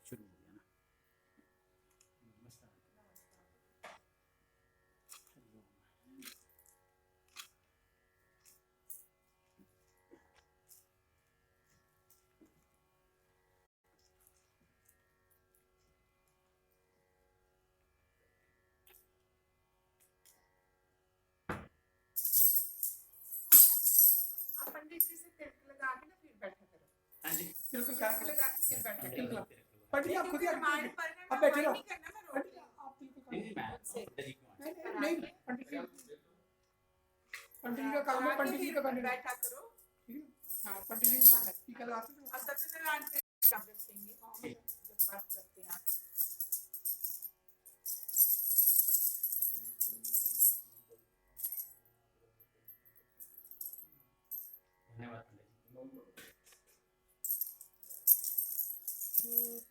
शुरू हो गया ना। नमस्कार। पंडित जी से तिलक लगा के ना फिर बैठा करो। हाँ जी, तिलक लगा के फिर बैठा करो। पंडित जी आप खुद ही रामायण पढ़ना, आप बैठे रहो। नहीं करना ना, रोटी आप तिलक नहीं, नहीं पंडित जी पंडित जी का काम है, पंडित जी का करने बैठा करो। हाँ पंडित जी की कल आते हैं। सत्यनारायण पे काम रखेंगे जब पाठ करते हैं आप। धन्यवाद पंडित जी।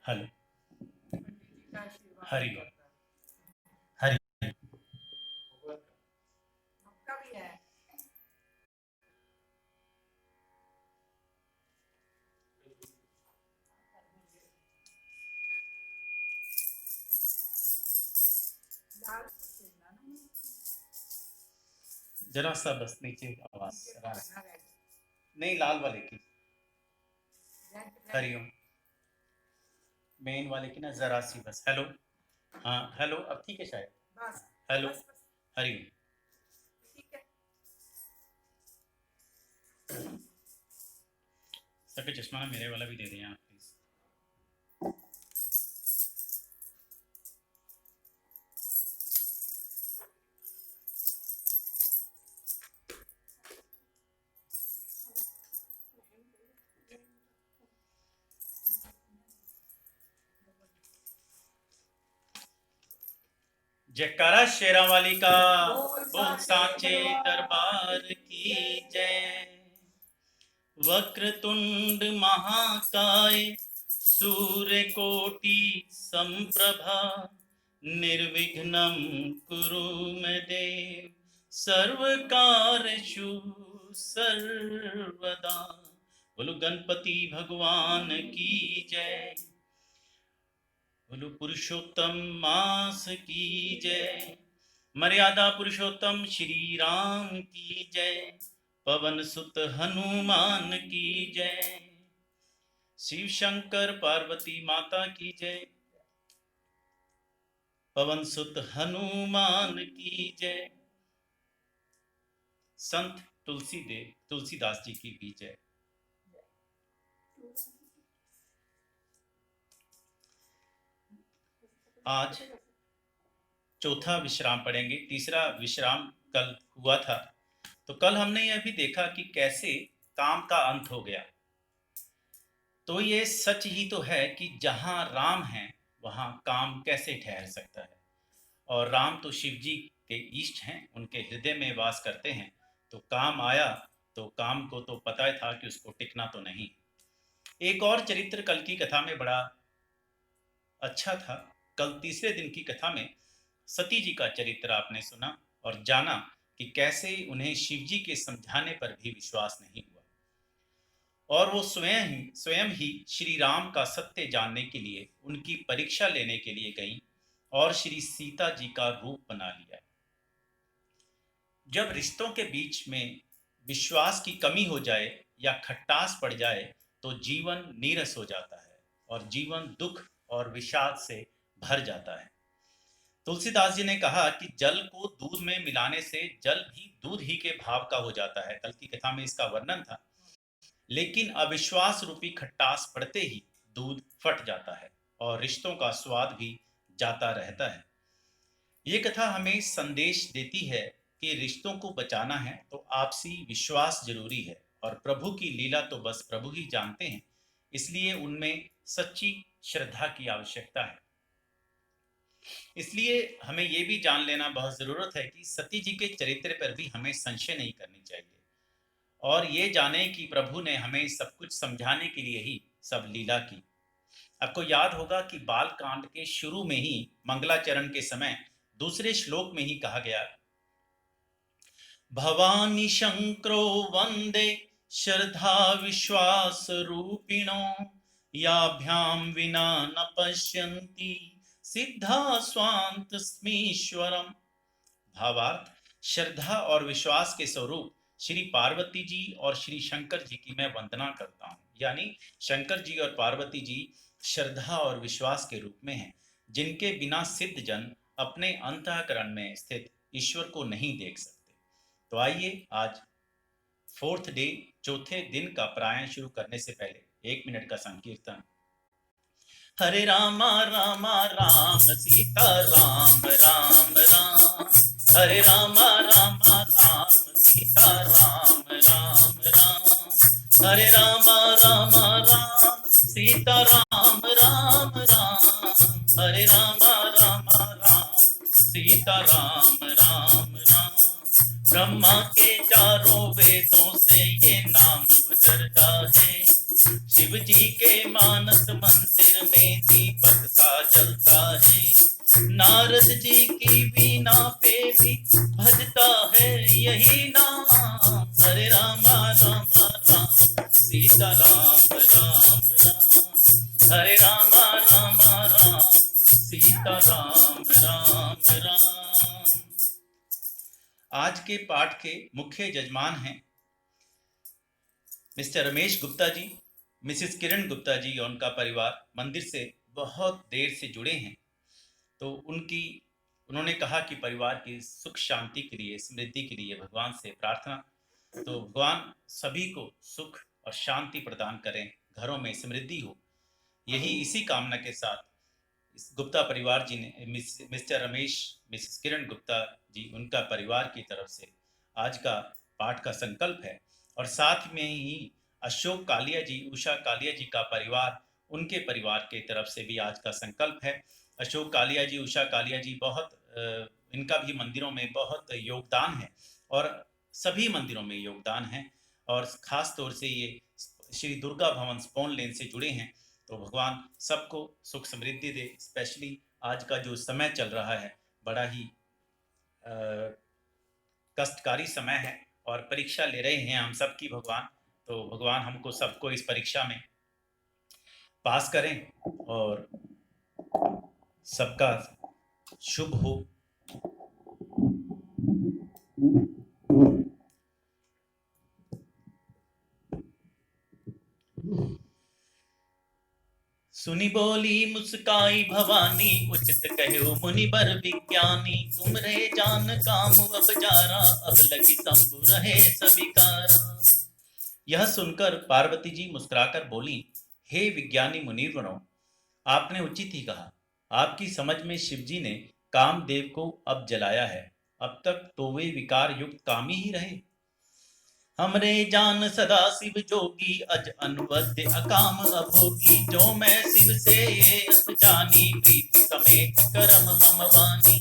हेलो, पंडित जी का आशीर्वाद हरि होता है। हरि आपका भी है। लाल को छेड़ना ना, जरा सा बस नीचे आवाज नीचे जरा पकड़ना रेड। नहीं लाल वाले की रेड हरिओम मेन वाले की ना जरा सी बस। हेलो, हाँ हेलो अब ठीक है शायद। बस हेलो बस बस हरिओम। ठीक है। सर चश्मा ना मेरे वाला भी दे दें आप प्लीज। जयकारा शेरा वाली का, बोल सांचे दरबार की जय। वक्रतुंड महाकाय सूर्य कोटि संप्रभा निर्विघ्नं कुरु मे देव सर्वकार्येषु सर्वदा। बोलो गणपति भगवान की जय, बोलो पुरुषोत्तम मास की जय, मर्यादा पुरुषोत्तम श्री राम की जय, पवन सुत हनुमान की जय, शिव शंकर पार्वती माता की जय, पवन सुत हनुमान की जय, संत तुलसीदास जी की भी जय। आज चौथा विश्राम पढ़ेंगे। तीसरा विश्राम कल हुआ था, तो कल हमने यह भी देखा कि कैसे काम का अंत हो गया। तो ये सच ही तो है कि जहां राम है वहां काम कैसे ठहर सकता है। और राम तो शिव जी के इष्ट हैं, उनके हृदय में वास करते हैं। तो काम आया तो काम को तो पता था कि उसको टिकना तो नहीं। एक और चरित्र कल की कथा में बड़ा अच्छा था। कल तीसरे दिन की कथा में सती जी का चरित्र आपने सुना और जाना कि कैसे उन्हें शिव जी के समझाने पर भी विश्वास नहीं हुआ और वो स्वयं ही श्री राम का सत्य जानने के लिए उनकी परीक्षा लेने के लिए गई और श्री सीता जी का रूप बना लिया। जब रिश्तों के बीच में विश्वास की कमी हो जाए या खट्टास पड़ जाए तो जीवन नीरस हो जाता है और जीवन दुख और विषाद से भर जाता है। तुलसीदास जी ने कहा कि जल को दूध में मिलाने से जल भी दूध ही के भाव का हो जाता है। कल की कथा में इसका वर्णन था। लेकिन अविश्वास रूपी खट्टास पड़ते ही दूध फट जाता है और रिश्तों का स्वाद भी जाता रहता है। ये कथा हमें संदेश देती है कि रिश्तों को बचाना है तो आपसी विश्वास जरूरी है और प्रभु की लीला तो बस प्रभु ही जानते हैं, इसलिए उनमें सच्ची श्रद्धा की आवश्यकता है। इसलिए हमें यह भी जान लेना बहुत जरूरत है कि सती जी के चरित्र पर भी हमें संशय नहीं करनी चाहिए और ये जाने कि प्रभु ने हमें सब कुछ समझाने के लिए ही सब लीला की। आपको याद होगा कि बाल कांड के शुरू में ही मंगलाचरण के समय दूसरे श्लोक में ही कहा गया, भवानी शंकरो वंदे श्रद्धा विश्वास रूपिणो याभ्याम विना न पश्यन्ति सिद्धा स्वांत स्मीश्वरम। भावार्थ, श्रद्धा और विश्वास के स्वरूप श्री पार्वती जी और श्री शंकर जी की मैं वंदना करता हूँ। यानी शंकर जी और पार्वती जी श्रद्धा और विश्वास के रूप में हैं, जिनके बिना सिद्ध जन अपने अंतःकरण में स्थित ईश्वर को नहीं देख सकते। तो आइए आज फोर्थ डे, चौथे दिन का पारायण शुरू करने से पहले 1 मिनट का संकीर्तन। हरे रामा रामा राम सीता राम राम राम, हरे रामा रामा राम सीता राम राम राम, हरे रामा रामा राम सीता राम राम राम, हरे रामा रामा राम सीता राम राम राम। ब्रह्मा के चारों वेदों से ये नाम उतरता है, शिव जी के मानस मंदिर में दीपक सा जलता है, नारद जी की वीणा पे भी भजता है यही नाम, हरे रामा रामा राम सीता राम राम राम, हरे रामा रामा राम सीता राम राम राम। आज के पाठ के मुख्य यजमान हैं मिस्टर रमेश गुप्ता जी, मिसेस किरण गुप्ता जी और उनका परिवार मंदिर से बहुत देर से जुड़े हैं। तो उन्होंने कहा कि परिवार की सुख शांति के लिए, समृद्धि के लिए भगवान से प्रार्थना। तो भगवान सभी को सुख और शांति प्रदान करें, घरों में समृद्धि हो। यही इसी कामना के साथ इस गुप्ता परिवार जी ने, मिस्टर रमेश, मिसेस किरण गुप्ता जी, उनका परिवार की तरफ से आज का पाठ का संकल्प है। और साथ में ही अशोक कालिया जी, उषा कालिया जी का परिवार, उनके परिवार के तरफ से भी आज का संकल्प है। अशोक कालिया जी, उषा कालिया जी, इनका भी मंदिरों में बहुत योगदान है और सभी मंदिरों में योगदान है, और ख़ास तौर से ये श्री दुर्गा भवन स्पोन लेन से जुड़े हैं। तो भगवान सबको सुख समृद्धि दे। स्पेशली आज का जो समय चल रहा है बड़ा ही कष्टकारी समय है और परीक्षा ले रहे हैं हम सब की भगवान। तो भगवान हमको सबको इस परीक्षा में पास करें और सबका शुभ हो। सुनी बोली मुस्काई भवानी, उचित कहो मुनिबर विज्ञानी, तुम रहे जान काम अब जारा, अब लगी शंभु रहे सविकारा। यह सुनकर पार्वती जी मुस्कुराकर बोली, हे विज्ञानी मुनिवरों, आपने उचित ही कहा। आपकी समझ में शिवजी ने कामदेव को अब जलाया है। अब तक तो वे विकार युक्त कामी ही रहे। हमरे जान सदा शिव जोगी, अज अनुवद्य अकाम अभोगी, जो मैं शिव से ये अस जानी, प्रीति समेत करम मम वानी।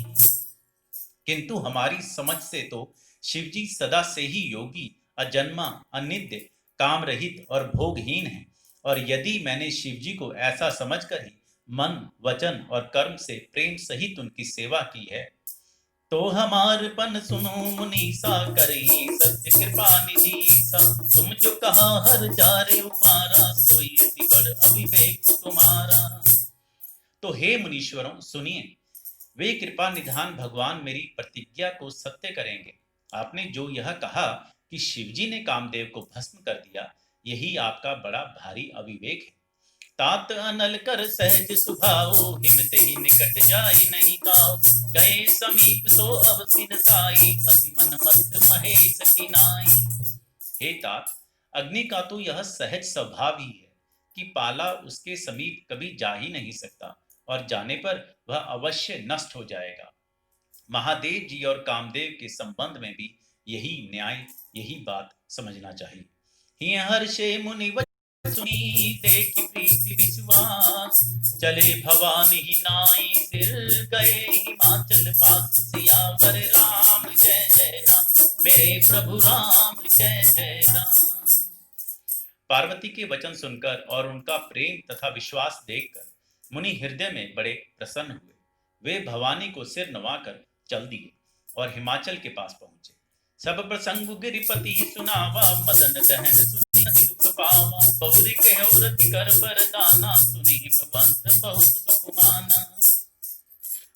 किंतु हमारी समझ से तो शिवजी सदा से ही योगी, अजन्मा, अनित्य, काम रहित और भोगहीन है। और यदि मैंने शिवजी को ऐसा समझकर ही मन, वचन और कर्म से प्रेम सहित उनकी सेवा की है, तो हमारपन सुनो मुनीसा, करही सत्य कृपा निधि सा। तुम जो कहा हर जारे उमारा, सोई अति बड़ अविवेक तुम्हारा। तो हे मुनीश्वरों सुनिए, वे कृपा निधान भगवान मेरी प्रतिज्ञा को सत्य करेंगे। आपने जो यह कहा कि शिवजी ने कामदेव को भस्म कर दिया, यही आपका बड़ा भारी अविवेक है। तात अनल कर सहज सुभाओ, हिमते ही निकट जाई नहीं काओ, गए समीप सो अवसिन साई, अति मन मध्य महेश की नाई। हे तात, अग्नि का तो यह सहज स्वभाव ही है कि पाला उसके समीप कभी जा ही नहीं सकता, और जाने पर वह अवश्य नष्ट हो जाएगा। महादेव जी और कामदेव के संबंध में भी यही न्याय, यही बात समझना चाहिए। ही हर्षे मुनि सुनी देखी प्रीति विश्वास, चले भवानी ही नाई, सिर गए हिमाचल पास, सियावर राम जय जय राम, मेरे प्रभु राम जय जय राम। पार्वती के वचन सुनकर और उनका प्रेम तथा विश्वास देखकर मुनि हृदय में बड़े प्रसन्न हुए। वे भवानी को सिर नवाकर चल दिए और हिमाचल के पास पहुंचे। सब प्रसंग गिरिपति सुनावा, मदन दहन सुनी अति दुख पावा। बहुरी कहो रति कर बरदाना, सुनी हिमवंत बहुत सुख माना।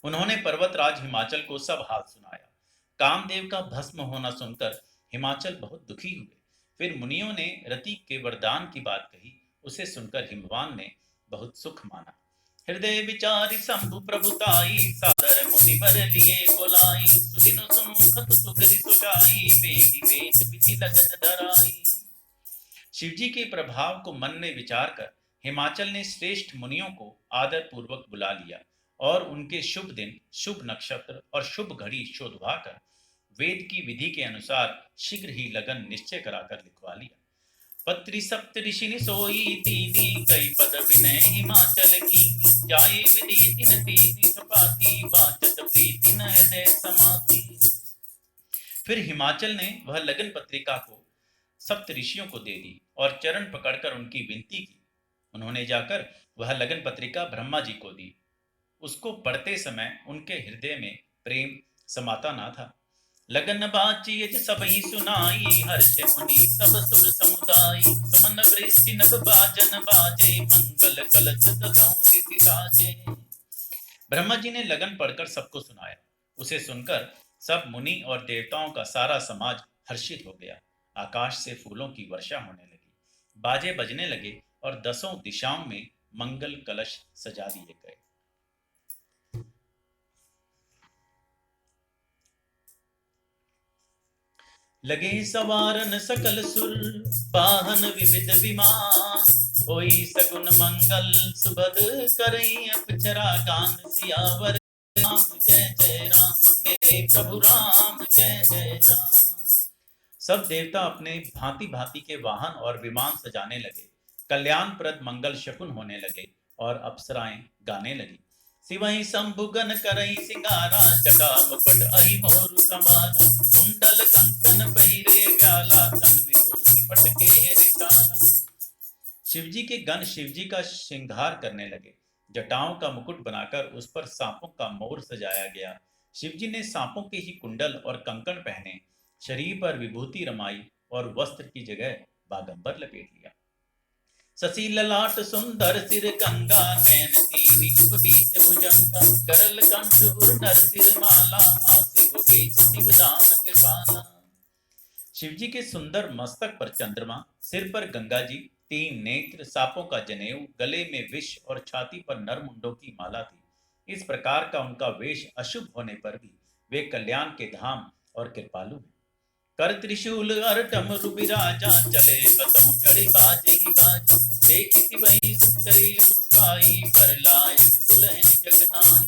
उन्होंने पर्वतराज हिमाचल को सब हाल सुनाया। कामदेव का भस्म होना सुनकर हिमाचल बहुत दुखी हुए। फिर मुनियों ने रति के वरदान की बात कही। उसे सुनकर हिमवान ने बहुत सुख माना। हृदय विचारी शंभु प्रभुताई, सादर मुनि बर लिए बोलाई। सुदिन सुमुखत सुगरि सुजाई, वेगी वेद विधि लगन धराई। शिवजी के प्रभाव को मन में विचार कर हिमाचल ने श्रेष्ठ मुनियों को आदर पूर्वक बुला लिया और उनके शुभ दिन, शुभ नक्षत्र और शुभ घड़ी शोधवा कर वेद की विधि के अनुसार शीघ्र ही लगन निश्चय कराकर लिखवा लिया। पत्री सप्त ऋषि सोई दीनी, कई पद विनय हिमाचल कीनी। जाए विधि तिन दीनी सपाती, वाचत प्रीति न हृदय समाती। फिर हिमाचल ने वह लगन पत्रिका को सप्त ऋषियों को दे दी और चरण पकड़कर उनकी विनती की। उन्होंने जाकर वह लगन पत्रिका ब्रह्मा जी को दी। उसको पढ़ते समय उनके हृदय में प्रेम समाता ना था। लगन बाची सब ही सुनाई, हर्ष मुनि सब सुर समुदाय। सुमन वृष्टि नभ बाजन बाजे, मंगल कलश दसौं ऋषि राजे। ब्रह्मा जी ने लगन पढ़कर सबको सुनाया। उसे सुनकर सब मुनि और देवताओं का सारा समाज हर्षित हो गया। आकाश से फूलों की वर्षा होने लगी, बाजे बजने लगे और दसों दिशाओं में मंगल कलश सजा दिए गए। लगे सवारन सकल सुर, वाहन विविध विमान। होई सगुन मंगल सुभद, करई अपचरा गान। सियावर राम जय जय राम, मेरे प्रभु राम जय जय राम। सब देवता अपने भांति भांति के वाहन और विमान सजाने लगे। कल्याणप्रद मंगल शकुन होने लगे और अप्सराएं गाने लगी। शिवहि शंभुगन करई सिंगारा, जटा मुकुट अहि मोरु समारा। कुंडल कंकन पहिरे व्याला, तन विभूति पटके रिटाला। शिवजी के गण शिवजी का श्रृंगार करने लगे। जटाओं का मुकुट बनाकर उस पर सांपों का मोर सजाया गया। शिवजी ने सांपों के ही कुंडल और कंकण पहने, शरीर पर विभूति रमाई और वस्त्र की जगह बागंबर लपेट लिया। शशि ललाट सुंदर सिर गंगा, नैन तीनी उपबीच भुजंगा। करल कंठ नर सिर माला, आसिव बेच शिव धाम कृपाला। शिवजी के सुंदर मस्तक पर चंद्रमा, सिर पर गंगा जी, तीन नेत्र, सांपों का जनेऊ, गले में विष और छाती पर नरमुंडों की माला थी। इस प्रकार का उनका वेश अशुभ होने पर भी वे कल्याण के धाम और कृपालु हैं। कर त्रिशूल और डमरू बिराजा, चले बतों चढ़ी बाजे ही बाजा। देखी वही सुतरी मुस्काई, पर लायक दुल्हन जगनाई।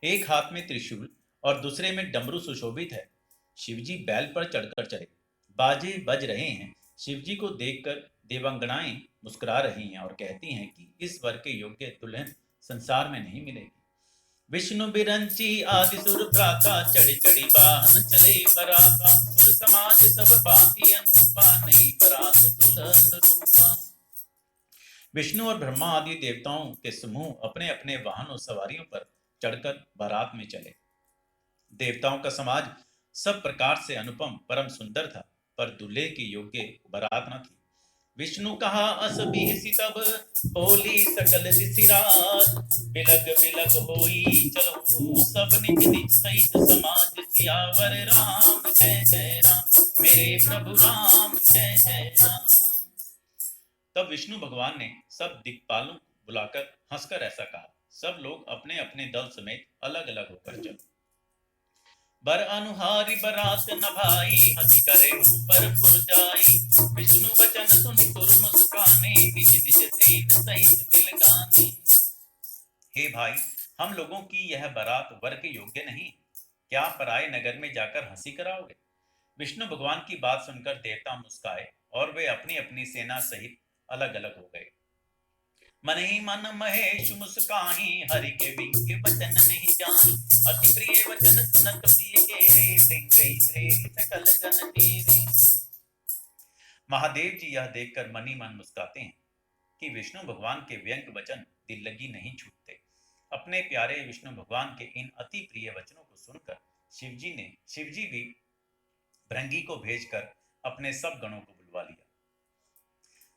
एक हाथ में त्रिशूल और दूसरे में डमरू सुशोभित है। शिवजी बैल पर चढ़कर चले, बाजे बज रहे हैं। शिवजी को देखकर देवांगनाएं मुस्कुरा रही हैं और कहती हैं कि इस वर के योग्य दुल्हन संसार में नहीं मिलेगी। विष्णु बिरंची आदि सुर भ्राता, चढ़ी चढ़ी वाहन चले बराता। सुर समाज सब भांति अनूपा, नहीं बरात दुल्हन रूपा। विष्णु और ब्रह्मा आदि देवताओं के समूह अपने अपने वाहनों सवारियों पर चढ़कर बारात में चले। देवताओं का समाज सब प्रकार से अनुपम परम सुंदर था, पर दूल्हे की योग्य बारात न थी। विष्णु कहा अस बिहसी तब, बोली सकल ऋषिराज। बिलग बिलग होई चलो सब निज निज सहित समाज। सियावर राम जय जय राम, मेरे प्रभु राम जय जय राम। तब विष्णु भगवान ने सब दिक्पालों को बुलाकर हंसकर ऐसा कहा, सब लोग अपने अपने दल समेत अलग अलग होकर चलो। बर अनुहारी बरात न भाई, हंसी करे ऊपर पुर जाई। विष्णु वचन सुनि तुर मुस्काने, निज निज सेन सहित दिल गाने। हे भाई, हम लोगों की यह बारात वर के योग्य नहीं, क्या पराये नगर में जाकर हंसी कराओगे? विष्णु भगवान की बात सुनकर देवता मुस्काए और वे अपनी अपनी सेना सहित अलग अलग हो गए। मन ही मन महेश मुस्काही, हरि के विज्ञ वचन नहीं जानी। अति प्रिय वचन सुनत प्रिय केरे, भृंगई प्रेरित सकल जन तेरे। महादेव जी यह देखकर मन ही मन मुस्काते हैं कि विष्णु भगवान के व्यंग वचन दिल लगी नहीं छूटते। अपने प्यारे विष्णु भगवान के इन अति प्रिय वचनों को सुनकर शिवजी भी भृंगी को भेजकर अपने सब गणों को बुलवा लिया।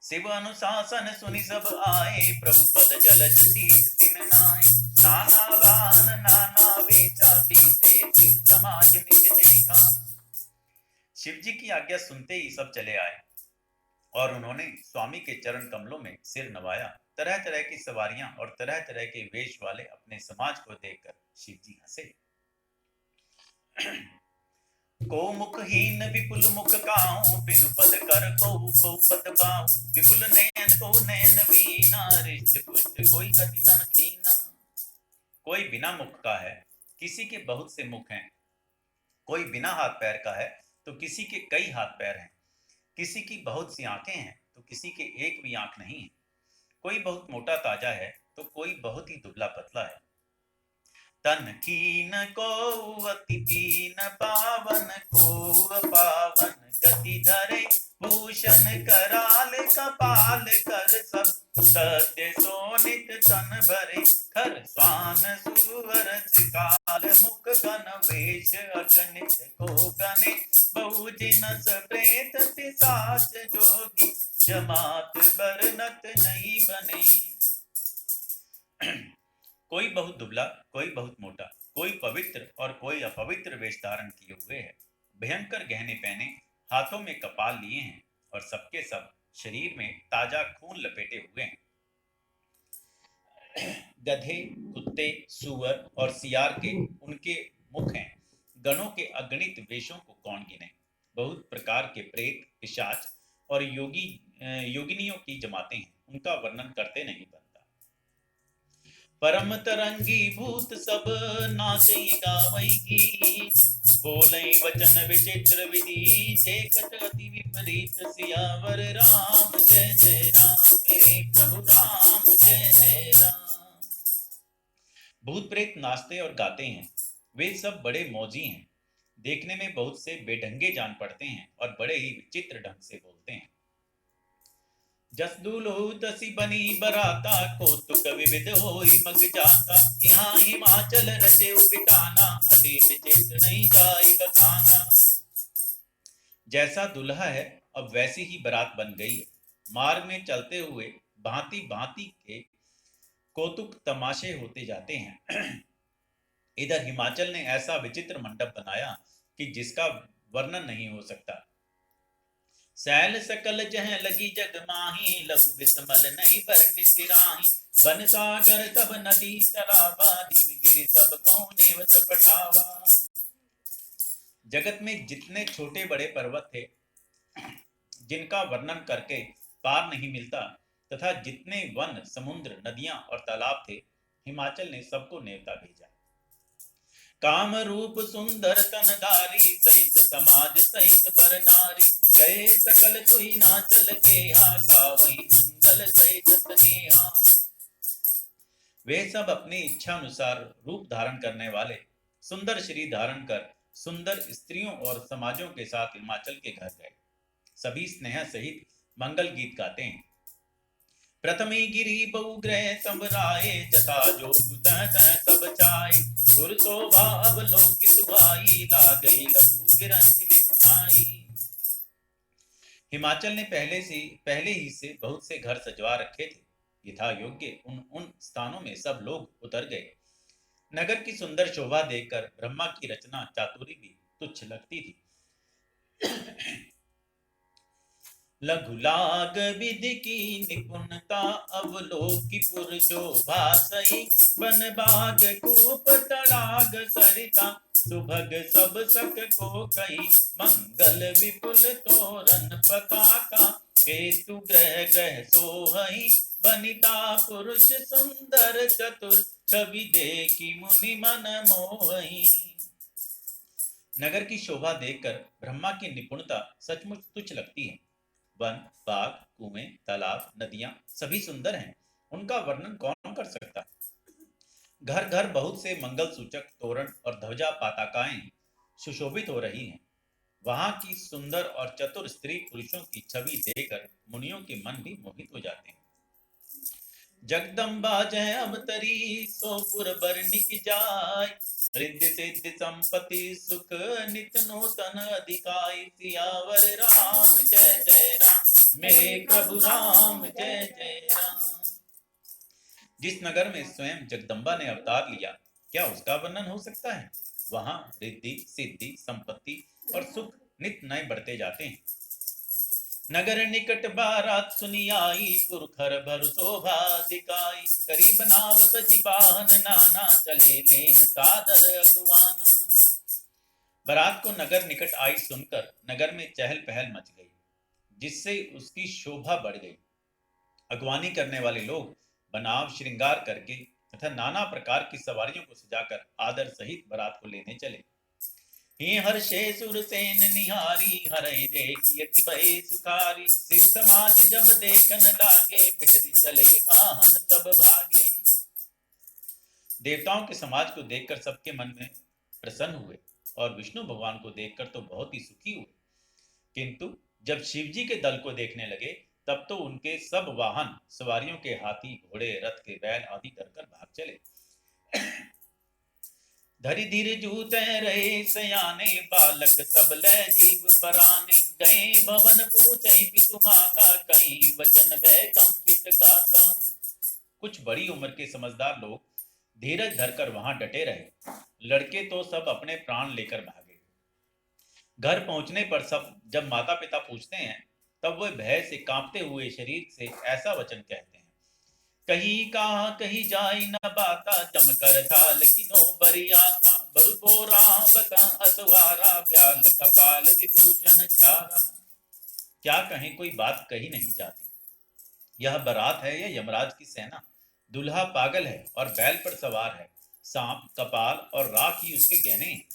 शिव अनुशासन सुनि सब आए, प्रभु पद जलज शीत तिन नाय। नाना बान नाना वेचा, तीसे शिव समाज निज देखा। शिव जी की आज्ञा सुनते ही सब चले आए और उन्होंने स्वामी के चरण कमलों में सिर नवाया। तरह तरह की सवारियां और तरह तरह के वेश वाले अपने समाज को देखकर शिव जी हंसे। को मुखहीन विपुल मुख काहू, बिनु पद कर को बहुपद बाहु। विपुल नयन को नयन वीना, हृष्ट पुष्ट कोई गति तन कीना। कोई बिना मुख का है, किसी के बहुत से मुख हैं। कोई बिना हाथ पैर का है तो किसी के कई हाथ पैर हैं। किसी की बहुत सी आंखें हैं तो किसी के एक भी आंख नहीं है। कोई बहुत मोटा ताजा है तो कोई बहुत ही दुबला पतला है। तन कीन को अति पीन, पावन को पावन गति धरे। भूषण कराल कपाल कर, सब सत्य सोनित तन भरे। खर स्वान सुवरस काल, मुख गण वेश अगणित को गणे। बहु जिनस प्रेत पिशाच जोगी, जमात बरनत नहीं बने। कोई बहुत दुबला, कोई बहुत मोटा, कोई पवित्र और कोई अपवित्र वेश धारण किए हुए है। भयंकर गहने पहने, हाथों में कपाल लिए हैं और सबके सब शरीर में ताजा खून लपेटे हुए हैं। गधे, कुत्ते, सूअर और सियार के उनके मुख हैं। गणों के अगणित वेशों को कौन गिने। बहुत प्रकार के प्रेत, पिशाच और योगिनियों की जमातें हैं। उनका वर्णन करते नहीं बनता। परम तरंगी भूत सब नाचई गावई गीत। बोलई वचन विचित्र विधि, देखत अति विपरीत। सियावर राम जय जय राम, मेरे प्रभु राम जय जय राम। भूत प्रेत नाचते और गाते हैं। वे सब बड़े मौजी हैं। देखने में बहुत से बेढंगे जान पड़ते हैं और बड़े ही विचित्र ढंग से बोलते हैं। जस दूलो तसी बनी बराता, कौतुक विविध होई मग जाता। यहाँ हिमाचल रचे बिटाना, अति विचित्र नहीं जाई बखाना। जैसा दुल्हा है अब वैसी ही बारात बन गई है। मार्ग में चलते हुए भांति भांति के कौतुक तमाशे होते जाते हैं। इधर हिमाचल ने ऐसा विचित्र मंडप बनाया कि जिसका वर्णन नहीं हो सकता। सैल सकल जह लगी जग माही, लघु विस्मल नहीं बरनि सिराही। बन सागर तब नदी तलावा, धीम गिरि सब कहूँ नेवत पठावा। जगत में जितने छोटे बड़े पर्वत थे, जिनका वर्णन करके पार नहीं मिलता, तथा जितने वन, समुद्र, नदियां और तालाब थे, हिमाचल ने सबको नेवता भेजा। काम रूप सुंदर तनधारी, सहित समाज सहित बर नारी। गए सकल तुई नाचल के, का वही मंगल सहित स्नेहा। वे सब अपनी इच्छा अनुसार रूप धारण करने वाले सुंदर शरीर धारण कर सुंदर स्त्रियों और समाजों के साथ हिमाचल के घर गए। सभी स्नेह सहित मंगल गीत गाते हैं। प्रथमी गिरी बहु ग्रह तब राये, जथा जोग सब चाय। सुर शोभा अवलोक सुहाई, ला गई लघु विरंचिनी सुनाई। हिमाचल ने पहले ही से बहुत से घर सजवा रखे थे। यथा योग्य उन स्थानों में सब लोग उतर गए। नगर की सुंदर शोभा देखकर ब्रह्मा की रचना चातुरी भी तुच्छ लगती थी। लघु लाग विधि की निपुणता, अवलोकी पुरुषोभा सही। वन बाग कूप तड़ाग सरिता, सुभग सब सक को कही। मंगल विपुल तोरण पताका, केतु ग्रह ग्रह सोहई। बनिता पुरुष सुंदर चतुर, छवि देखी मुनि मन मोहई। नगर की शोभा देखकर ब्रह्मा की निपुणता सचमुच तुच्छ लगती है। वन, बाग, कुएं, तालाब, नदियां सभी सुंदर हैं। उनका वर्णन कौन कर सकता है। घर घर बहुत से मंगल सूचक तोरण और ध्वजा पताकाएं सुशोभित हो रही हैं। वहां की सुंदर और चतुर स्त्री पुरुषों की छवि देखकर मुनियों के मन भी मोहित हो जाते हैं। जगदम्बा जय अवतरी, सोपुर बरनिक जाय। रिद्धि सिद्धि संपत्ति सुख नित नूतन अधिकाई। सियावर राम जय जय राम, मेरे प्रभु राम जय जय राम। जिस नगर में स्वयं जगदम्बा ने अवतार लिया, क्या उसका वर्णन हो सकता है? वहां रिद्धि सिद्धि संपत्ति और सुख नित नए बढ़ते जाते हैं। नगर निकट बारात सुनी आई, पुरखर भर शोभा दिखाई। करीब नावत जिबाहन नाना, चले लेन सादर अगवाना। बारात को नगर निकट आई सुनकर नगर में चहल पहल मच गई, जिससे उसकी शोभा बढ़ गई। अगवानी करने वाले लोग बनाव श्रृंगार करके तथा नाना प्रकार की सवारियों को सजाकर आदर सहित बारात को लेने चले। ही हर्षे सुरसेन निहारी, हरई देखियति भय सुखारी। शिव समाज जब देखन लागे, बिडरी चले वाहन सब भागे। देवताओं के समाज को देखकर सबके मन में प्रसन्न हुए और विष्णु भगवान को देखकर तो बहुत ही सुखी हुए, किंतु जब शिव जी के दल को देखने लगे तब तो उनके सब वाहन सवारियों के हाथी घोड़े रथ के बैल आदि कर भाग चले। धरि धीर जूते रहे सयाने, बालक सब लय जीव पराने। गए भवन पूछे पितु माता, कहीं वचन वह कंपित गाता। कुछ बड़ी उम्र के समझदार लोग धीरज धरकर वहां डटे रहे। लड़के तो सब अपने प्राण लेकर भागे। घर पहुंचने पर सब जब माता पिता पूछते हैं तब वह भय से कांपते हुए शरीर से ऐसा वचन कहते हैं। कहीं कहा कहीं जाई न बाता, जमकर थाल की नो बरियाता। बरुको राम बता असवारा, ब्याल कपाल विभूषण चारा। क्या कहें, कोई बात कही नहीं जाती। यह बारात है या यमराज की सेना। दूल्हा पागल है और बैल पर सवार है। सांप कपाल और राख ही उसके गहने हैं।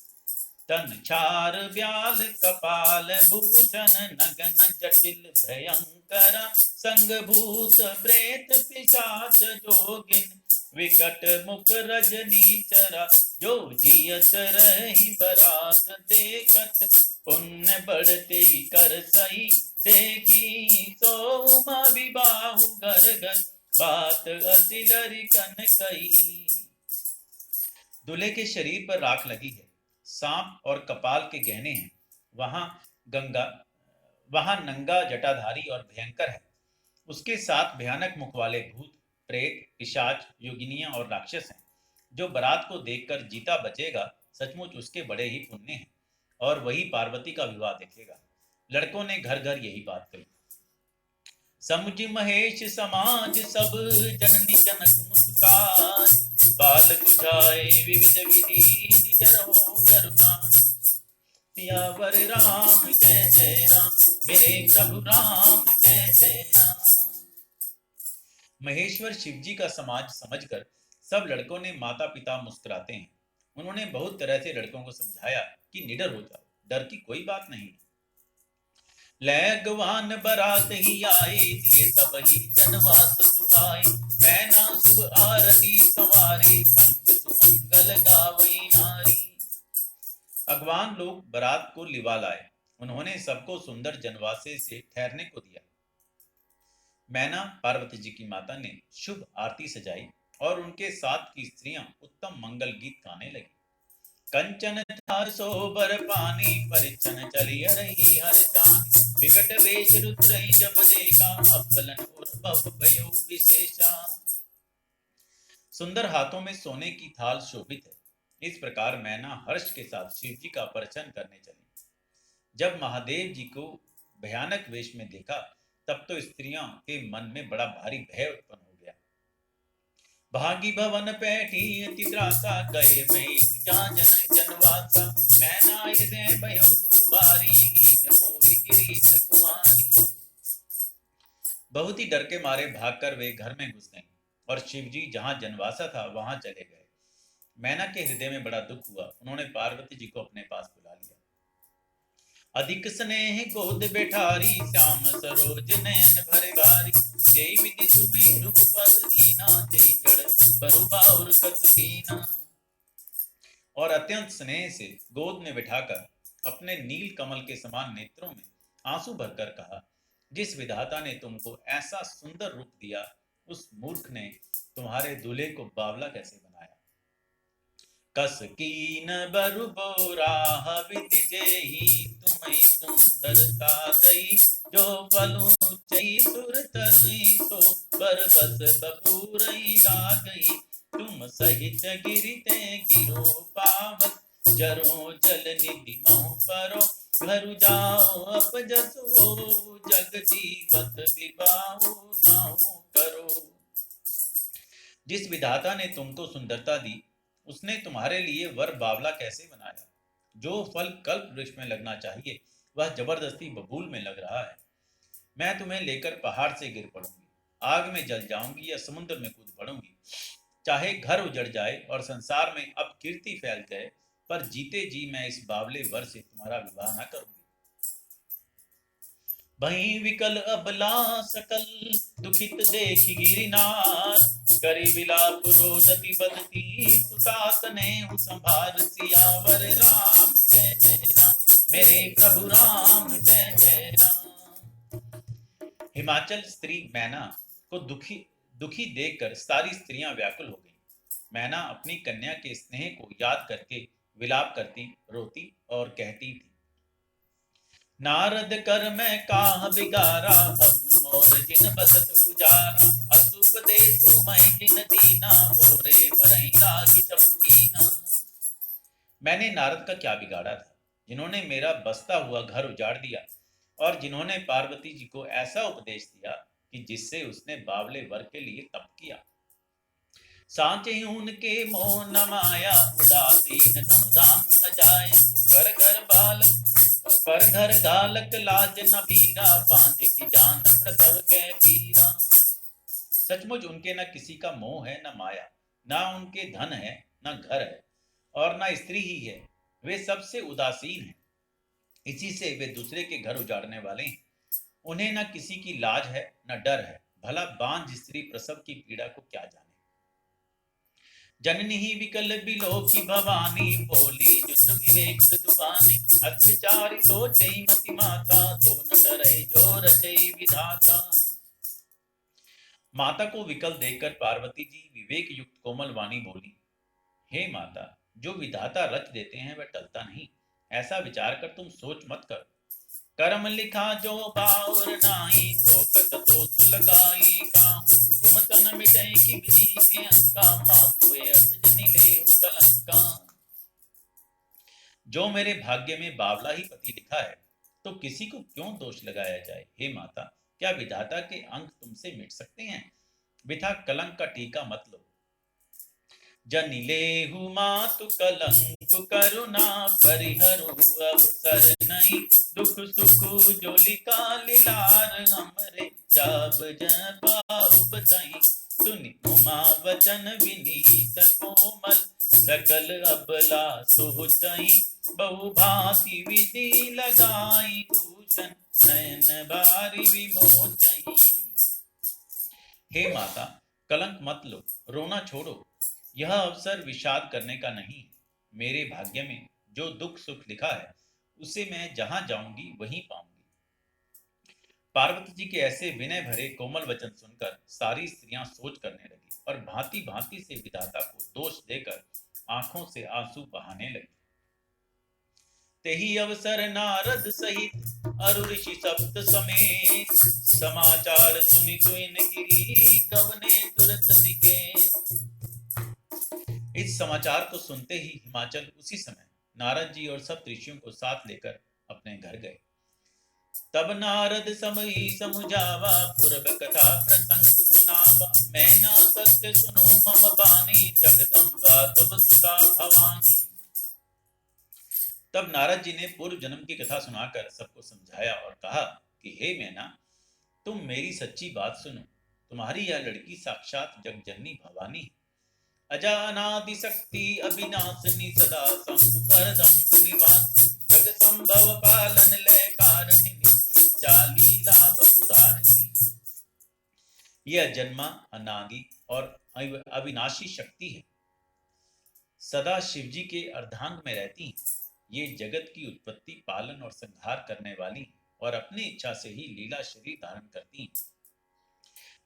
तन चार ब्याल कपाल भूषण, नगन जटिल भयंकर। संग भूत प्रेत पिशाच जोगिन, विकट मुख रजनीचरा। जो जियत रही बरात देखत, पुण्य बढ़ते कर सही। देखी सोमा विबाहु घर घर, बात असिलरी कन कही। दूल्हे के शरीर पर राख लगी है, सांप और कपाल के गहने हैं। वहां नंगा जटाधारी और भयंकर है। उसके साथ भयानक मुख वाले भूत प्रेत पिशाच योगिनियां और राक्षस हैं। जो बारात को देखकर जीता बचेगा, सचमुच उसके बड़े ही पुण्य हैं और वही पार्वती का विवाह देखेगा। लड़कों ने घर घर यही बात कही। समुझ महेश समाज सब, जननी जनक मुस्कान। बाल बुझाए विविध विधि, निडर हो डरना। सियावर राम जय जय राम, मेरे प्रभु राम जय जय राम। महेश्वर शिव जी का समाज समझकर सब लड़कों ने माता पिता मुस्कुराते हैं। उन्होंने बहुत तरह से लड़कों को समझाया कि निडर हो जाओ, डर की कोई बात नहीं। लैगवान बरात ही आए, दिए सब ही जनवास सुहाए। मैना शुभ आरती संवारी, संग सुमंगल गावई नारी। अगवान लोग बारात को लिवा लाए। उन्होंने सबको सुंदर जनवासे से ठहरने को दिया। मैना पार्वती जी की माता ने शुभ आरती सजाई और उनके साथ की स्त्रियां उत्तम मंगल गीत गाने लगी। कंचन थार सोबर पानी, परिचन चली रही हर चांद। विकट वेश रुद्र जब देखा, अब्बलन उर्भव भयो विशेषा। सुंदर हाथों में सोने की थाल शोभित है। इस प्रकार मैना हर्ष के साथ शिव जी का परिचन करने चली। जब महादेव जी को भयानक वेश में देखा तब तो स्त्रियों के मन में बड़ा भारी भय उत्पन्न हो गया। भागी भवन पैठी तित्रासा, गए मई जाजन जनवासा। मैना हृदय भयो दुख भारी, लीन बोली गिरीश कुमारी। बहुत ही डर के मारे भागकर वे घर में घुस गईं और शिवजी जहां जनवासा था वहां चले गए। मैना के हृदय में बड़ा दुख हुआ। उन्होंने पार्वती जी को अपने पास बुला लिया। अधिक स्नेह गोद बैठारी, श्याम सरोज नयन भरे भारी। जय विधि तुम्हें रूप दीना, जय जड़ बरु बाहुर कत कीना। और अत्यंत स्नेह से गोद में बिठाकर अपने नील कमल के समान नेत्रों में आंसू भरकर कहा, जिस विधाता ने तुमको ऐसा सुंदर रूप दिया, उस मूर्ख ने तुम्हारे दूल्हे को बावला कैसे बनाया। कस कीन बरु बोराह विधि जेहि तुम्हें सुंदरता दई जो पलु चई सुर तरुई सो बर बस बबूरई लागई तुम सहित गिरिते गिरो पावत जरो जल निधि महु परो घर जाओ अप जसो जग जीवत विबाहु नाहु करो। जिस विधाता ने तुमको सुंदरता दी उसने तुम्हारे लिए वर बावला कैसे बनाया। जो फल कल्प वृक्ष में लगना चाहिए वह जबरदस्ती बबूल में लग रहा है। मैं तुम्हें लेकर पहाड़ से गिर पड़ूंगी, आग में जल जाऊंगी या समुद्र में कूद पड़ूंगी। चाहे घर उजड़ जाए और संसार में अब कीर्ति फैल जाए, पर जीते जी मैं इस बावले वर से तुम्हारा विवाह न करूंगी। भई विकल अबला सकल दुखित देखि गिरिनार करी विलाप रोदति बदती सुतासने संभार सियावर राम जय जय राम मेरे प्रभु राम जय जय राम। हिमाचल स्त्री मैना को दुखी देखकर सारी स्त्रियां व्याकुल हो गईं। मैना अपनी कन्या के स्नेह को याद करके विलाप करती, रोती और कहती थी, नारद कर मैं काह बिगारा भवनु मोर जिन बसत उजारा अशुभ देसु मैं जिन दीना बोरे बरई लागी चपुकीना। मैंने नारद का क्या बिगाड़ा था जिन्होंने मेरा बसता हुआ घर उजाड़ दिया और जिन्होंने पार्वती जी को ऐसा उपदेश दिया कि जिससे उसने बावले वर के लिए तप किया। सांचे उनके मोह न माया उदासीन धनुधाम न जाए घर घर बाल पर घर गालक लाज न भीरा बांझ की जान प्रसव के पीरा। सचमुच उनके न किसी का मोह है न माया, न उनके धन है न घर है और न स्त्री ही है। वे सबसे उदासीन हैं, इसी से वे दूसरे के घर उजाड़ने वाले हैं। उन्हें न किसी की लाज है न डर है। भला बांझ स्त्री प्रसव की पीड़ा को क्या जाने। जननी ही विकल बिलो की भवानी बोली जुस विवेक मृदुबानी अति विचारी सोचै मति माता तो न डरै जो रचै विधाता। माता को विकल देखकर पार्वती जी विवेक युक्त कोमल वाणी बोली, हे माता, जो विधाता रच देते हैं वह टलता नहीं। ऐसा विचार कर तुम सोच मत कर। कर्म लिखा जो बाउर नाही तो कत दोष लगाई काहू तुम तन मिटै की विधि के अंका मातुए असजनि ले कलंका। जो मेरे भाग्य में बावला ही पति लिखा है तो किसी को क्यों दोष लगाया जाए। हे माता, क्या विधाता के अंक तुमसे मिट सकते हैं। बिथा कलंक का टीका मत लो। जनि लेहु मातु कलंक करुणा परिहरु अवसर नहीं दुख सुख जो लिखा लीलार हमरे जाब जपाऊ बताई सुनि उमा वचन विनीत कोमल सकल अबला सोचई बहु भांति विधि लगाई भूषण नयन बारी विमोचई। हे माता, कलंक मत लो, रोना छोड़ो। यह अवसर विषाद करने का नहीं। मेरे भाग्य में जो दुख सुख लिखा है उसे मैं जहां जाऊंगी वहीं पाऊंगी। पार्वती जी के ऐसे विनय भरे कोमल वचन सुनकर सारी स्त्रियां सोच करने लगी और भांति भांति से विधाता को दोष देकर आंखों से आंसू बहाने लगी। तेहि अवसर नारद सहित अरु ऋषि सप्त समेत समाचार सुनि तुइन गिरी कवने तुरत निकेत। इस समाचार को सुनते ही हिमाचल उसी समय नारद जी और सब ऋषियों को साथ लेकर अपने घर गए। तब नारद समई समुझावा पूर्व कथा प्रसंग सुनावा मैं ना सत्य सुनो मम बानी जगदम्बा तब सुता भवानी। तब नारद जी ने पूर्व जन्म की कथा सुनाकर सबको समझाया और कहा कि हे मैना, तुम मेरी सच्ची बात सुनो। तुम्हारी यह लड़की साक्षात जगजननी भवानी है। अजा अनादि शक्ति अविनाशनी सदा शंभु अर्धंग निवास जग संभव पालन ले कारणिनी चाली लाभ उदारणी। यह जन्मा अनादि और अविनाशी शक्ति है। सदा शिवजी के अर्धांग में रहती है। ये जगत की उत्पत्ति, पालन और संहार करने वाली और अपनी इच्छा से ही लीला शरीर धारण करती हैं।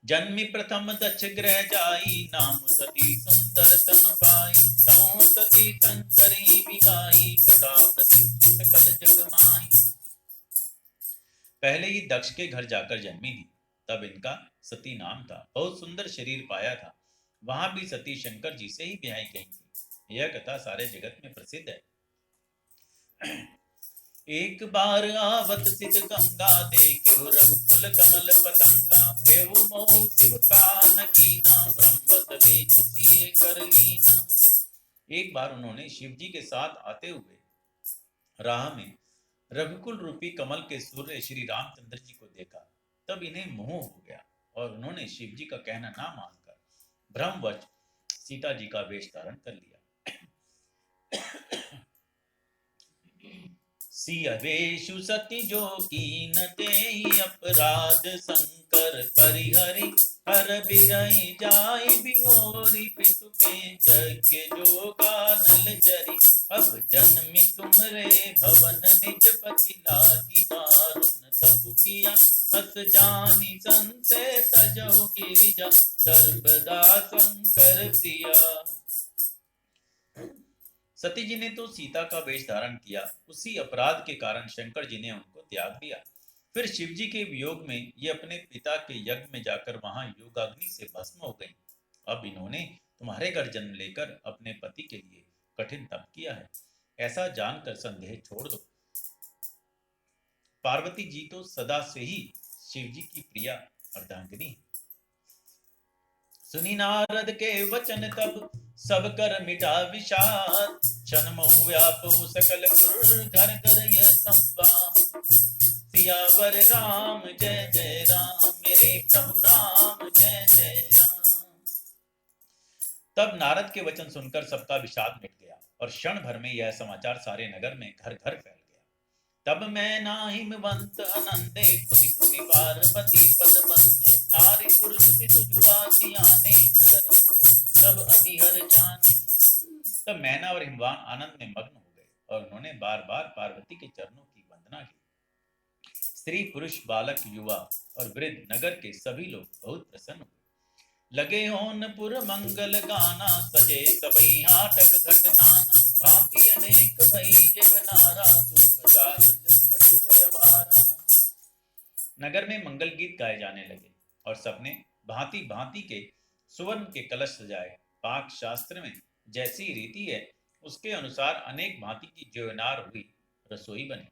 जन्मी प्रथम दक्ष ग्रह जाई, नाम सती सुंदर तन पाई। तौ सती शंकरी बिगाई, कथा प्रतिष्ठित सकल जग माही। पहले ही दक्ष के घर जाकर जन्मी थी, तब इनका सती नाम था। बहुत सुंदर शरीर पाया था। वहां भी सती शंकर जी से ही ब्याही गई थी। यह कथा सारे जगत में प्रसिद्ध है। एक बार आवत सिद्ध गंगा, देखो रघुकुल कमल पतंगा। भेऊ मोह शिव कान कीना, ब्रह्मत बेचुतिये कर लीना। एक बार उन्होंने शिव जी के साथ आते हुए राह में रघुकुल रूपी कमल के सूर्य श्री रामचंद्र जी को देखा। तब इन्हें मोह हो गया और उन्होंने शिव जी का कहना ना मानकर भ्रमवश सीता जी का वेश धारण कर लिया। सिया वेशु सती जो कीन तेई, अपराध शंकर परिहरि। हर बिरहि जाय बिहोरी, पितु के यज्ञ जोगा नल जरी। अब जन्मी तुमरे भवन, निज पति लागी दारुण तब किया। हस जानी संते तजो गिरिजा, सर्वदा शंकर प्रिया। सती जी ने तो सीता का वेश धारण किया, उसी अपराध के कारण शंकर जी ने उनको त्याग दिया। फिर शिव जी के वियोग में ये अपने पिता के यज्ञ में जाकर वहां योगाग्नि से भस्म हो गई। अब इन्होंने तुम्हारे घर जन्म लेकर अपने पति के लिए कठिन तप किया है, ऐसा जानकर संदेह छोड़ दो। पार्वती जी तो सदा से ही शिव जी की प्रिया अर्धांगिनी है। सुनी नारद के वचन तब, सब कर मिटा विषाद। क्षण मोह व्यापो सकल पुर, घर घर यह संवाद। सियावर राम जय जय राम, मेरे प्रभु राम जय जय राम। तब नारद के वचन सुनकर सबका विषाद मिट गया और क्षण भर में यह समाचार सारे नगर में घर घर फैल गया। तब मैं नाहिमवंत आनंदे, पुनि पुनि पार्वती पद बंदे। नारी पुरुष सितु जुबाति आने, नजर सब अति हर जाने। तब मैना और हिमवान आनंद में मग्न हो गए और उन्होंने बार बार पार्वती के चरणों की वंदना की। स्त्री पुरुष बालक युवा और वृद्ध नगर के सभी लोग बहुत प्रसन्न हुए। लगे होनपुर मंगल गाना, सजे सबई हाटक घट नाना। भांति अनेक भई जेवनारा, सुप्रकाश जस कछु व्यवहारा। नगर में मंगल गीत गाए जाने लगे और सबने भांति भांति के सुवर्ण के कलश सजाए। पाक शास्त्र में जैसी रीति है उसके अनुसार अनेक भांति की जेवनार हुई, रसोई बनी।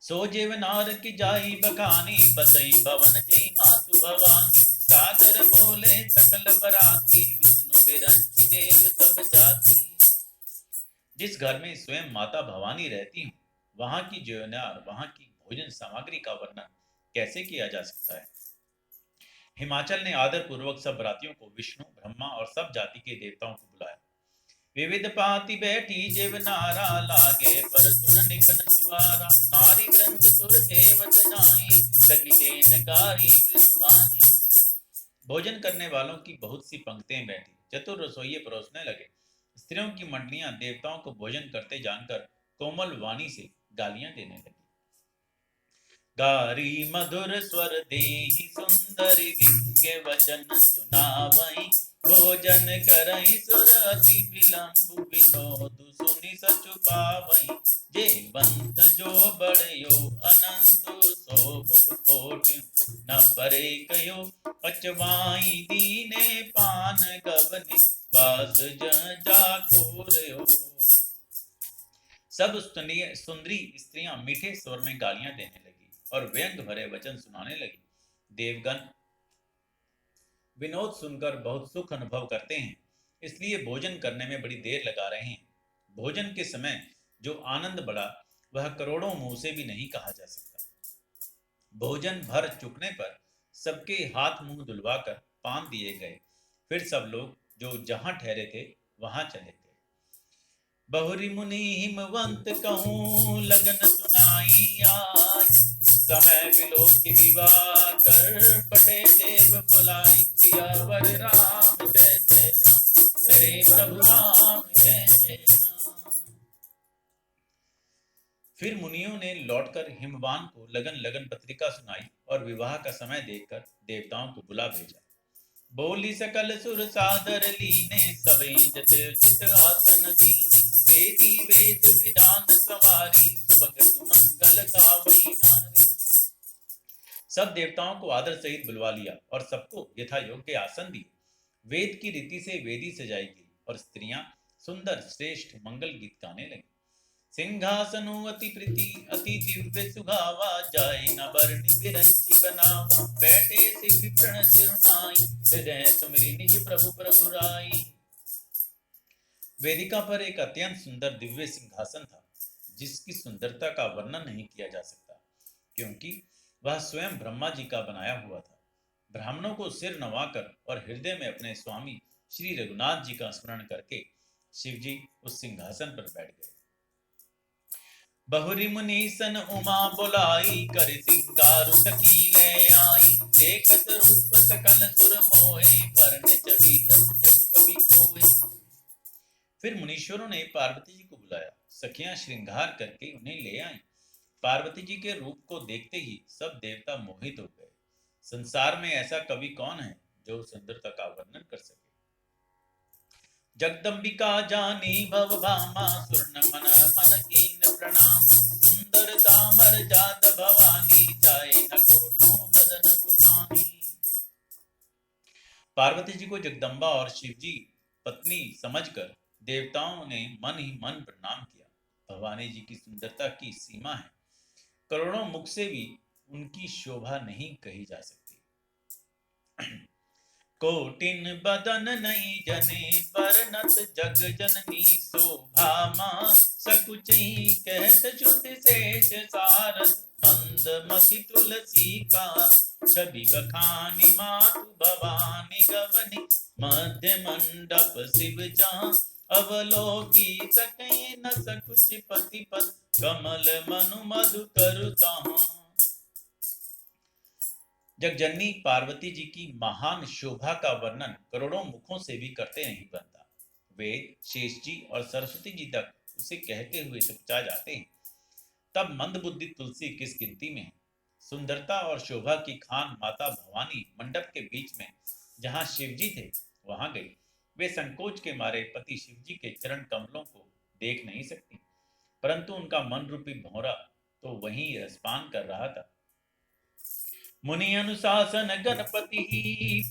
सो जेवनार की जाई बखानी, बसई भवन जय मातु भवानी। सादर बोले सकल बराती, विष्णु बिरंची देव सब जाति। जिस घर में स्वयं माता भवानी रहती हूँ, वहां की जेवनार, वहां की भोजन सामग्री का वर्णन कैसे किया जा सकता है। हिमाचल ने आदर पूर्वक सब बरातियों को विष्णु, ब्रह्मा और सब जाति के देवताओं को बुलाया। विविध पाति बैठी जेवनारा, लागे पर सुन निपन सुवारा। नारी वृंद सुर सेवत जाई, लगी देन गारी मृदुवानी। भोजन करने वालों की बहुत सी पंक्तियां बैठी, चतुर रसोइये परोसने लगे। स्त्रियों की मंडलियां देवताओं को भोजन करते जानकर कोमल वाणी से गालियां देने लगी। गारी मधुर स्वर देहि सुंदरी, विज्ञ वचन सुनावई। भोजन करई सुर अति विलंब, विनोद सुनि सचु पावई। जेवंत जो बड़यो अनंत, सो मुख कोट न परे कयो। पचवाई दीने पान गवनि, बास जाकोरयो। सब सुंदरी स्त्रियां मीठे स्वर में गालियां देने लगी और व्यंग भरे वचन सुनाने लगी। देवगण विनोद सुनकर बहुत सुख अनुभव करते हैं, इसलिए भोजन करने में बड़ी देर लगा रहे हैं। भोजन के समय जो आनंद बढ़ा वह करोड़ों मुंह से भी नहीं कहा जा सकता। भोजन भर चुकने पर सबके हाथ मुंह धुलवाकर पान दिए गए। फिर सब लोग जो जहां ठहरे थे वहां चले गए। बहुरी मुनि हिमवंत कहूं, लगन सुनाई आय। समय बिलो की विवाह कर, पटे देव बुलाई। सियावर राम जय जय राम, मेरे प्रभु राम जय जय राम। फिर मुनियों ने लौटकर हिमवान को लगन लगन पत्रिका सुनाई और विवाह का समय देखकर देवताओं को बुला भेजा। बोली सकल सुर सादर लीने, सबई जत चित आसन दीने, वेदी वेद विधान सवारी, सुभग सुमंगल गावई नारी। सब देवताओं को आदर सहित बुलवा लिया और सबको यथा योग्य आसन दिए। वेद की रीति से वेदी सजाई गई और स्त्रियां सुंदर श्रेष्ठ मंगल गीत गाने लगी। सिंहासनो अति प्रीति अति दिव्य सुगावा, जाय न बरनि बिरंची बनावा, बैठे से विप्रण सिरुनाई, हृदय सुमिरि निज प्रभु प्रभुराई। वेदिका पर एक अत्यंत सुंदर दिव्य सिंहासन था, जिसकी सुंदरता का वर्णन नहीं किया जा सकता, क्योंकि वह स्वयं ब्रह्मा जी का बनाया हुआ था। ब्राह्मणों को सिर नवाकर और हृदय में अपने स्वामी श्री रघुनाथ जी का स्मरण करके शिव जी उस सिंहासन पर बैठ गए। बहुरी मुनीसन उमा बुलाई, कर सिंगार सकीले आई, देखत रूप सकल सुर मोहे, बरन चढ़ी जग कवि कोय। फिर मुनीश्वरों ने पार्वती जी को बुलाया, सखियां श्रृंगार करके उन्हें ले आई। पार्वती जी के रूप को देखते ही सब देवता मोहित हो गए। संसार में ऐसा कवि कौन है जो सुंदरता का वर्णन कर सके। जगदम्बिका जानी भव भामा, सुरन मन मन कीन प्रणाम, सुंदरता मर जात भवानी, जाए न कोटू बदन कुपानी। पार्वती जी को जगदम्बा और शिव जी पत्नी समझकर देवताओं ने मन ही मन प्रणाम किया। भवानी जी की सुंदरता की सीमा है, करोड़ों मुख से भी उनकी शोभा नहीं कही जा सकती। कोटिन बदन नहीं जने, बरनत जग जननी शोभा मां, सकुचई कहत श्रुति शेष सारद, मंद मति तुलसी का, छवि बखानी मातु भवानी गवनी, मध्य मंडप शिव जहाँ, अवलोकी सकई न सकुच पति पद, कमल मनु मधु करुता। जगजननी पार्वती जी की महान शोभा का वर्णन करोड़ों मुखों से भी करते नहीं बनता। वेद, शेष जी और सरस्वती जी तक उसे कहते हुए चुपचा जाते हैं, तब मंदबुद्धि तुलसी किस गिनती में है। सुंदरता और शोभा की खान माता भवानी मंडप के बीच में जहां शिव जी थे वहां गई। वे संकोच के मारे पति शिव जी के चरण कमलों को देख नहीं सकती, परंतु उनका मन रूपी भौरा तो वहीं रसपान कर रहा था। मुनि अनुशासन गणपति,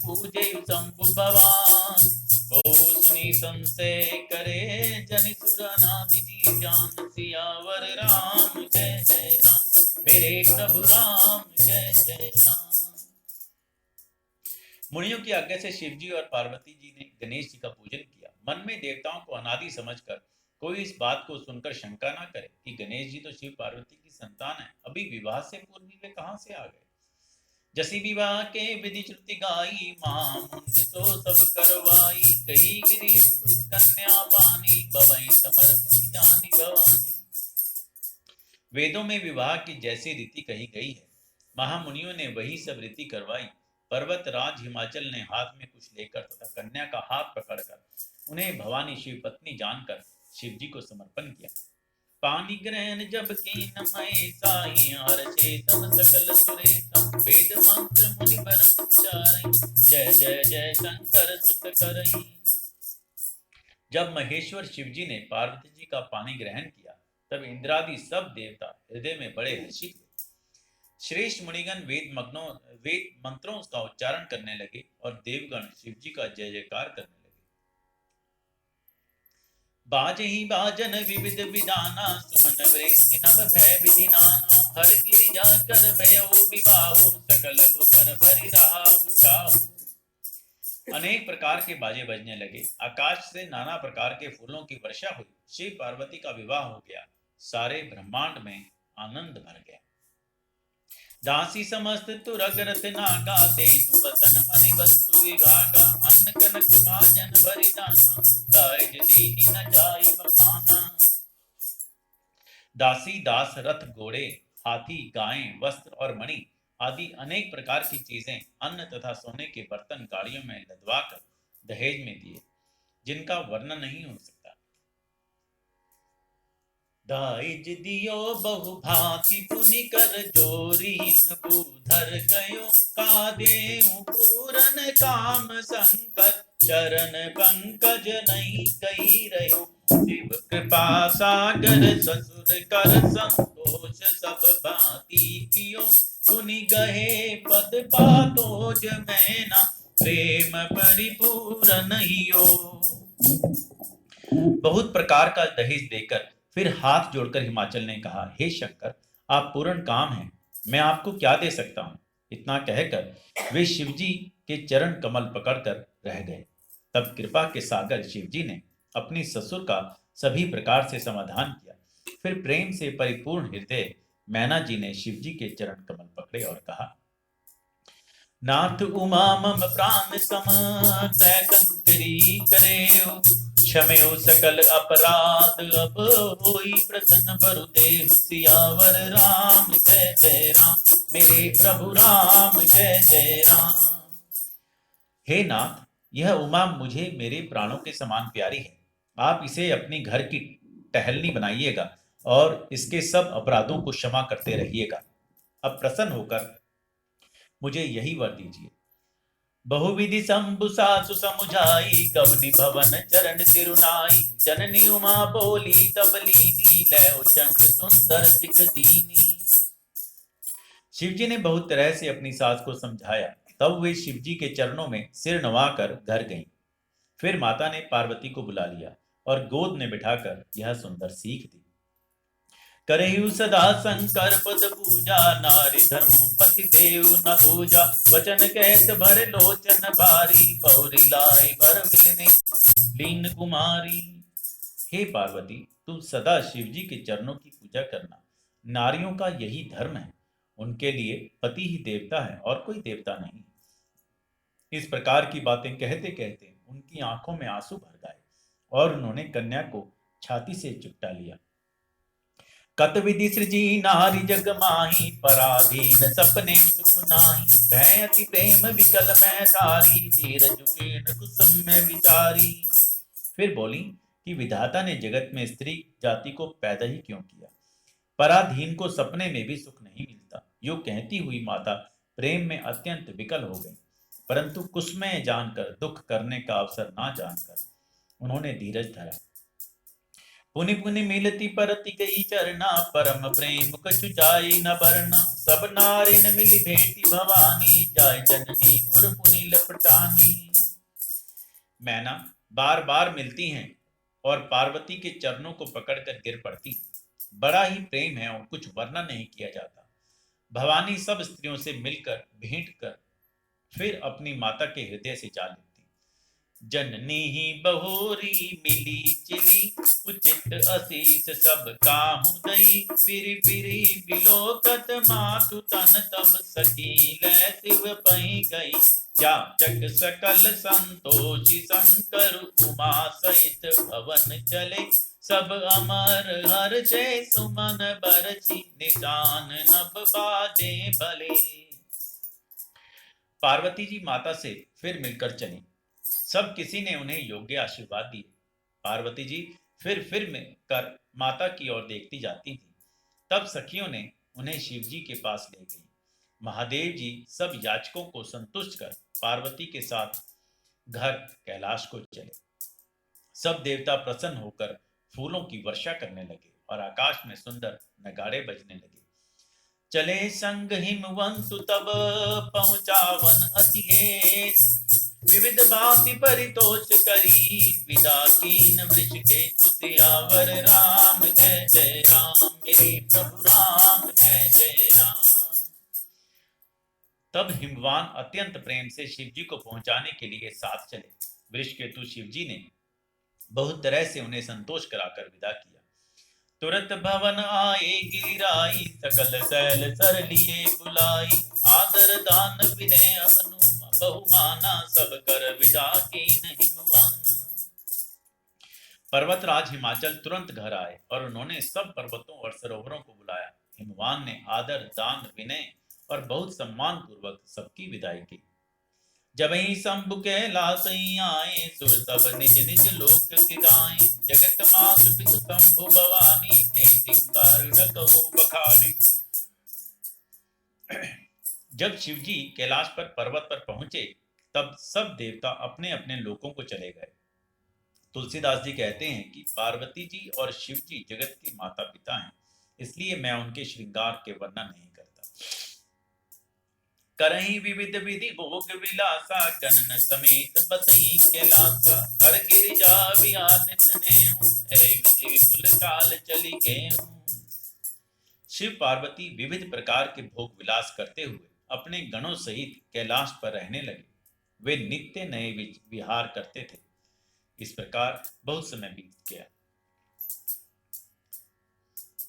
पूजे शंभु भगवान, को सुनी संशय करे, जनि सुरनादि जी जान, सियावर राम जय जय राम, मेरे प्रभु राम जय जय राम। मुनियों की आज्ञा से शिव जी और पार्वती जी ने गणेश जी का पूजन किया। मन में देवताओं को अनादि समझकर कोई इस बात को सुनकर शंका ना करे कि गणेश जी तो शिव पार्वती की संतान है, अभी विवाह से पूर्व वे कहां से आ गए। जसी विवाह के विधि श्रुति गाई, मां मुनि तो सब करवाई, कही गिरीश कुश कन्या पानी, बवई समर्प जानी भवानी। वेदों में विवाह की जैसी रीति कही गई है, महामुनियों ने वही सब रीति करवाई। पर्वत राज हिमाचल ने हाथ में कुछ लेकर तथा कन्या का हाथ पकड़कर उन्हें भवानी शिव पत्नी जानकर शिव जी को समर्पण किया। पानी ग्रहण जब कीन महेशाई, हर्षे सब सकल सुरेशा, वेद मंत्र मुनि बर उच्चारई, जय जय जय शंकर सुत करई। जब महेश्वर शिव जी ने पार्वती जी का पानी ग्रहण किया, तब इंद्रादि सब देवता हृदय में बड़े हर्षित हुए। श्रेष्ठ मुनिगण वेद मंत्रों का उच्चारण करने लगे और देवगण शिव जी का जय जयकार करने लगे। बाजहि बाजन विविध विधाना, सुमन वृष्टि नभ भय विधि नाना, हर गिरिजा कर भयो विवाहो, सकल भुवन भरि राहु चाहु। अनेक प्रकार के बाजे बजने लगे, आकाश से नाना प्रकार के फूलों की वर्षा हुई, शिव पार्वती का विवाह हो गया, सारे ब्रह्मांड में आनंद भर गया। दासी समस्त तुरगरत नागा, देनु बसन मनि वस्तु विभागा, अन्न कनक भाजन भरि दाना, दायज दीनि न जाई बखाना। दासी दास रथ घोड़े हाथी गायें वस्त्र और मणि आदि अनेक प्रकार की चीजें अन्न तथा सोने के बर्तन गाड़ियों में लदवाकर दहेज में दिए, जिनका वर्णन नहीं हो सकता। दाइज दियो बहु भांति पुनि कर जोरी बूधर कयो का देऊ पूरन काम शंकर चरण पंकज नहीं कही रहो शिव कृपा सागर ससुर कर संतोष सब भांति कियो पुनि गहे पद पातोज मैना प्रेम परिपूर्ण हियो। बहुत प्रकार का दहेज देकर फिर हाथ जोड़कर हिमाचल ने कहा, हे शंकर, आप पूर्ण काम हैं, मैं आपको क्या दे सकता हूं। इतना कहकर वे शिवजी के चरण कमल पकड़कर रह गए। तब कृपा के सागर शिवजी ने अपनी ससुर का सभी प्रकार से समाधान किया। फिर प्रेम से परिपूर्ण हृदय मैना जी ने शिवजी के चरण कमल पकड़े और कहा, नाथ उमा मम प्राण सम कंकरी करेऊ क्षमेऊ सकल अपराध अब होई प्रसन्न बरुदेव सियावर राम जय जय राम मेरे प्रभु राम जय जय राम। हे नाथ, यह उमा मुझे मेरे प्राणों के समान प्यारी है। आप इसे अपनी घर की टहलनी बनाइएगा और इसके सब अपराधों को क्षमा करते रहिएगा। अब प्रसन्न होकर मुझे यही वर दीजिए। बहुविधि शंभु सासु समुझाई कवनि भवन चरण तिरुनाई जननी उमा बोली तब लीनी लय चंग सुंदर सिख दीनी। शिवजी ने बहुत तरह से अपनी सास को समझाया। तब वे शिवजी के चरणों में सिर नवाकर घर गईं। फिर माता ने पार्वती को बुला लिया और गोद में बिठाकर यह सुंदर सीख दी। करहु सदा शंकर पद पूजा नारी धर्मो पति देव न दूजा वचन कहत भर लोचन भारी बहुरी लाए भर मिलने लीन कुमारी। हे पार्वती, तुम सदा शिवजी के चरणों की पूजा करना। नारियों का यही धर्म है। उनके लिए पति ही देवता है और कोई देवता नहीं। इस प्रकार की बातें कहते कहते उनकी आंखों में आंसू भर गए और उन्होंने कन्या को छाती से चिपटा लिया। कत विधि सृजी नारी जग माही पराधीन सपने सुख नाही भय अति प्रेम विकल में तारी धीर झुकीन कुसुम में विचारी। फिर बोली कि विधाता ने जगत में स्त्री जाति को पैदा ही क्यों किया। पराधीन को सपने में भी सुख नहीं मिलता। यूं कहती हुई माता प्रेम में अत्यंत विकल हो गई, परंतु कुसुम जानकर दुख करने का अवसर ना जानकर उन्होंने धीरज धरा। पुनि पुनि मिलती परति गई चरना परम प्रेम कछु जाय न बरना सब नारिन मिली भेटी भवानी जाय जननी उर पुनि लपटानी। मैना बार बार मिलती हैं और पार्वती के चरणों को पकड़कर गिर पड़ती। बड़ा ही प्रेम है और कुछ वर्णन नहीं किया जाता। भवानी सब स्त्रियों से मिलकर भेंट कर फिर अपनी माता के हृदय से जा लेती। जननी ही बहोरी मिली चिली उचित असीस सब काहू दई फिरी फिरी बिलोकत मातु तन तब सखी लय शिव पही गई जाचक सकल संतोषी शंकर उमा सहित भवन चले सब अमर हर जय सुमन बरछी निशान नभ बाजे भले। पार्वती जी माता से फिर मिलकर चली। सब किसी ने उन्हें योग्य आशीर्वाद दिए। पार्वती जी फिर में कर माता की ओर देखती जाती थी। तब सखियों ने उन्हें शिवजी के पास ले गई। महादेव जी सब याचकों को संतुष्ट कर पार्वती के साथ घर कैलाश को चले। सब देवता प्रसन्न होकर फूलों की वर्षा करने लगे और आकाश में सुंदर नगाड़े बजने लगे। चले संग हिमवंतु तब पहुंचावन अति विविध भांति परितोष करी विदा कीन वृष के तुतियावर राम जय जय राम मेरे प्रभु राम जय जय राम। तब हिमवान अत्यंत प्रेम से शिवजी को पहुंचाने के लिए साथ चले। वृषकेतु शिवजी ने बहुत तरह से उन्हें संतोष कराकर विदा किया। तुरंत भवन आए गिराई सकल शैल सर लिए बुलाई आदर दान विनय अवनु बहुमाना सब कर विदा कीन हिमवान। पर्वतराज हिमाचल तुरंत घर आए और उन्होंने सब पर्वतों और सरोवरों को बुलाया। हिमवान ने आदर दान विनय और बहुत सम्मान पूर्वक सबकी विदाई की। जब ही शंभु कैलास आए, सुर सब निज निज लोक सिधाए। जगत मातु पितु शंभु भवानी, सिंगार न कहो बखानी। जब शिवजी कैलाश पर पर्वत पर पहुंचे, तब सब देवता अपने अपने लोकों को चले गए। तुलसीदास जी कहते हैं कि पार्वती जी और शिव जी जगत के माता पिता हैं, इसलिए मैं उनके श्रृंगार के वर्णन नहीं करता। करही विविध विधि भोग विलासा, गणन समेत बसही कैलासा। हर गिरिजा विहार नित नेहु, ऐ विधि विपुल काल चली गेहूं। शिव पार्वती विविध प्रकार के भोग विलास करते हुए अपने गणों सहित कैलाश पर रहने लगे। वे नित्य नए विहार करते थे। इस प्रकार बहुत समय बीत गया।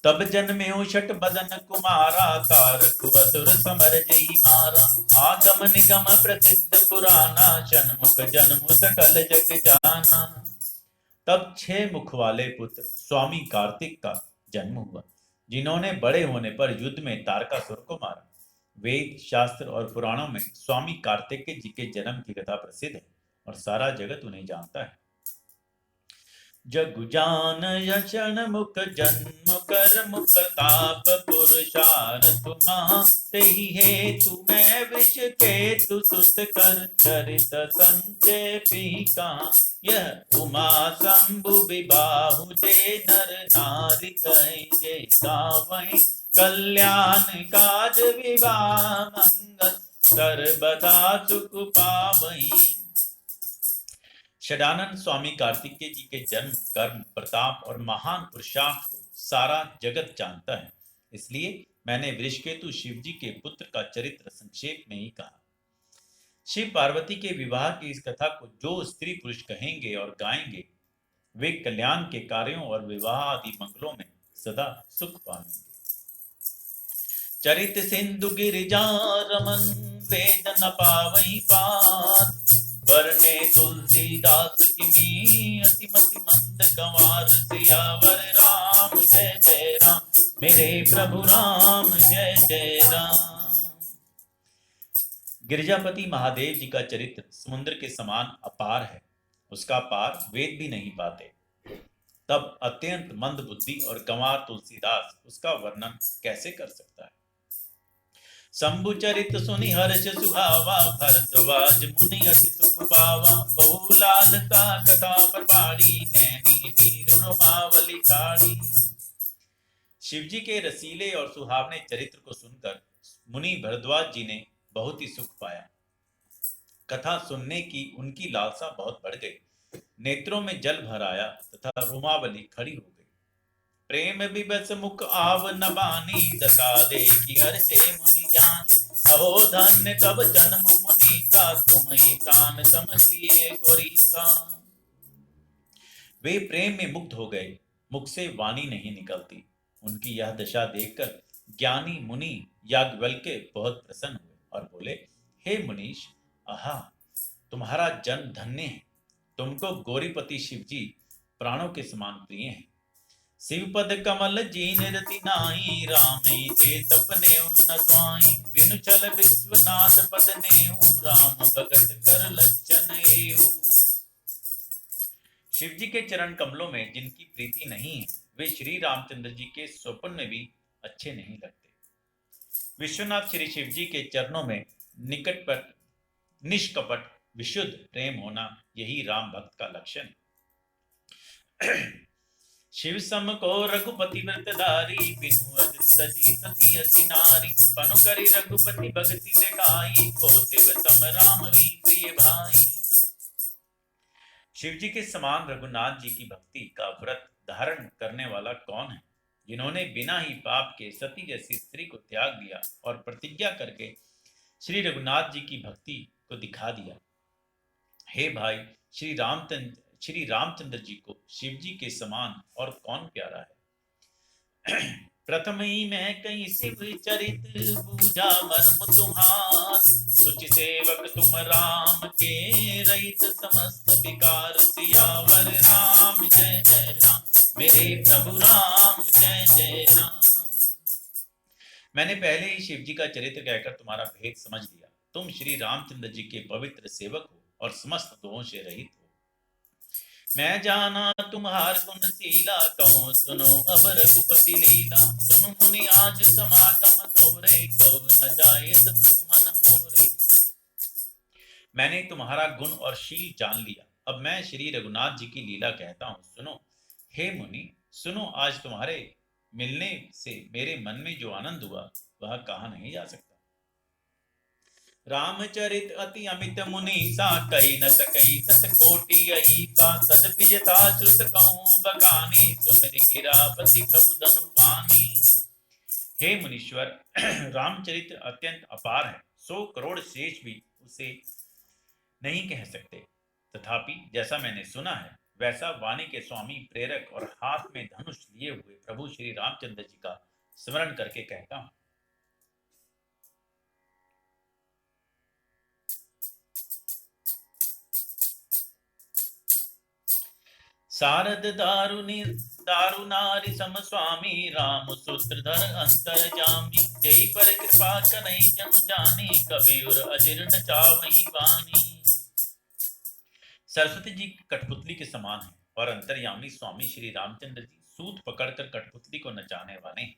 तब जन्मेऊ शठ बदन कुमारा, तारक असुर समर जही मारा। आगम निगम प्रसिद्ध पुराना, षण्मुख जन्म सकल जग जाना। तब 6 मुख वाले पुत्र स्वामी कार्तिक का जन्म हुआ, जिन्होंने बड़े होने पर युद्ध में तारकासुर को मारा। वेद शास्त्र और पुराणों में स्वामी कार्तिकेय जी के जन्म की कथा प्रसिद्ध है और सारा जगत उन्हें जानता है। जगु जान यशन मुख जन्म कर, मुख ताप पुरुषार्थ महा। तेहि हेतु मैं विष केतु सुत कर, चरित संचय पीका। यह उमा शंभु विबाहु, जे नर नारी कहि जे गावहि। कल्याण काज विवाह मंगल, सर्वदा सुख पावहि। षडानंद स्वामी कार्तिकेय जी के जन्म, कर्म, प्रताप और महान पुरुषार्थ को सारा जगत जानता है, इसलिए मैंने वृषकेतु शिव जी के पुत्र का चरित्र संक्षेप में ही कहा। शिव पार्वती के विवाह की इस कथा को जो स्त्री पुरुष कहेंगे और गाएंगे, वे कल्याण के कार्यों और विवाह आदि मंगलों में सदा सुख पाएंगे। चरित सिंधु गिरिजा रमन, वेद न पावहि पार। वरने तुलसीदास की अति मति मंद गंवार। सियावर राम जय जय राम, मेरे प्रभु राम जय जय राम। गिरिजापति महादेव जी का चरित्र समुद्र के समान अपार है, उसका पार वेद भी नहीं पाते। तब अत्यंत मंद बुद्धि और गंवार तुलसीदास उसका वर्णन कैसे कर सकता है। शंभु चरित सुनि हर्ष सुहावा, भरद्वाज मुनि अति सुख पावा। बहुलालता कथा प्रभारी, नैनी नीर रोमावली ठाड़ी। शिवजी के रसीले और सुहावने चरित्र को सुनकर मुनि भरद्वाज जी ने बहुत ही सुख पाया। कथा सुनने की उनकी लालसा बहुत बढ़ गई। नेत्रों में जल भर आया तथा रोमावली खड़ी हो गई। प्रेम विवश मुख आव न बानी, दशा देखी हर्षे मुनि ज्ञानी। अहो धन्य तब जन्म मुनि का, तुम ही प्राण सम प्रिय गोरी का। वे प्रेम में मुग्ध हो गए, मुख से वाणी नहीं निकलती। उनकी यह दशा देखकर ज्ञानी मुनि याज्ञवल्क्य बहुत प्रसन्न हुए और बोले, हे मुनीश, आहा, तुम्हारा जन्म धन्य है। तुमको गौरीपति शिवजी प्राणों के समान प्रिय हैं। शिवपद कमल जीन रति नाई, रामई ते तपने न स्वाई। बिनु चल विश्वनाथ पद नेहु, राम भगत कर लक्षण एहु। शिव जी के चरण कमलों में जिनकी प्रीति नहीं है, वे श्री रामचंद्र जी के स्वप्न में भी अच्छे नहीं लगते। विश्वनाथ श्री शिव जी के चरणों में निकटपट निष्कपट विशुद्ध प्रेम होना, यही राम भक्त का लक्षण है। शिव सम को रघुपति व्रतधारी, बिनु अज सजी सती अति नारी। पनु करी रघुपति भक्ति दिखाई, को शिव सम राम ही प्रिय भाई। शिव जी के समान रघुनाथ जी की भक्ति का व्रत धारण करने वाला कौन है, जिन्होंने बिना ही पाप के सती जैसी स्त्री को त्याग दिया और प्रतिज्ञा करके श्री रघुनाथ जी की भक्ति को दिखा दिया। हे भाई, श्री रामचंद्र जी को शिव जी के समान और कौन प्यारा है। प्रथम ही मैं कहीं शिव चरित, बूझा मर्म तुम्हार। सुचि सेवक तुम राम के, रहित समस्त विकार। सियावर राम जय जय राम, मेरे प्रभु राम जय जय राम। मैंने पहले ही शिव जी का चरित्र कहकर तुम्हारा भेद समझ लिया। तुम श्री रामचंद्र जी के पवित्र सेवक हो और समस्त दोषों से रहित हो। मैं जाना तुम्हार गुणशीला, कहूँ सुनो अब रघुपति लीला। सुनो मुनि आज समागम तोरे, कहूँ न जाए सुख मन मोरे। मैंने तुम्हारा गुण और शील जान लिया, अब मैं श्री रघुनाथ जी की लीला कहता हूँ, सुनो। हे मुनि सुनो, आज तुम्हारे मिलने से मेरे मन में जो आनंद हुआ वह कहा नहीं जा सकता। रामचरित अति अमित मुनीसा, कही न सकई सत कोटि अहिसा। तदपि यथा श्रुत कहूँ बखानी, सुमिरि गिरापति प्रभु धनु पानी। हे मुनीश्वर, रामचरित अत्यंत अपार है, 100 करोड़ शेष भी उसे नहीं कह सकते। तथापि जैसा मैंने सुना है वैसा वाणी के स्वामी प्रेरक और हाथ में धनुष लिए हुए प्रभु श्री रामचंद्र जी का स्मरण करके कहता हूं। शारद दारुनारि सम स्वामी, राम सूत्रधर अंतर जामी। जय पर कृपा करई जम जानी, कबीर अजीर्ण चावही वाणी। सरस्वती जी कठपुतली के समान है और अंतर्यामी स्वामी श्री रामचंद्र जी सूत पकड़कर कठपुतली को नचाने वाले हैं,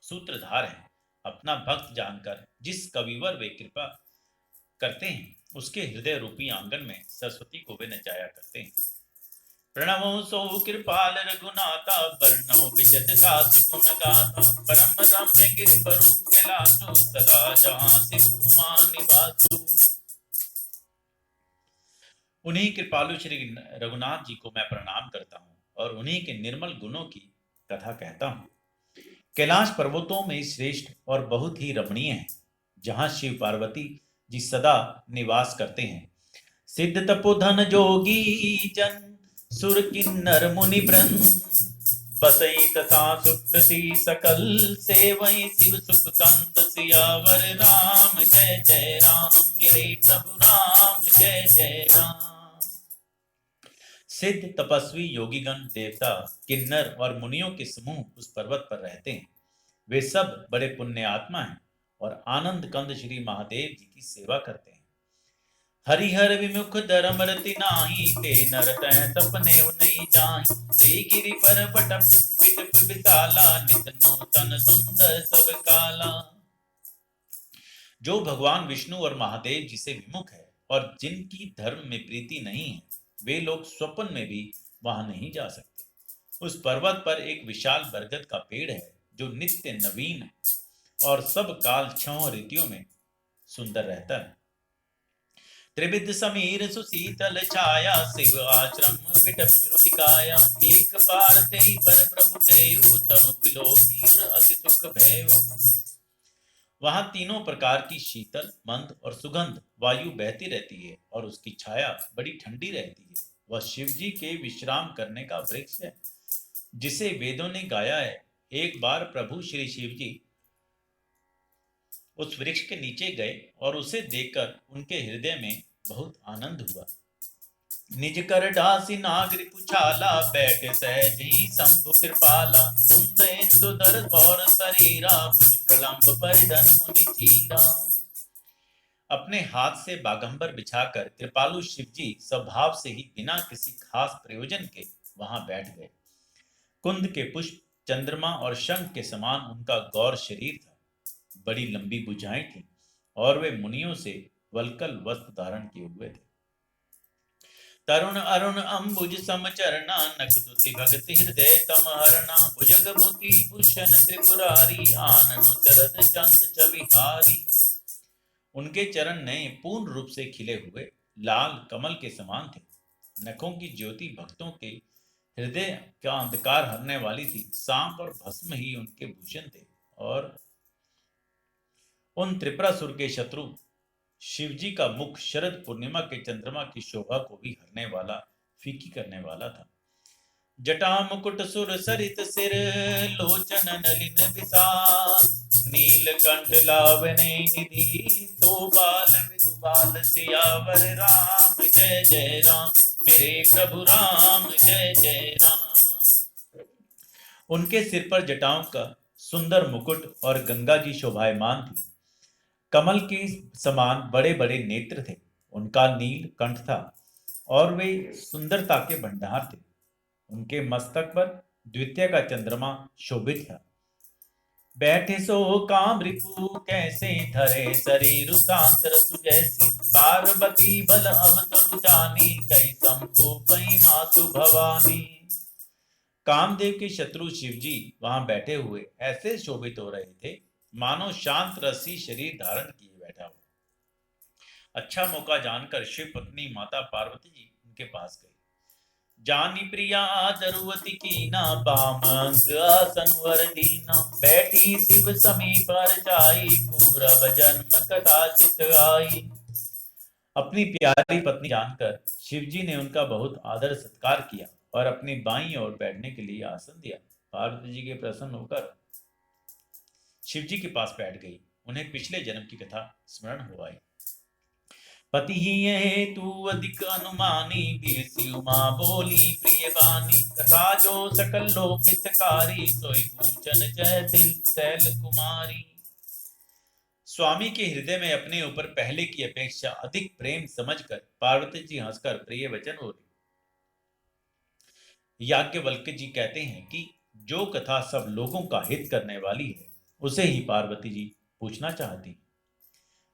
सूत्रधार हैं। अपना भक्त जानकर जिस कविवर वे कृपा करते हैं उसके हृदय रूपी आंगन में सरस्वती को वे नचाया करते हैं। प्रणवो सो कृपाल रघुनाथा, वर्णो विशद दास गुण गाथा। परम रम्य गिरिवरु कैलासु, सदा जहां शिव उमा निवासु। उन्हीं कृपालु श्री रघुनाथ जी को मैं प्रणाम करता हूँ और उन्हीं के निर्मल गुणों की कथा कहता हूँ। कैलाश पर्वतों में श्रेष्ठ और बहुत ही रमणीय है, जहां शिव पार्वती जी सदा निवास करते हैं। सिद्ध तपोधन जोगी जन, सुर किन्नर मुनि वृंद। बसई तथा सुकृति सकल, सेवई शिव सुख कंद। सियावर राम जय जय राम, मेरे प्रभु राम जय जय राम। सिद्ध तपस्वी योगीगण, देवता, किन्नर और मुनियों के समूह उस पर्वत पर रहते हैं। वे सब बड़े पुण्य आत्मा हैं और आनंद कंद श्री महादेव जी की सेवा करते हैं। हरिहर विमुख धर्म रति नाही, ते नर तह सपने नहीं जाहि। ते गिरि पर बटप विटप विशाला, नित नूतन सुंदर सब काला। जो भगवान विष्णु और महादेव जी से विमुख है और जिनकी धर्म में प्रीति नहीं है, वे लोग स्वप्न में भी वहां नहीं जा सकते। उस पर्वत पर एक विशाल बरगद का पेड़ है जो नित्य नवीन और सब काल 6 ऋतुओं में सुंदर रहता है। त्रिविध समीर सुशीतल छाया, शिव आश्रम विटप श्रुति काया। एक बार तेई पर प्रभु देव, तनु बिलोकी और अति सुख भयउ। वहां तीनों प्रकार की शीतल, मंद और सुगंध वायु बहती रहती है और उसकी छाया बड़ी ठंडी रहती है। वह शिव जी के विश्राम करने का वृक्ष है, जिसे वेदों ने गाया है। एक बार प्रभु श्री शिव जी उस वृक्ष के नीचे गए और उसे देखकर उनके हृदय में बहुत आनंद हुआ। निज कर ढासी नागरि पुछाला, बैठे सहज ही शंभु कृपाला। कुंद इंदुधर गौर शरीरा, भुज प्रलंब परिधन मुनि चीरा। अपने हाथ से बागंबर बिछाकर कृपालु शिव जी स्वभाव से ही बिना किसी खास प्रयोजन के वहां बैठ गए। कुंद के पुष्प, चंद्रमा और शंख के समान उनका गौर शरीर था। बड़ी लंबी भुजाएं थीं और वे मुनियों से वल्कल वस्त्र धारण किए हुए थे। तरुण अरुण अंबुज समचरना, नखदुति भक्ति हृदय तमहरना। भुजग मोती भूषण त्रिपुरारी, आननु चरद चंद छविहारी। उनके चरण नए पूर्ण रूप से खिले हुए लाल कमल के समान थे। नखों की ज्योति भक्तों के हृदय का अंधकार हरने वाली थी। सांप और भस्म ही उनके भूषण थे और उन त्रिपुरासुर के शत्रु शिवजी का मुख शरद पूर्णिमा के चंद्रमा की शोभा को भी हरने वाला, फीकी करने वाला था। जटा मुकुट सुर सरित सिर, लोचन नलिन विशाल। नीलकंठ लावने निधि, शोभाल विधुबाल। सियावर राम जय जय राम, मेरे प्रभु राम जय जय राम। उनके सिर पर जटाओं का सुंदर मुकुट और गंगा जी शोभायमान थी। कमल के समान बड़े बड़े नेत्र थे, उनका नील कंठ था और वे सुंदरता के भंडार थे। उनके मस्तक पर द्वितीय का चंद्रमा शोभित था। बैठे सो काम रिपु कैसे, धरे शरीर शांत रसु जैसे, पार्वती बल अवतरु जानी, कई शंभु पई मातु भवानी। कामदेव के शत्रु शिवजी वहां बैठे हुए ऐसे शोभित हो रहे थे मानो शांत रसी शरीर धारण किए बैठा हो। अच्छा मौका जानकर शिव पत्नी माता पार्वती जी उनके पास गई। जानी प्रिया दरुवती कीना, बामंग आसन वर दीना, बैठी शिव समीप जाई, पूरब जन्म कदाचित आई। अपनी प्यारी पत्नी जानकर शिवजी ने उनका बहुत आदर सत्कार किया और अपनी बाईं ओर बैठने के लिए आसन दिया। पार्वती जी के प्रसन्न होकर शिवजी के पास बैठ गई। उन्हें पिछले जन्म की कथा स्मरण हो आई। पति ही है तू अधिक अनुमानी, देसी उमा बोली प्रिय बानी, कथा जो सकल लोक हितकारी, सोई पूछन जय दिल सैल कुमारी। स्वामी के हृदय में अपने ऊपर पहले की अपेक्षा अधिक प्रेम समझकर पार्वती जी हंसकर प्रिय वचन बोली। याज्ञवल्क्य जी कहते हैं कि जो कथा सब लोगों का हित करने वाली है उसे ही पार्वती जी पूछना चाहती।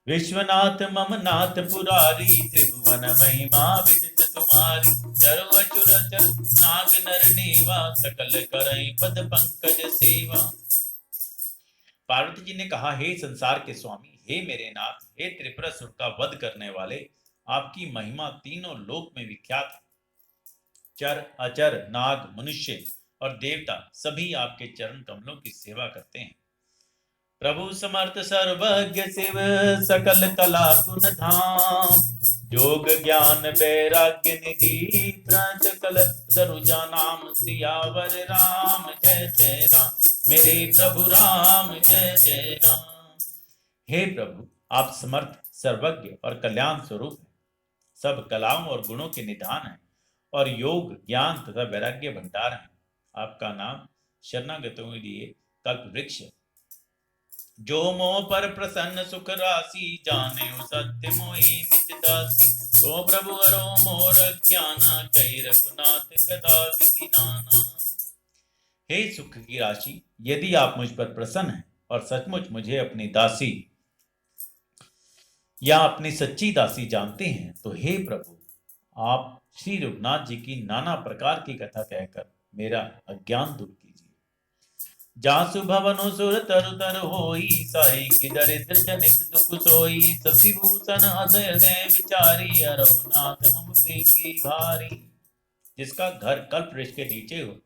विश्वनाथ मम नाथ पुरारी, त्रिभुवन महिमा विदित तुम्हारी, सर्व चर चर नाग नर देवा, सकल करई पद पंकज सेवा। पार्वती जी ने कहा, हे संसार के स्वामी, हे मेरे नाथ, हे त्रिपुरासुर का वध करने वाले, आपकी महिमा तीनों लोक में विख्यात है। चर अचर नाग मनुष्य और देवता सभी आपके चरण कमलों की सेवा करते हैं। प्रभु समर्थ सर्वज्ञ शिव, सकल कला गुण धाम, योग ज्ञान वैराग्य निधि, प्रच कलत तरुजा नाम, सियावर राम जय जय राम, मेरे प्रभु राम जय जय राम। हे प्रभु, आप समर्थ सर्वज्ञ और कल्याण स्वरूप हैं, सब कलाओं और गुणों के निधान हैं और योग ज्ञान तथा वैराग्य भंडार हैं। आपका नाम शरणागतों के लिए कल्प वृक्ष है। जो मोह पर प्रसन्न सुख राशि, जाने सत्य मोहि निज दासी, तो प्रभु हरो मोर ज्ञान, कई रघुनाथ कदा विधि नाना। हे सुख की राशि, यदि आप मुझ पर प्रसन्न हैं और सचमुच मुझे अपनी दासी या अपनी सच्ची दासी जानते हैं, तो हे प्रभु, आप श्री रघुनाथ जी की नाना प्रकार की कथा कहकर मेरा अज्ञान दूर कीजिए। जासु भवनो सुर तरु तर होई, साई की दरिद्र जनित दुख सोई, शशि भूषण हृदय विचारी, रघुनाथ मम प्रीति भारी। जिसका घर कल्प वृक्ष के नीचे हो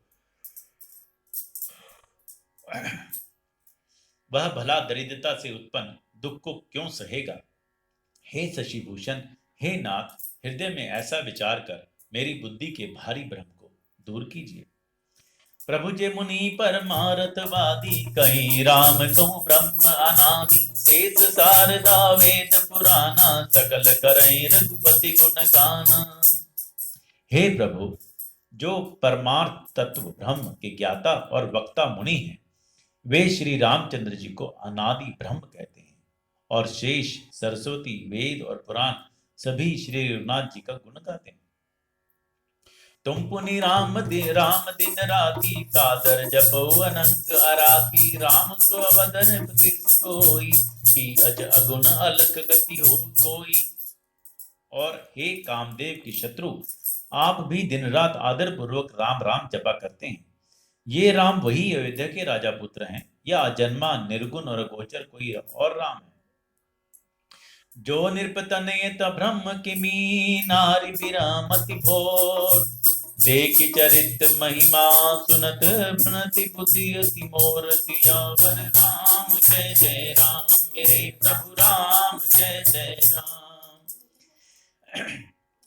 वह भला दरिद्रता से उत्पन्न दुख को क्यों सहेगा। हे शशि भूषण, हे नाथ, हृदय में ऐसा विचार कर मेरी बुद्धि के भारी भ्रम को दूर कीजिए। प्रभु जे मुनि परमार्थवादी, कहीं राम कहूँ ब्रह्म अनादि, शेष शारदा वेद पुराना, सकल करई रघुपति गुण गाना। हे प्रभु, जो परमार्थ तत्व ब्रह्म के ज्ञाता और वक्ता मुनि हैं, वे श्री रामचंद्र जी को अनादि ब्रह्म कहते हैं और शेष सरस्वती वेद और पुराण सभी श्री रघुनाथ जी का गुण गाते हैं। तुम पुनि राम दिन राती, सादर जपो अनंग अराती, राम सो वदन पति सोई, की अज अगुण अलख गति हो कोई। और हे कामदेव की शत्रु, आप भी दिन रात आदर पूर्वक राम राम जपा करते हैं। ये राम वही अयोध्या के राजा पुत्र हैं या अजन्मा निर्गुण और गोचर कोई और राम है। जो निरपतनयत ब्रह्म किमी, नारी विरामति भोर, देख चरित महिमा सुनत, प्रणति बुद्धि अति मोर, सियावर राम जय जय राम, मेरे प्रभु राम जय जय राम।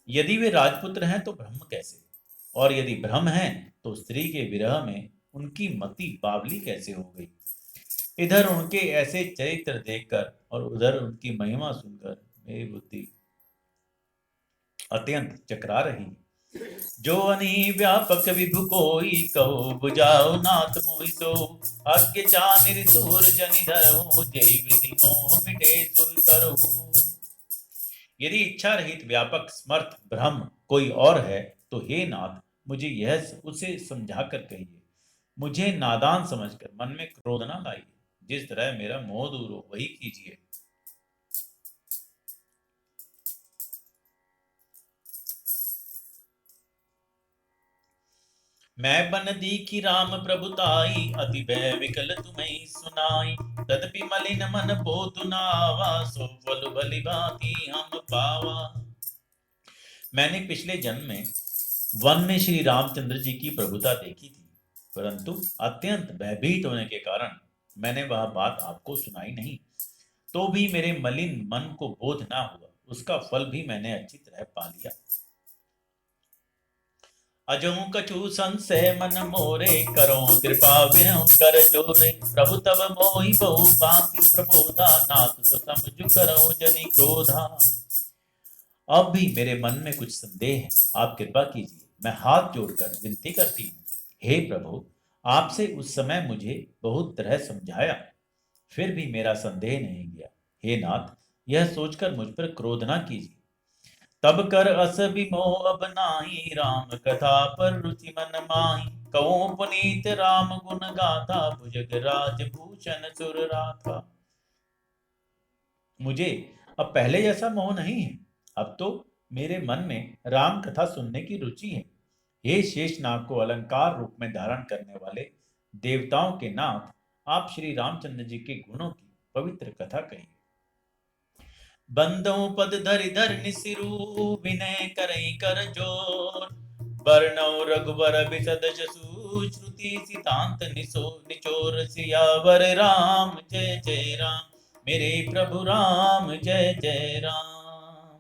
यदि वे राजपुत्र हैं तो ब्रह्म कैसे, और यदि ब्रह्म हैं तो स्त्री के विरह में उनकी मति बावली कैसे हो गई। इधर उनके ऐसे चरित्र देखकर और उधर उनकी महिमा सुनकर मेरी बुद्धि अत्यंत चकरा रही। जो अनी व्यापक विभु कोई, कहो बुझाओ नाथ मोहि सो। अज्ञ जामिर सूर जनि धरो, जय विधि मोह मिटे सोई करो। यदि इच्छा रहित व्यापक समर्थ ब्रह्म कोई और है, तो हे नाथ मुझे यह उसे समझाकर कहिए। मुझे नादान समझकर मन में क्रोध न लाइए। जिस तरह मेरा मोह दूर हो वही कीजिए। मैं बन दीखी राम प्रभुताई, अति भय विकल तुम्हें सुनाई। तदपि मलिन मन पोतु नावा, सो फल भली भांति हम पावा। मैंने पिछले जन्म में वन में श्री रामचंद्र जी की प्रभुता देखी थी, परंतु अत्यंत भयभीत होने के कारण मैंने वह बात आपको सुनाई नहीं। तो भी मेरे मलिन मन को बोध ना हुआ, उसका फल भी मैंने अच्छी तरह पा लिया। अजहू कछु संशय मन मोरे, करो कृपा विनौ कर जोरे। प्रभु तब मोहि बहु भांति प्रबोधा, नाथ सो समझु करो जनि क्रोधा। अब भी मेरे मन में कुछ संदेह है, आप कृपा कीजिए। मैं हाथ जोड़कर विनती करती हूँ, हे प्रभु, आपसे उस समय मुझे बहुत तरह समझाया, फिर भी मेरा संदेह नहीं गया। हे नाथ, यह सोचकर मुझ पर क्रोध ना कीजिए। तब कर अस विमोह अब नाही, राम कथा पर रुचि मन माही। कहो पुनीत राम गुण गाथा, भुजग राज भूषण सुर राथा। मुझे अब पहले जैसा मोह नहीं है, अब तो मेरे मन में राम कथा सुनने की रुचि है। हे शेषनाग को अलंकार रूप में धारण करने वाले देवताओं के नाथ, आप श्री रामचंद्र जी के गुणों की पवित्र कथा कहिए। बंदों पद धरि धर निसिरु, विनय करई कर जोर। वर्णौ रघुबर बिसद जसु, श्रुति सितांत निसो निचोर। सियावर राम जय जय राम, मेरे प्रभु राम जय जय राम।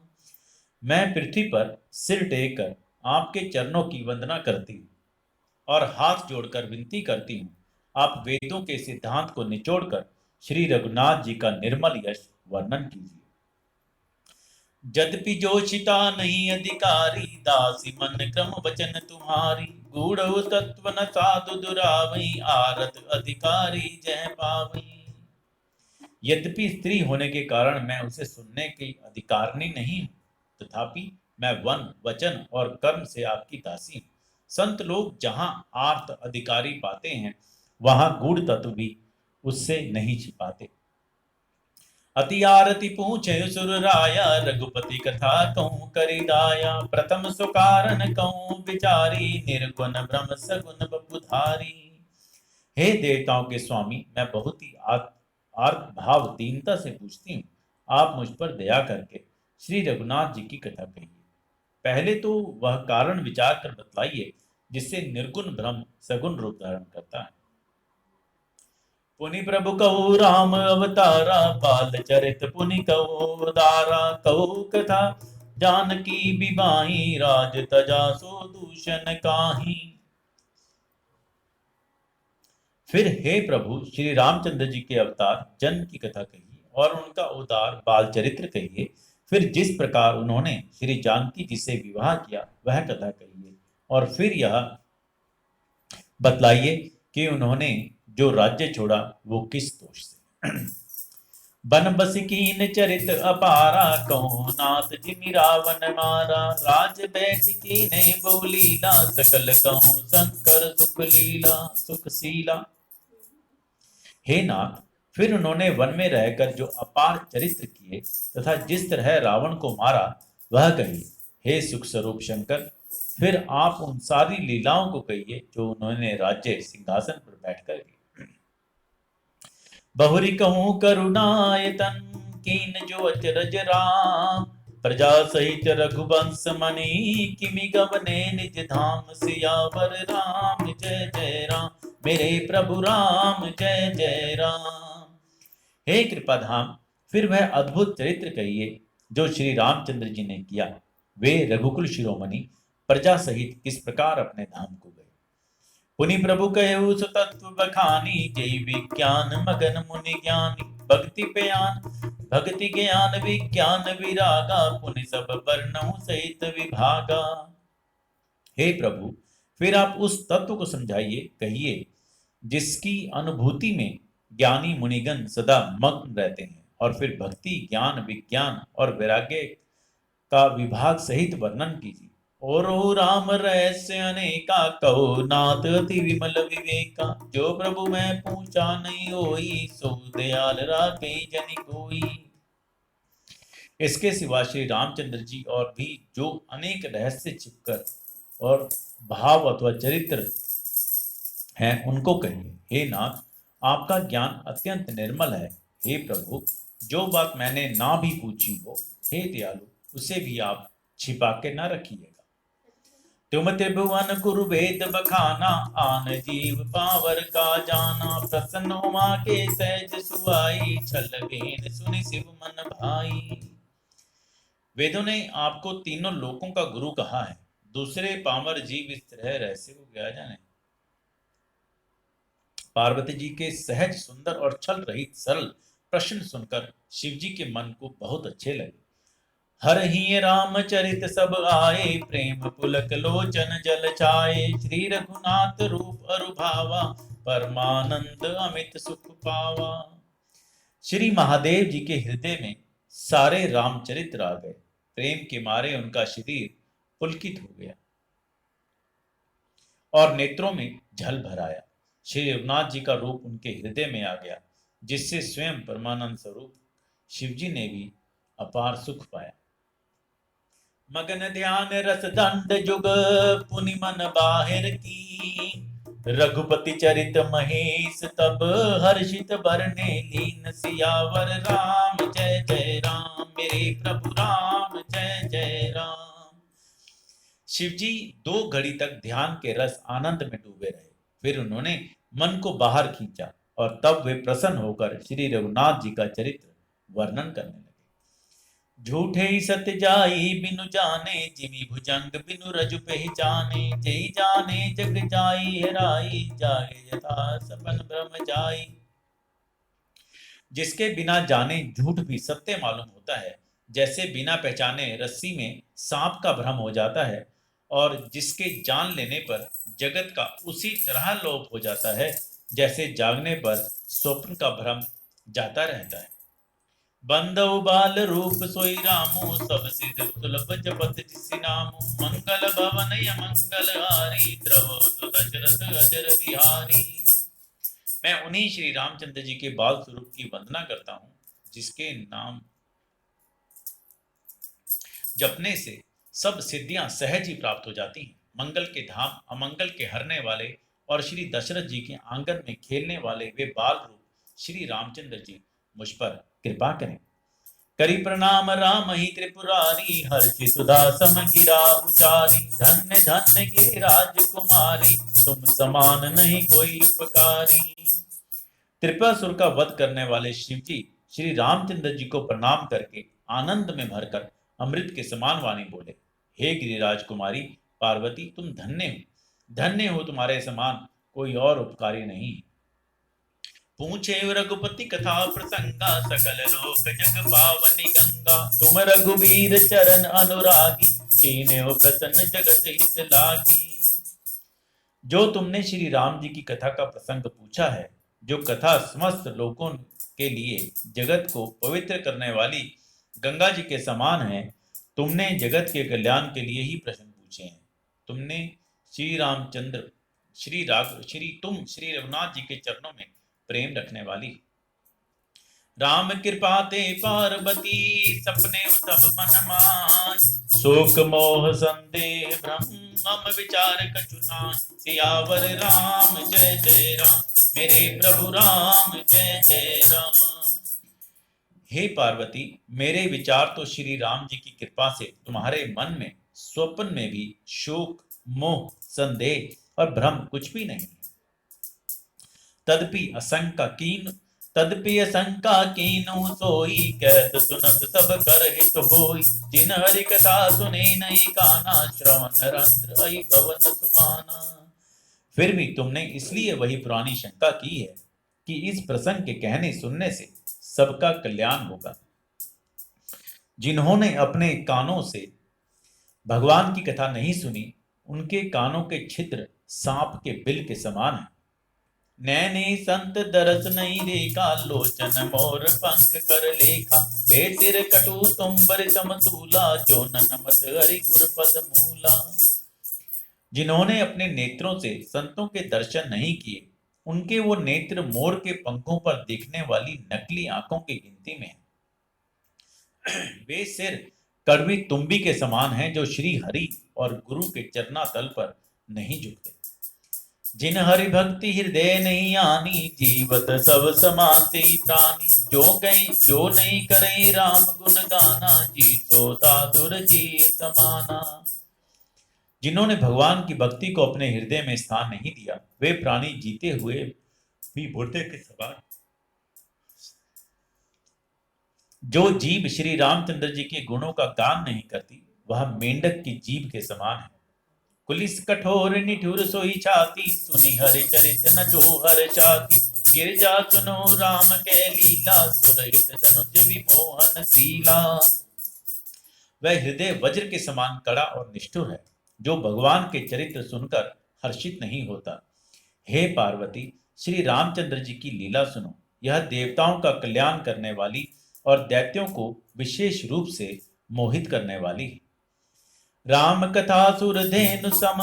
मैं पृथ्वी पर सिर टेक कर आपके चरणों की वंदना करती हूँ और हाथ जोड़कर विनती करती हूँ, आप वेदों के सिद्धांत को निचोड़कर श्री रघुनाथ जी का निर्मल यश वर्णन कीजिए। यद्यपि जोशिता नहीं अधिकारी, दासी मन क्रम वचन तुम्हारी। गूढ़ तत्व न साधु दुरावई, आरत अधिकारी जय पावई। यद्यपि स्त्री होने के कारण मैं उसे सुनने की अधिकारिणी नहीं हूं, तथापि मैं वन वचन और कर्म से आपकी दासी हूं। संत लोग जहां आर्त अधिकारी पाते हैं, वहां गूढ़ तत्व भी उससे नहीं छिपाते। अति आरती पूछे सुर राया, रघुपति कथा कहूँ करिदाया। प्रथम सुकारण कहूँ विचारी, निर्गुण ब्रह्म सगुण बपुधारी। हे देवताओं के स्वामी, मैं बहुत ही आर्त भाव दीनता से पूछती हूँ, आप मुझ पर दया करके श्री रघुनाथ जी की कथा कहिए। पहले तो वह कारण विचार कर बतलाइए जिससे निर्गुण ब्रह्म सगुण रूप धारण करता है। पुनि प्रभु कहु राम अवतारा, बाल चरित पुनि कहु दारा। कहु कथा जानकी बिबाही, राज तजा सो दूषण काहि। फिर हे प्रभु श्री रामचंद्र जी के अवतार जन्म की कथा कहिए और उनका उदार बाल चरित्र कहिए। फिर जिस प्रकार उन्होंने श्री जानकी जी से विवाह किया वह कथा कहिए, और फिर यह बतलाइए कि उन्होंने जो राज्य छोड़ा वो किस दोष से। बन बस कीन चरित अपारा, कहो नाथ जिमि रावण मारा। राज बैठ कीने बहुलीला, सकल कहूँ शंकर सुख लीला सुखशीला। हे नाथ, फिर उन्होंने वन में रहकर जो अपार चरित्र किए तथा जिस तरह रावण को मारा वह कहिए। हे सुख स्वरूप शंकर, फिर आप उन सारी लीलाओं को कहिए जो उन्होंने राज्य सिंहासन पर बैठकर की। बहुरी कहूँ करुणायतन, कीन जो अचरज राम। प्रजा सहित रघुवंश मणि, किमि गवने निज धाम। सियावर राम जय जय राम, मेरे प्रभु राम जय जय राम। हे कृपाधाम, फिर वह अद्भुत चरित्र कहिए जो श्री रामचंद्र जी ने किया। वे रघुकुल शिरोमणि प्रजा सहित किस प्रकार अपने धाम को गए। पुनि प्रभु कहु सुतत्व बखानी, जय विज्ञान मगन मुनि ज्ञानी। भक्ति प्यान भक्ति ज्ञान विज्ञान विरागा, पुनि सब वर्णहु सहित विभागा। हे प्रभु, फिर आप उस तत्व को समझाइए, कहिए, जिसकी अनुभूति में ज्ञानी मुनिगण सदा मग्न रहते हैं, और फिर भक्ति, ज्ञान, विज्ञान और वैराग्य का विभाग सहित वर्णन कीजिए। और राम रहस्य अनेका, कहो नाथ अति विमल विवेका। जो प्रभु मैं पूछा नहीं होई, सो दयाल राखे जनि कोई। इसके सिवा श्री रामचंद्र जी और भी जो अनेक रहस्य छिपकर और भाव अथवा चरित्र हैं, उनको कहिए। हे नाथ, आपका ज्ञान अत्यंत निर्मल है। हे प्रभु, जो बात मैंने ना भी पूछी हो, हे दयालु, उसे भी आप छिपा के न रखिएगा। तुम त्रिभुवन गुरु वेद बखाना, आन जीव पावर का जाना। प्रसन्न उमा के सहज सुआई, छल बेन सुनि शिव मन भाई। वेदों ने आपको तीनों लोकों का गुरु कहा है। दूसरे पामर जीव इस तरह रहस्य को क्या जाने। पार्वती जी के सहज, सुंदर और छल रहित सरल प्रश्न सुनकर शिव जी के मन को बहुत अच्छे लगे। हर ही रामचरित सब आए, प्रेम पुलक लोचन जल छाए। श्री रघुनाथ रूप अरुभावा, परमानंद अमित सुख पावा। श्री महादेव जी के हृदय में सारे रामचरित्र आ गए। प्रेम के मारे उनका शरीर पुलकित हो गया और नेत्रों में झल भर आया। श्री रघुनाथ जी का रूप उनके हृदय में आ गया, जिससे स्वयं परमानंद स्वरूप शिवजी ने भी अपार सुख पाया। मगन ध्यान रस दंड जुग, पुनि मन बाहिर की। रघुपति चरित महेश, तब हर्षित बरने लीन। सियावर राम जय जय राम, मेरे प्रभु राम जय जय राम। शिवजी 2 घड़ी तक ध्यान के रस आनंद में डूबे रहे। फिर उन्होंने मन को बाहर खींचा और तब वे प्रसन्न होकर श्री रघुनाथ जी का चरित्र वर्णन करने लगे। झूठे सत्य जाई बिनु जाने, जिमी भुजंग बिनु रजु पहचाने। जय जाने जग जाई हेराई, जागे यथा सपन भ्रम जाई। जिसके बिना जाने झूठ भी सत्य मालूम होता है, जैसे बिना पहचाने रस्सी में सांप का भ्रम हो जाता है, और जिसके जान लेने पर जगत का उसी तरह लोप हो जाता है, जैसे जागने पर स्वप्न का भ्रम जाता रहता है। बंदौ बाल रूप सोई रामू, सब सिद्ध सुलभ जपत जिसि नामु। मंगल भवन मंगल हारी, द्रवो दशरथ अजर बिहारी। मैं उन्हीं श्री रामचंद्र जी के बाल स्वरूप की वंदना करता हूँ, जिसके नाम जपने से सब सिद्धियां सहज ही प्राप्त हो जाती हैं। मंगल के धाम, अमंगल के हरने वाले और श्री दशरथ जी के आंगन में खेलने वाले वे बाल रूप श्री रामचंद्र जी मुझ पर कृपा करें। करी प्रणाम राम ही त्रिपुरारी, हर्षि सुधा सम गिरा उचारी। धन्य धन्य गिरिराज कुमारी, तुम समान नहीं कोई उपकारी। त्रिपुरासुर का वध करने वाले शिव जी श्री रामचंद्र जी को प्रणाम करके आनंद में भरकर अमृत के समान वाणी बोले। हे गिरिराज कुमारी पार्वती, तुम धन्य हो, धन्य हो, तुम्हारे समान कोई और उपकारी नहीं। पूछे रघुपति कथा प्रसंगा, सकल लोक जग पावनी गंगा। तुम रघुबीर चरण अनुरागी, कीन्हे प्रसन्न जगत हित लागी। जो तुमने श्री राम जी की कथा का प्रसंग पूछा है, जो कथा समस्त लोकों के लिए जगत को पवित्र करने वाली गंगा जी के समान है, तुमने जगत के कल्याण के लिए ही प्रश्न पूछे हैं। तुमने श्री रामचंद्र तुम श्री रघुनाथ जी के चरणों में प्रेम रखने वाली। राम कृपा ते पार्वती, सपने सब मन मान। शोक मोह संदेह भ्रम, मम विचार कछु नाहि। सियावर राम जय जय राम, मेरे प्रभु राम जय जय राम। हे पार्वती, मेरे विचार तो श्री राम जी की कृपा से तुम्हारे मन में स्वप्न में भी शोक, मोह, संदेह और भ्रम कुछ भी नहीं है। तदपि असंका कीनु सोई, कहत सुनत सब कर हित होई। जिन हरि कथा सुने नहीं काना, श्रवण रंध्र अहि भवन सुमाना। फिर भी तुमने इसलिए वही पुरानी शंका की है कि इस प्रसंग के कहने सुनने से सबका कल्याण होगा। जिन्होंने अपने कानों से भगवान की कथा नहीं सुनी, उनके कानों के छिद्र सांप के बिल के समान है। नैने संत दरस नहीं देखा, लोचन मोर पंख कर लेखा। हे सिर कटु तुम्बर समतूला, जो नमत हरि गुर पद मूला। जिन्होंने अपने नेत्रों से संतों के दर्शन नहीं किए, उनके वो नेत्र मोर के पंखों पर दिखने वाली नकली आंखों की गिनती में हैं। वे सिर कड़वी तुम्बी के समान हैं, जो श्री हरि और गुरु के चरणातल पर नहीं झुकते। जिन हरि भक्ति हृदय नहीं आनी, जीवत सब समाते प्राणी। जो नहीं करे राम गुण गाना, जी तो दादुर जी समाना। जिन्होंने भगवान की भक्ति को अपने हृदय में स्थान नहीं दिया, वे प्राणी जीते हुए भी मुर्दे के समान। जो जीभ श्री रामचंद्र जी के गुणों का गान नहीं करती, वह मेंढक की जीभ के समान है। कुलिस कठोर निठुर सोई छाती, सुनी हरि चरित न जो हर छाती। गिरजा सुनो राम के लीला, सुरहित धनुज विमोहन शीला। वह हृदय वज्र के समान कड़ा और निष्ठुर है, जो भगवान के चरित्र सुनकर हर्षित नहीं होता। हे पार्वती, श्री रामचंद्र जी की लीला सुनो। यह देवताओं का कल्याण करने वाली और दैत्यों को विशेष रूप से मोहित करने वाली है। राम कथा सुरधेनु सम,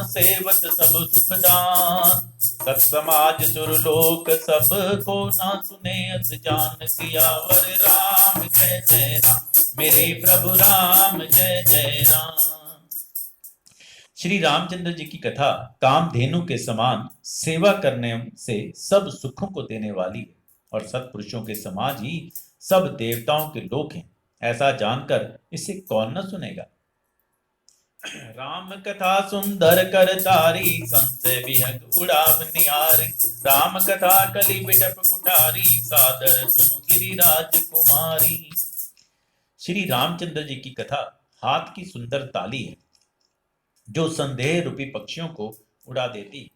सेवत सब सुखदान। तत्समाज सुरलोक सब को, ना सुने अस जान। सियावर राम जय जय राम, मेरे प्रभु राम जय जय राम। श्री रामचंद्र जी की कथा कामधेनु के समान सेवा करने से सब सुखों को देने वाली है, और सत्पुरुषों के समाज ही सब देवताओं के लोक हैं। ऐसा जानकर इसे कौन न सुनेगा। राम कथा सुंदर कर तारी, संशय विहग उड़ाव निहारी। राम कथा कलि बिटप कुठारी, सादर सुनु गिरिराज कुमारी। श्री रामचंद्र जी की कथा हाथ की सुंदर ताली है, जो संदेह रूपी पक्षियों को उड़ा देती।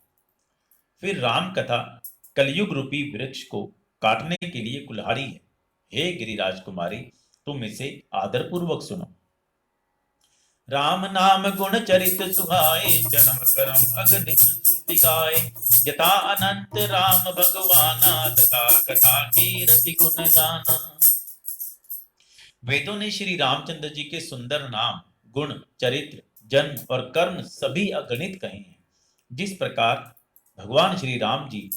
फिर राम कथा कलयुग रूपी वृक्ष को काटने के लिए कुल्हाड़ी है। हे गिरिराज कुमारी, तुम इसे आदरपूर्वक सुनो। राम नाम गुण चरित सुहाए, जन्म कर्म अगणित स्तुति गाए। यथा अनंत राम भगवाना, तथा कथा की रति गुण गाना। वेदों ने श्री रामचंद्र जी के सुंदर नाम, गुण, चरित्र, जन्म और कर्म सभी अगणित कहे हैं। जिस प्रकार भगवान श्री राम जी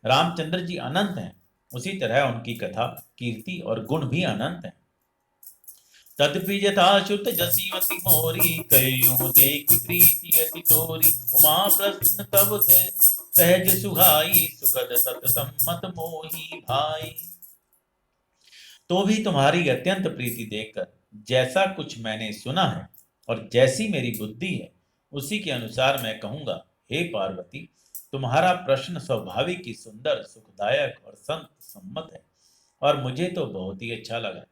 रामचंद्र जी अनंत हैं, उसी तरह उनकी कथा, कीर्ति और गुण भी अनंत हैं। तदपि यथा श्रुत जसीवती मोरी, कयूं देखी प्रीति अति तोरी। उमा प्रश्न तब से सहज सुहाई, सुखद सत सम्मत मोही भाई। तो भी तुम्हारी अत्यंत प्रीति देखकर जैसा कुछ मैंने सुना है और जैसी मेरी बुद्धि है, उसी के अनुसार मैं कहूंगा। हे पार्वती, तुम्हारा प्रश्न स्वाभाविक ही सुंदर, सुखदायक और संत सम्मत है, और मुझे तो बहुत ही अच्छा लगा।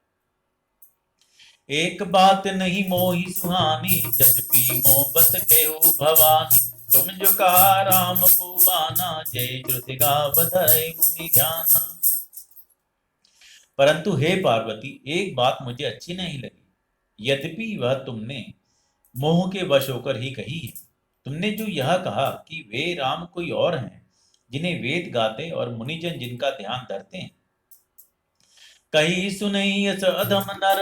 एक बात नहीं मोही सुहानी, जदपि मोहबत केहू भवानी। तुम जो कहा राम को बाना, जय श्रुति गा बधाई मुनि ध्याना। परंतु हे पार्वती, एक बात मुझे अच्छी नहीं लगी, यद्यपि वह तुमने मोह के वश होकर ही कही है। तुमने जो यह कहा कि वे राम कोई और हैं, जिन्हें वेद गाते और मुनिजन जिनका ध्यान धरते हैं। कही सुनई अस अधम नर,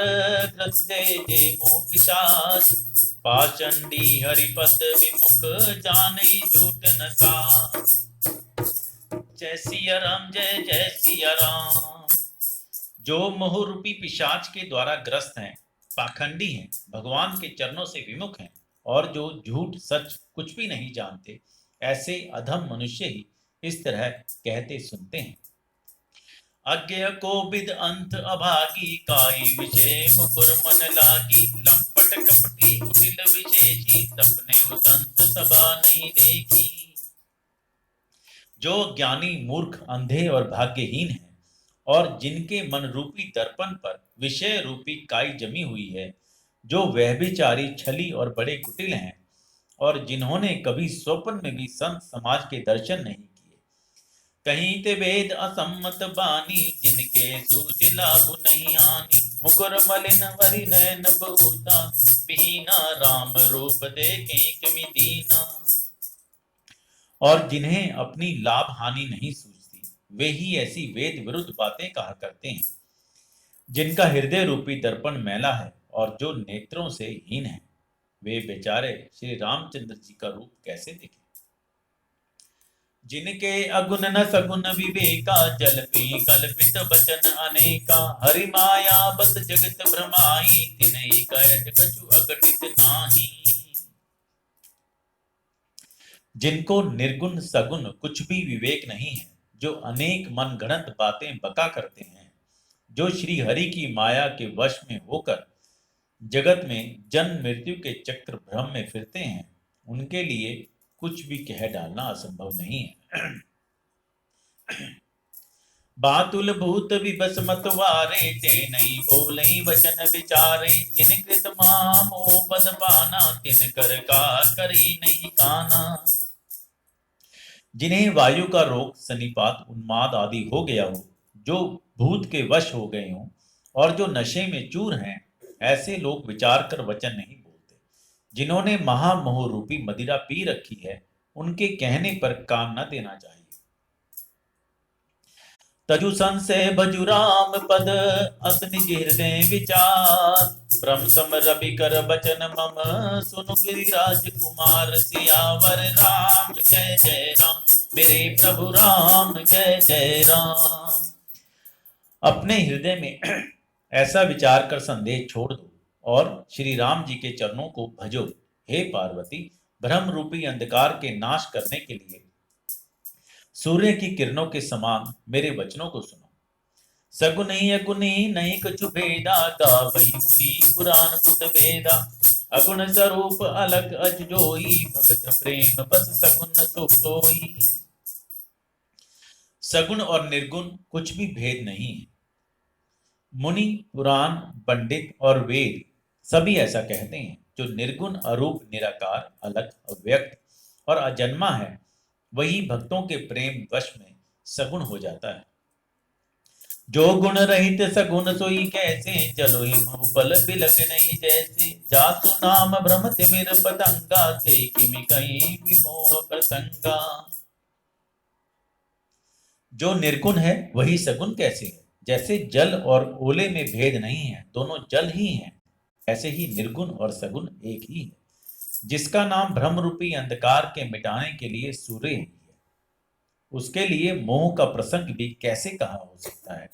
ग्रसे जे मोह पिशाच। पाषंडी हरिपद विमुख, जाने झूठ न साच। जय सिया राम, जय जय सिया राम। जो मोह रूपी पिशाच के द्वारा ग्रस्त हैं, पाखंडी हैं, भगवान के चरणों से विमुख हैं, और जो झूठ सच कुछ भी नहीं जानते, ऐसे अधम मनुष्य ही इस तरह कहते सुनते हैं। अज्ञ को विद अंत अभागी, काई विषय मुकुर मन लागी। लंपट कपटी कुटिल विशेषी, सपने संत सभा नहीं देखी। जो ज्ञानी मूर्ख, अंधे और भाग्यहीन हैं, और जिनके मन रूपी दर्पण पर विषय रूपी काई जमी हुई है, जो व्यभिचारी, छली और बड़े कुटिल हैं, और जिन्होंने कभी स्वप्न में भी संत समाज के दर्शन नहीं किए। कहीं ते वेद असम्मत बानी, जिनके सूझ लाभ नहीं आनी। मुकुर मलिन वरि नयन बहुता, बिहीना राम रूप देखें किमि दीना। और जिन्हें अपनी लाभ हानि नहीं सूझती, वे ही ऐसी वेद विरुद्ध बातें कहा करते हैं। जिनका हृदय रूपी दर्पण मैला है और जो नेत्रों से हीन है, वे बेचारे श्री रामचंद्र जी का रूप कैसे देखें। जिनके अगुण न सगुण विवेका, जल पे कल्पित वचन अनेका, हरि माया बस जगत भ्रमाई, तिन्हि कहत कछु अघटित नाही। जिनको निर्गुण सगुण कुछ भी विवेक नहीं है, जो अनेक मन गणत बातें बका करते हैं, जो श्री हरि की माया के वश में होकर जगत में जन्म मृत्यु के चक्र भ्रम में फिरते हैं, उनके लिए कुछ भी कह डालना असंभव नहीं है। बातुल भूत विबस मतवारे, ते नहीं बोले वचन विचारे, जिन कृत मामो बद पाना, तिन कर का करी नहीं काना। जिन्हें वायु का रोग, सन्निपात, उन्माद आदि हो गया हो, जो भूत के वश हो गए हों और जो नशे में चूर हैं, ऐसे लोग विचार कर वचन नहीं बोलते। जिन्होंने महामोह रूपी मदिरा पी रखी है, उनके कहने पर कान न देना चाहिए। तजु संशय भजु राम पद, अस निज हृदय विचार, ब्रह्म सम रवि कर बचन मम, सुनु गिरिराज कुमार, सियावर राम जय जय राम, मेरे प्रभु राम जय जय राम। अपने हृदय में ऐसा विचार कर संदेह छोड़ दो और श्री राम जी के चरणों को भजो। हे पार्वती, ब्रह्म रूपी अंधकार के नाश करने के लिए सूर्य की किरणों के समान मेरे वचनों को सुनो। सगुनी अगुनी नहीं कछु भेदा, गावही मुनि पुराण बुध भेदा, अगुण स्वरूप अलग अज जोई, भगत प्रेम बस सगुन सो सोई। सगुण और निर्गुण कुछ भी भेद नहीं है। मुनि, पुराण, पंडित और वेद सभी ऐसा कहते हैं। जो निर्गुण, अरूप, निराकार, अलग, अव्यक्त और अजन्मा है, वही भक्तों के प्रेम वश में सगुण हो जाता है। जो गुण रहित सगुण सोई कैसे, चलो हिम बल बिलग नहीं जैसे, जासु नाम भ्रम तिमिर पतंगा, से किमि कहीं विमोह प्रसंगा। जो निर्गुण है वही सगुण कैसे है। जैसे जल और ओले में भेद नहीं है, दोनों जल ही हैं, ऐसे ही निर्गुण और सगुण एक ही है। जिसका नाम भ्रम रूपी अंधकार के मिटाने के लिए सूर्य ही है, उसके लिए मोह का प्रसंग भी कैसे कहा हो सकता है।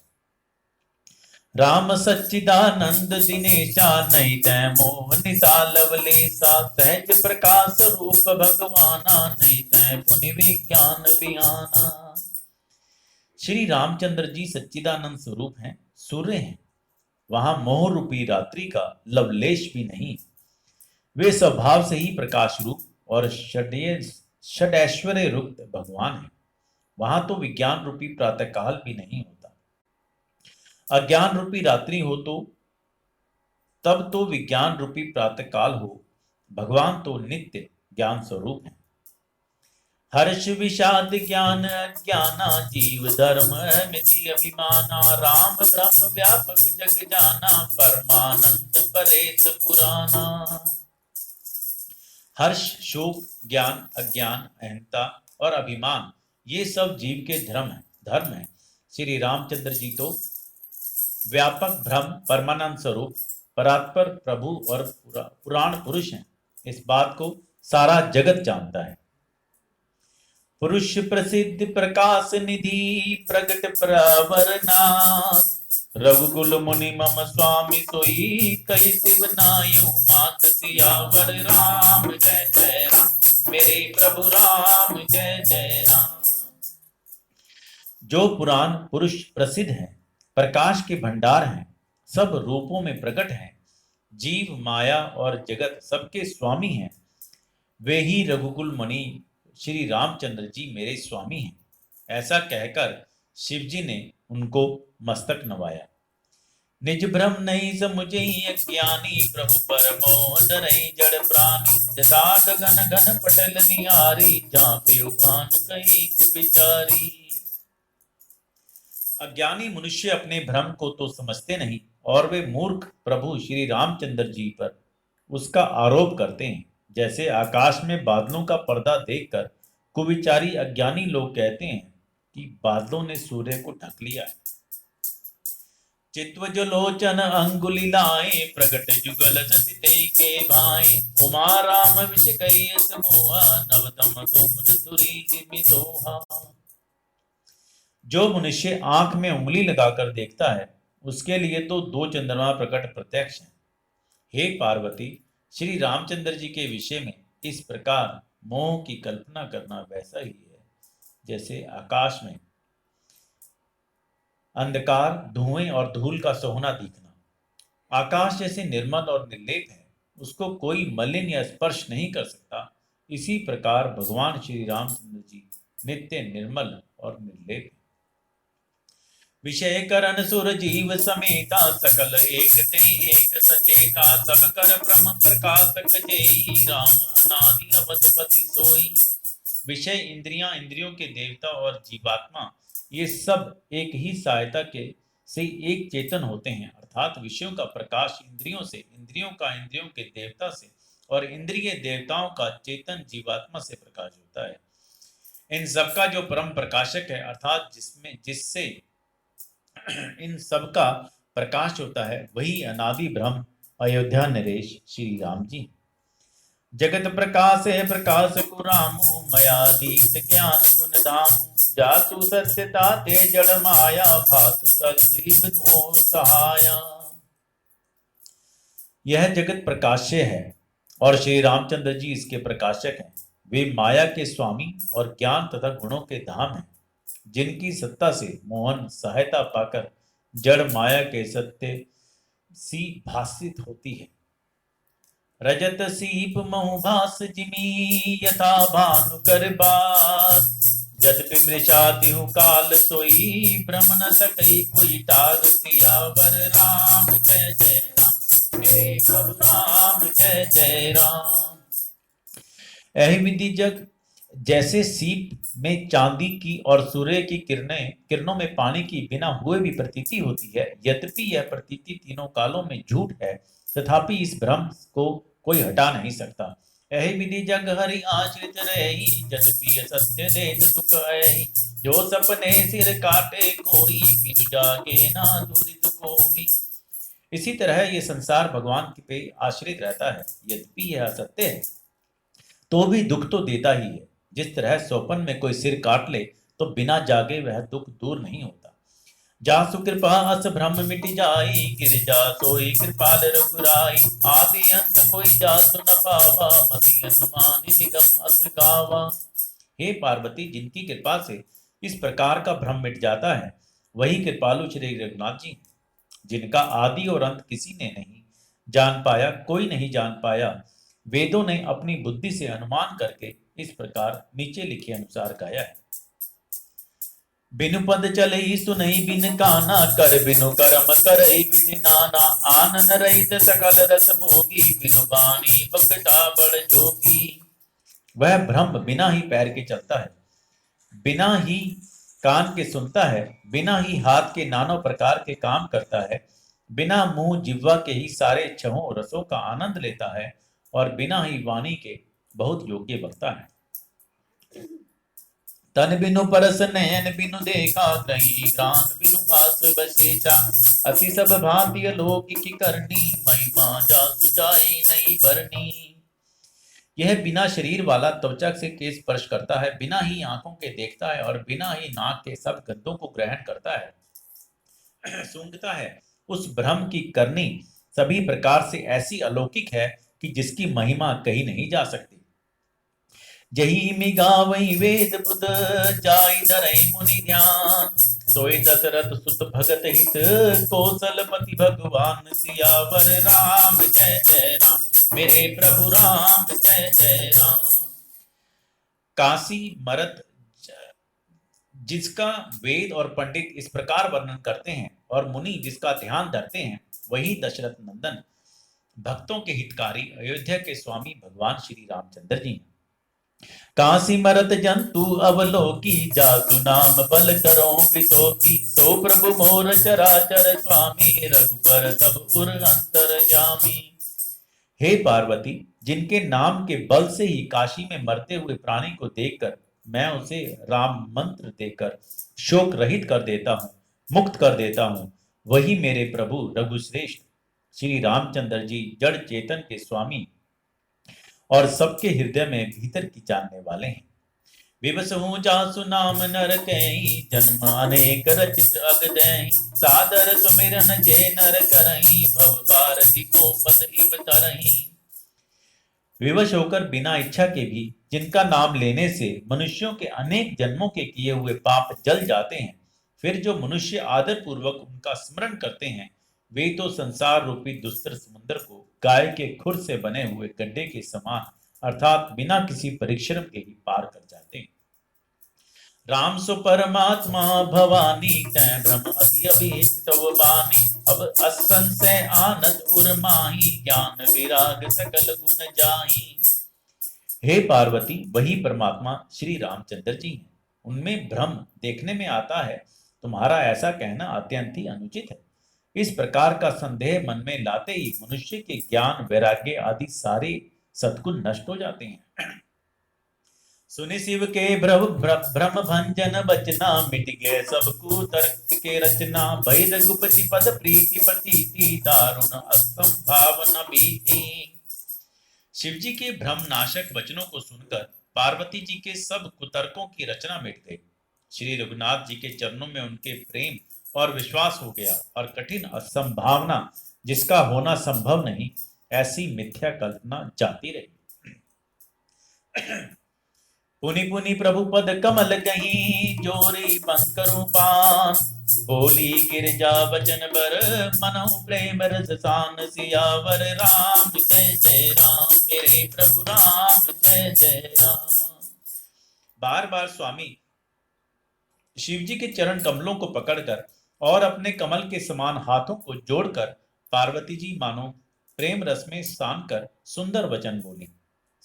राम सच्चिदानंद दिनेशा, नहीं तै मोह निसालवलेसा, सहज प्रकाश रूप भगवाना, नहीं तै पुनि विज्ञान विहाना। श्री रामचंद्र जी सच्चिदानंद स्वरूप हैं, सूर्य हैं। वहां मोह रूपी रात्रि का लवलेश भी नहीं। वे स्वभाव से ही प्रकाश रूप और षडैश्वर्य रूप भगवान है। वहां तो विज्ञान रूपी प्रातःकाल भी नहीं होता। अज्ञान रूपी रात्रि हो तो तब तो विज्ञान रूपी प्रातःकाल हो। भगवान तो नित्य ज्ञान स्वरूप है। हर्ष विषाद ज्ञान अज्ञाना, जीव धर्म मिति अभिमाना, राम ब्रह्म व्यापक जग जाना, परमानंद परेश पुराना। हर्ष, शोक, ज्ञान, अज्ञान, अहंता और अभिमान, ये सब जीव के धर्म है। श्री रामचंद्र जी तो व्यापक ब्रह्म, परमानंद स्वरूप, परात्पर प्रभु और पुराण पुरुष हैं। इस बात को सारा जगत जानता है। पुरुष प्रसिद्ध प्रकाश निधि, प्रगट प्रवरनाथ, रघुकुल मुनि मम स्वामी सोई, कई शिव नायु मात, सियावर राम जय जय राम, मेरे प्रभु राम जय जय राम। जो पुराण पुरुष प्रसिद्ध हैं, प्रकाश के भंडार हैं, सब रूपों में प्रकट हैं, जीव, माया और जगत सबके स्वामी हैं, वे ही रघुकुल मुनि श्री रामचंद्र जी मेरे स्वामी हैं। ऐसा कहकर शिव जी ने उनको मस्तक नवाया। निज भ्रम नहीं समुझे अज्ञानी, प्रभु पर मोह धरई जड़ प्राणी, जसा गगन घन पटल निहारी, जापे भानु कही कुबिचारी। अज्ञानी मनुष्य अपने भ्रम को तो समझते नहीं और वे मूर्ख प्रभु श्री रामचंद्र जी पर उसका आरोप करते हैं। जैसे आकाश में बादलों का पर्दा देखकर कुविचारी अज्ञानी लोग कहते हैं कि बादलों ने सूर्य को ढक लिया। चित्वज लोचन अंगुली लाए प्रगट जुगल सति ते के भाए उमा राम विष कई समोहा नवतम तुम्र सुरी जिमि सोहा। जो मनुष्य आंख में उंगली लगाकर देखता है उसके लिए तो दो चंद्रमा प्रकट प्रत्यक्ष हैं। हे पार्वती, श्री रामचंद्र जी के विषय में इस प्रकार मोह की कल्पना करना वैसा ही है जैसे आकाश में अंधकार, धुएं और धूल का सोहना दिखना। आकाश जैसे निर्मल और निर्लेप है, उसको कोई मलिन या स्पर्श नहीं कर सकता। इसी प्रकार भगवान श्री रामचंद्र जी नित्य निर्मल और निर्लेप है। विषय करण सुर जीव समेता सकल एक ते एक सचेता सब कर ब्रह्म प्रकाशक जेई राम अनादि अवधपति सोई। विषय इंद्रियां, इंद्रियों के देवता और जीवात्मा ये सब एक ही सहायता के से एक चेतन होते हैं। अर्थात विषयों का प्रकाश इंद्रियों से, इंद्रियों का इंद्रियों के देवता से और इंद्रिय देवताओं का चेतन जीवात्मा से प्रकाश होता है। इन सब का जो परम प्रकाशक है अर्थात जिससे इन सब का प्रकाश होता है वही अनादि ब्रह्म अयोध्या नरेश श्री राम जी। जगत प्रकाश है प्रकाश को रामु मयाधीश ज्ञान गुण धामु जासु सत्यता ते जड़ माया भासु सजीव सहाया। यह जगत प्रकाश्य है और श्री रामचंद्र जी इसके प्रकाशक हैं। वे माया के स्वामी और ज्ञान तथा गुणों के धाम हैं, जिनकी सत्ता से मोहन सहायता पाकर जड़ माया के सत्य सी भासित होती है। रजत सीप महु भास जिमी यथा भानु कर बास जदपि मृषाति हूँ काल सोई ब्रह्म न सकई कोई टाग सियावर राम जय जय राम मेरे प्रभु राम जय जय राम। ऐहि विधि जग जैसे सीप में चांदी की और सूर्य की किरणों में पानी की बिना हुए भी प्रतीति होती है, यद्यपि यह प्रतीति तीनों कालों में झूठ है, तथापि इस भ्रम को कोई हटा नहीं सकता। ऐहि विधि जग हरि आश्रित रही यद्यपि सत्य देत सुख ऐहि जो सपने सिर काटे कोई बिनु जागे ना दुरित कोई। इसी तरह ये संसार भगवान पे आश्रित रहता है, यद्यपि यह सत्य है तो भी दुख तो देता ही है। जिस तरह स्वप्न में कोई सिर काट ले तो बिना जागे वह दुख दूर नहीं होता। जासु कृपा अस भ्रम मिट जाई गिरजा सोई कृपाल रघुराई आदि अंत कोई जासु न पावा मति अनुमान निगम अस गावा। हे पार्वती, जिनकी कृपा से इस प्रकार का भ्रम मिट जाता है वही कृपालु श्री रघुनाथ जी, जिनका आदि और अंत किसी ने नहीं जान पाया, कोई नहीं जान पाया। वेदों ने अपनी बुद्धि से अनुमान करके इस प्रकार नीचे लिखे अनुसार गाया है। बिनु पद चले सुनई बिन काना कर बिनु कर्म करई विधि नाना आनन रहित सकल रस भोगी बिनु बानी बकटा बड़ जोगी। वह ब्रह्म बिना ही पैर के चलता है, बिना ही कान के सुनता है, बिना ही हाथ के नानों प्रकार के काम करता है, बिना मुंह जिह्वा के ही सारे छहों रसों का आनंद लेता है और बिना ही वाणी के बहुत योग्य वक्ता है। तन बिनु परस नयन बिनु देखा ग्रही गान बिनु बास बसेचा असी सब भांति लोक की करनी महिमा जासु जाई नहीं भरनी। यह बिना शरीर वाला त्वचा से के स्पर्श करता है, बिना ही आंखों के देखता है और बिना ही नाक के सब गंधों को ग्रहण करता है सूंघता है। उस ब्रह्म की करनी सभी प्रकार से ऐसी अलौकिक है कि जिसकी महिमा कही नहीं जा सकती। जही मिगावई वेद बुध जाई धरई मुनि ध्यान सोई दशरथ सुत भगत हित कौशलपति भगवान सियावर राम जय जय राम मेरे प्रभु राम जय जय राम। काशी मरत जिसका वेद और पंडित इस प्रकार वर्णन करते हैं और मुनि जिसका ध्यान धरते हैं वही दशरथ नंदन भक्तों के हितकारी अयोध्या के स्वामी भगवान श्री रामचंद्र जी हैं। काशी मरत जंतु अवलोकी, जासु नाम बल करो वितोकी। सो प्रभु मोर चराचर स्वामी, रघुबर सब उर अंतर जामी। हे पार्वती, जिनके नाम के बल से ही काशी में मरते हुए प्राणी को देखकर मैं उसे राम मंत्र देकर शोक रहित कर देता हूँ, मुक्त कर देता हूँ, वही मेरे प्रभु रघुश्रेष्ठ श्री रामचंद्र जी जड़ चेतन के स्वामी और सबके हृदय में भीतर की जानने वाले हैं। विवसहु जासु नाम नर कहीं, जन्म अनेक रचित अगदहि। सादर सुमिरन जे नर करहीं, भव भारती को पद इव तरहीं। विवश होकर बिना इच्छा के भी जिनका नाम लेने से मनुष्यों के अनेक जन्मों के किए हुए पाप जल जाते हैं, फिर जो मनुष्य आदर पूर्वक उनका स्मरण करते हैं, वे तो संसार रूपी दुस्तर समुद्र को गाय के खुर से बने हुए गड्ढे के समान अर्थात बिना किसी परिश्रम के ही पार कर जाते हैं। राम सो परमात्मा भवानी, तै भ्रम अति अभीष्ट तव बानी। अब असंशय आनत उर माही, ज्ञान विराग सकल गुण जाही। हे पार्वती, वही परमात्मा श्री रामचंद्र जी हैं। उनमें भ्रम देखने में आता है, तुम्हारा ऐसा कहना अत्यंत ही अनुचित है। इस प्रकार का संदेह मन में लाते ही मनुष्य के ज्ञान वैराग्य आदि सारे सद्गुण नष्ट हो जाते हैं। सुनि शिव के भ्रम भंजन बचना, मिट गए सब कुतर्क के रचना। भय रघुपति पद प्रीति प्रतीति, दारुण असंभाव न भीति। शिव जी के भ्रम नाशक वचनों को सुनकर पार्वती जी के सब कुतर्कों की रचना मिट गई। श्री रघुनाथ जी के चरणों में उनके प्रेम और विश्वास हो गया और कठिन असंभावना जिसका होना संभव नहीं, ऐसी मिथ्या कल्पना जाती रही। पुनि पुनि प्रभु पद कमल कहीं, जोरी पंकरु पान। बोली गिरजा वचन बर, मनहु प्रेम रस सान। सियावर राम जय जय राम, मेरे प्रभु राम जय जय राम। बार बार स्वामी शिव जी के चरण कमलों को पकड़कर और अपने कमल के समान हाथों को जोड़कर पार्वती जी मानो प्रेम रस में सान कर सुंदर वचन बोली।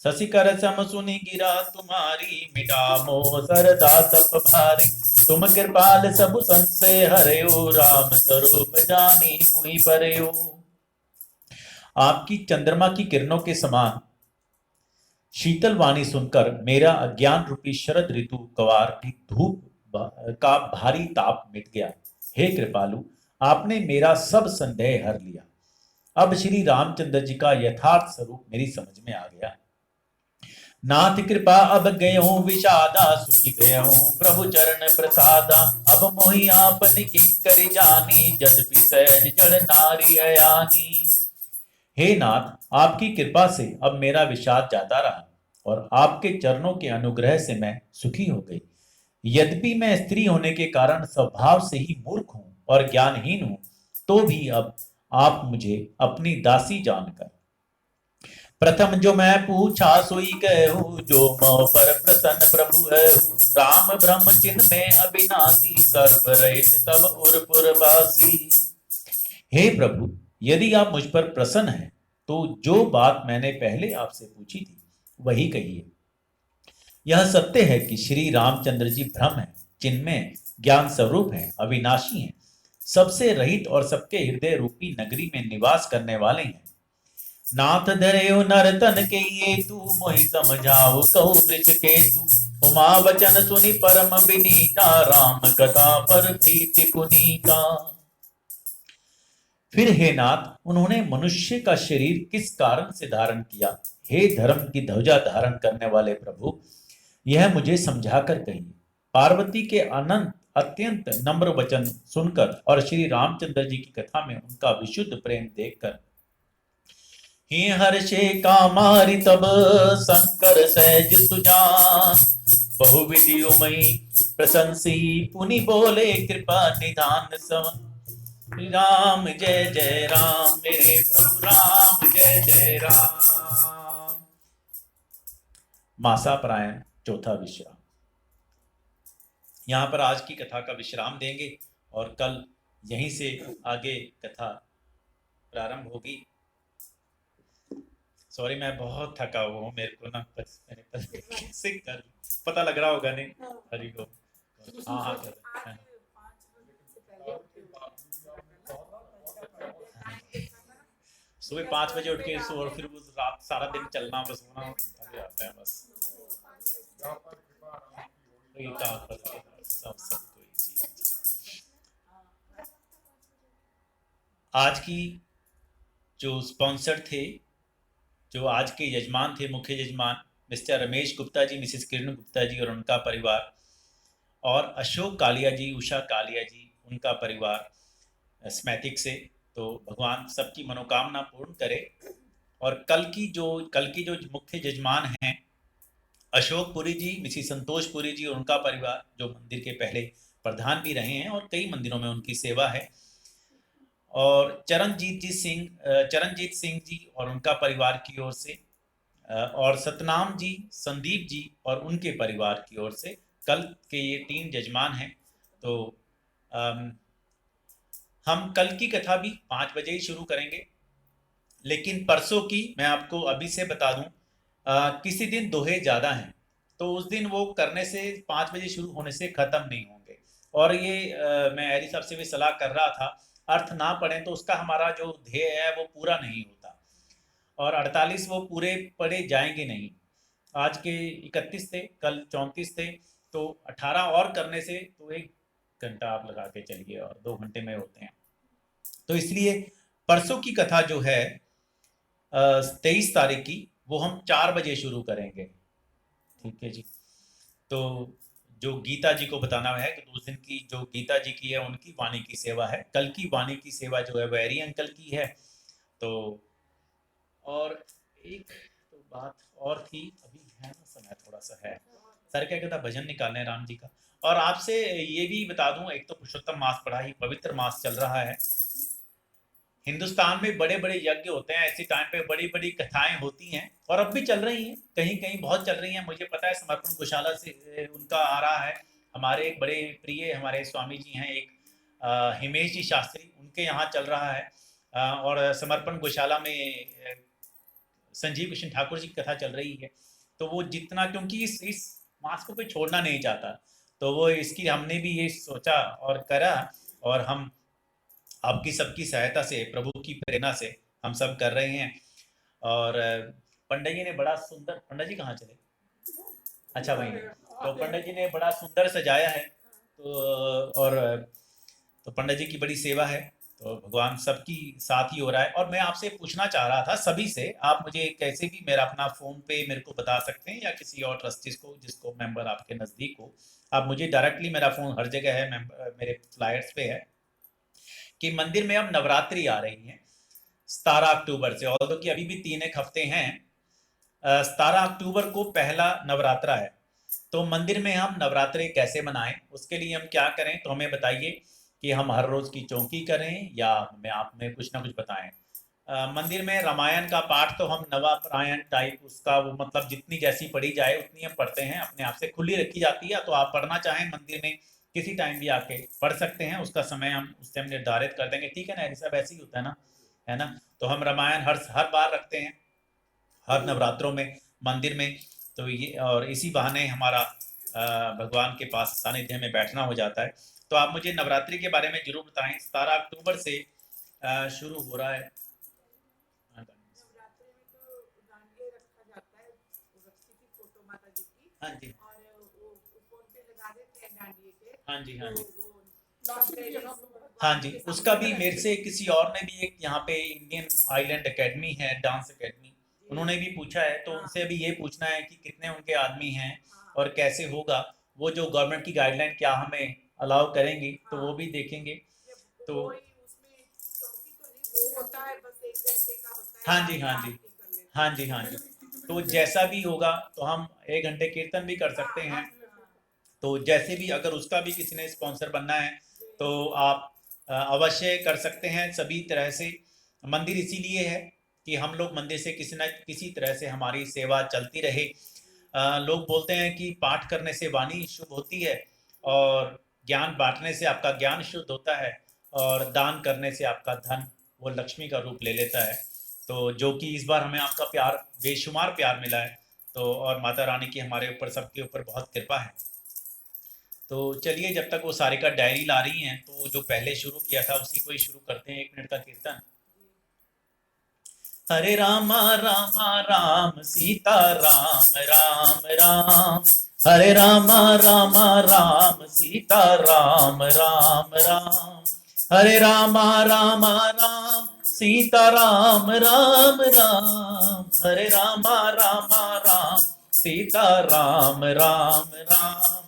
शशिकर सम सुनि गिरा तुम्हारी, मिटा मोह सरदा तप भारी। तुम कृपाल सब संशय हरयो, राम स्वरूप जानी मुहि परयो। आपकी चंद्रमा की किरणों के समान शीतल वाणी सुनकर मेरा अज्ञान रूपी शरद ऋतु कवार की धूप का भारी ताप मिट गया। हे कृपालु, आपने मेरा सब संदेह हर लिया। अब श्री रामचंद्र जी का यथार्थ स्वरूप मेरी समझ में आ गया। नाथ कृपा अब गयो विषादा, सुखी गयो प्रभु चरण प्रसादा। अब मोहि आपन किंकरि जानी, जद सहज जड़ नारी अयानी। हे नाथ, आपकी कृपा से अब मेरा विषाद जाता रहा और आपके चरणों के अनुग्रह से मैं सुखी हो गई। यद्यपि मैं स्त्री होने के कारण स्वभाव से ही मूर्ख हूं और ज्ञानहीन हूं, तो भी अब आप मुझे अपनी दासी जानकर प्रथम जो मैं पूछा सोई कहूँ, जो मोह पर प्रसन्न प्रभु है। राम ब्रह्म चिन्ह में अविनाशी, सर्व रहित सब उरपुरवासी। हे प्रभु, यदि आप मुझ पर प्रसन्न हैं, तो जो बात मैंने पहले आपसे पूछी थी वही कहिए। यह सत्य है कि श्री रामचंद्र जी ब्रह्म है, चिन्मय ज्ञान स्वरूप है, अविनाशी हैं, सबसे रहित और सबके हृदय रूपी नगरी में निवास करने वाले हैं। नाथ धरेउ नर तन के ये तू, मोहि समझाओ कहु वृष के तू। उमा वचन सुनि परम विनीता, राम कथा पर प्रीति पुनीता। फिर हे नाथ, उन्होंने मनुष्य का शरीर किस कारण से धारण किया? हे धर्म की ध्वजा धारण करने वाले प्रभु, यह मुझे समझाकर कहिए। पार्वती के अनंत अत्यंत नम्र वचन सुनकर और श्री रामचंद्र जी की कथा में उनका विशुद्ध प्रेम देखकर ही हर्षे कामारि तब शंकर सहज सुजान। बहुविधि उमई प्रशंसी, पुनि बोले कृपा निधान सवन। राम जय जय राम, मेरे प्रभु राम जय जय राम। मासा प्रायण चौथा विश्राम। यहाँ पर आज की कथा का विश्राम देंगे और कल यहीं से आगे कथा प्रारंभ होगी। सॉरी, मैं बहुत थका हुआ हूँ, मेरे को ना बस मैंने कैसे कर पता लग रहा होगा नहीं। हरी को हाँ हाँ कर रहे हैं। सुबह 5 बजे उठ के और फिर वो रात सारा दिन चलना बस होना थक जाता है बस। तो ये काम करते हैं सब कोई जी। आज की जो स्पॉन्सर थे, जो आज के यजमान थे, मुख्य यजमान मिस्टर रमेश गुप्ता जी, मिसेस किरण गुप्ता जी और उनका परिवार, और अशोक कालिया जी, उषा कालिया जी, उनका परिवार स्मैथिक से। तो भगवान सबकी मनोकामना पूर्ण करे। और कल की जो मुख्य यजमान हैं, अशोक पुरी जी, मिसिस संतोष पुरी जी और उनका परिवार, जो मंदिर के पहले प्रधान भी रहे हैं और कई मंदिरों में उनकी सेवा है। और चरणजीत सिंह जी और उनका परिवार की ओर से, और सतनाम जी, संदीप जी और उनके परिवार की ओर से कल के ये 3 जजमान हैं। तो हम कल की कथा भी 5 बजे ही शुरू करेंगे, लेकिन परसों की मैं आपको अभी से बता दूं, किसी दिन दोहे ज़्यादा हैं, तो उस दिन वो करने से 5 बजे शुरू होने से ख़त्म नहीं होंगे। और ये मैं हैरी साहब से भी सलाह कर रहा था, अर्थ ना पढ़ें तो उसका हमारा जो ध्येय है वो पूरा नहीं होता, और 48 वो पूरे पढ़े जाएंगे नहीं। आज के 31 थे, कल 34 थे, तो 18 और करने से तो 1 घंटा आप लगा के चलिए, और 2 घंटे में होते हैं। तो इसलिए परसों की कथा जो है 23 तारीख की, वो हम 4 बजे शुरू करेंगे। ठीक है जी। तो जो गीता जी को बताना है कि उस दिन की जो गीता जी की है उनकी वाणी की सेवा है, कल की वाणी की सेवा जो है वैरी अंकल की है। तो और एक तो बात और थी, अभी है ना समय थोड़ा सा है, सर क्या कहता भजन निकालने राम जी का। और आपसे ये भी बता दूं, एक तो पुरुषोत्तम मास पड़ा ही, पवित्र मास चल रहा है। हिंदुस्तान में बड़े बड़े यज्ञ होते हैं, ऐसे टाइम पे बड़ी बड़ी कथाएं होती हैं, और अब भी चल रही हैं, कहीं कहीं बहुत चल रही हैं। मुझे पता है समर्पण गौशाला से उनका आ रहा है। हमारे एक बड़े प्रिय हमारे स्वामी जी हैं, एक हिमेश जी शास्त्री, उनके यहाँ चल रहा है। और समर्पण गौशाला में संजीव कृष्ण ठाकुर जी की कथा चल रही है। तो वो जितना, क्योंकि इस मास को कोई छोड़ना नहीं चाहता, तो वो इसकी हमने भी ये सोचा और करा, और हम आपकी सबकी सहायता से, प्रभु की प्रेरणा से हम सब कर रहे हैं। और पंडित जी ने बड़ा सुंदर, पंडित जी कहाँ चले, अच्छा वही, तो पंडित जी ने बड़ा सुंदर सजाया है। तो और तो पंडित जी की बड़ी सेवा है, तो भगवान सबकी साथ ही हो रहा है। और मैं आपसे पूछना चाह रहा था सभी से, आप मुझे कैसे भी मेरा अपना फ़ोन पे मेरे को बता सकते हैं, या किसी और ट्रस्टीज को जिसको मेंबर आपके नज़दीक हो, आप मुझे डायरेक्टली, मेरा फ़ोन हर जगह है, मेरे फ्लायर्स पे है, कि मंदिर में अब नवरात्रि आ रही है 17 अक्टूबर से, और कि अभी भी 3 एक हफ्ते हैं। 17 अक्टूबर को पहला नवरात्रा है। तो मंदिर में हम नवरात्रि कैसे मनाएं, उसके लिए हम क्या करें, तो हमें बताइए कि हम हर रोज की चौकी करें, या हमें आप में कुछ ना कुछ बताएं। मंदिर में रामायण का पाठ तो हम नवापारायण टाइप उसका, वो मतलब जितनी जैसी पढ़ी जाए उतनी हम पढ़ते हैं, अपने आप से खुली रखी जाती है। तो आप पढ़ना चाहें मंदिर में किसी टाइम भी आके पढ़ सकते हैं, उसका समय हम उस टाइम निर्धारित कर देंगे, ठीक है ना, ऐसा वैसे ही होता है ना, है ना। तो हम रामायण हर हर बार रखते हैं, हर नवरात्रों में मंदिर में। तो ये, और इसी बहाने हमारा भगवान के पास सानिध्य में बैठना हो जाता है। तो आप मुझे नवरात्रि के बारे में जरूर बताएं, 17 अक्टूबर से शुरू हो रहा है। हाँ जी, हाँ जी, हाँ जी, हाँ जी। उसका भी मेरे से किसी और ने भी, एक यहाँ पे इंडियन आइलैंड एकेडमी है, डांस एकेडमी, उन्होंने भी पूछा है, तो उनसे भी ये पूछना है कि कितने उनके आदमी हैं और कैसे होगा। वो जो गवर्नमेंट की गाइडलाइन क्या हमें अलाउ करेंगी, तो वो भी देखेंगे। तो हाँ जी, हाँ जी, हाँ जी, हाँ जी। तो जैसा भी होगा, तो हम 1 घंटे कीर्तन भी कर सकते हैं। तो जैसे भी, अगर उसका भी किसी ने स्पॉन्सर बनना है तो आप अवश्य कर सकते हैं सभी तरह से। मंदिर इसीलिए है कि हम लोग मंदिर से किसी न किसी तरह से हमारी सेवा चलती रहे। लोग बोलते हैं कि पाठ करने से वाणी शुभ होती है, और ज्ञान बांटने से आपका ज्ञान शुद्ध होता है, और दान करने से आपका धन वो लक्ष्मी का रूप ले लेता है। तो जो कि इस बार हमें आपका प्यार, बेशुमार प्यार मिला है, तो और माता रानी की हमारे ऊपर, सबके ऊपर बहुत कृपा है। तो चलिए, जब तक वो सारिका डायरी ला रही हैं, तो जो पहले शुरू किया था उसी को ही शुरू करते हैं, 1 मिनट का कीर्तन। हरे रामा रामा राम सीता राम राम राम, हरे रामा रामा राम सीता राम राम राम, हरे रामा रामा राम सीता राम राम राम, हरे रामा रामा राम सीता राम राम राम।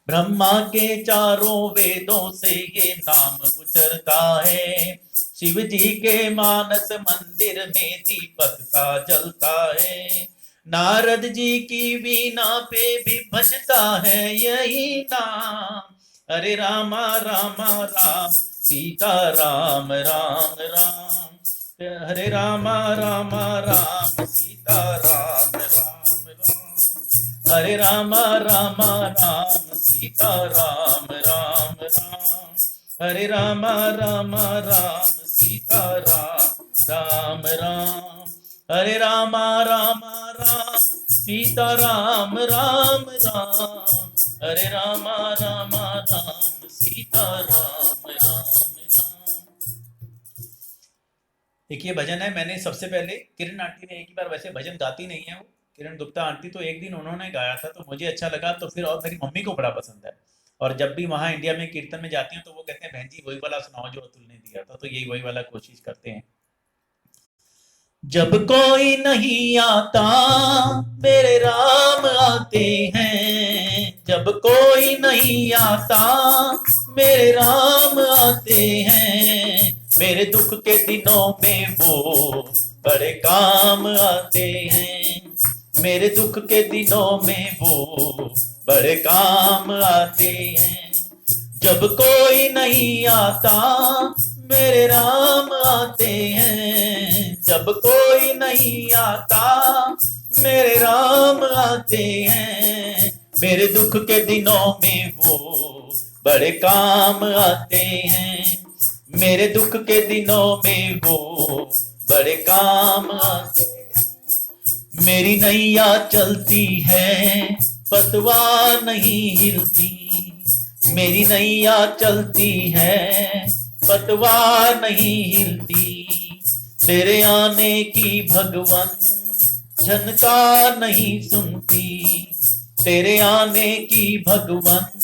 ब्रह्मा के चारों वेदों से ये नाम उचरता है, शिव जी के मानस मंदिर में दीपक सा जलता है, नारद जी की वीणा पे भी बजता है यही नाम, हरे रामा रामा राम सीता राम राम राम, हरे रामा रामा राम सीता राम राम राम, हरे रामा रामा राम सीता राम राम राम, हरे रामा रामा राम सीता राम राम राम, हरे रामा रामा राम सीता राम राम राम, हरे रामा रामा राम सीता राम राम राम। एक ये भजन है, मैंने सबसे पहले किरण आंटी ने एक ही बार, वैसे भजन गाती नहीं है वो, किरण गुप्ता आंटी, तो एक दिन उन्होंने गाया था तो मुझे अच्छा लगा, तो फिर और मेरी मम्मी को बड़ा पसंद है, और जब भी वहाँ इंडिया में कीर्तन में जाती हैं तो वो कहते हैं बहन जी वही वाला सुनाओ जो अतुल ने दिया था, तो यही वही वाला कोशिश करते हैं। जब कोई नहीं आता मेरे राम आते हैं, जब कोई नहीं आता मेरे राम आते हैं, मेरे दुख के दिनों में वो बड़े काम आते हैं, मेरे दुख के दिनों में वो बड़े काम आते हैं, जब कोई नहीं आता मेरे राम आते हैं, जब कोई नहीं आता मेरे राम आते हैं, मेरे दुख के दिनों में वो बड़े काम आते हैं, मेरे दुख के दिनों में वो बड़े काम आते हैं। मेरी नैया चलती है पतवार नहीं हिलती, मेरी नैया चलती है पतवार नहीं हिलती, तेरे आने की भगवन झनकार नहीं सुनती, तेरे आने की भगवन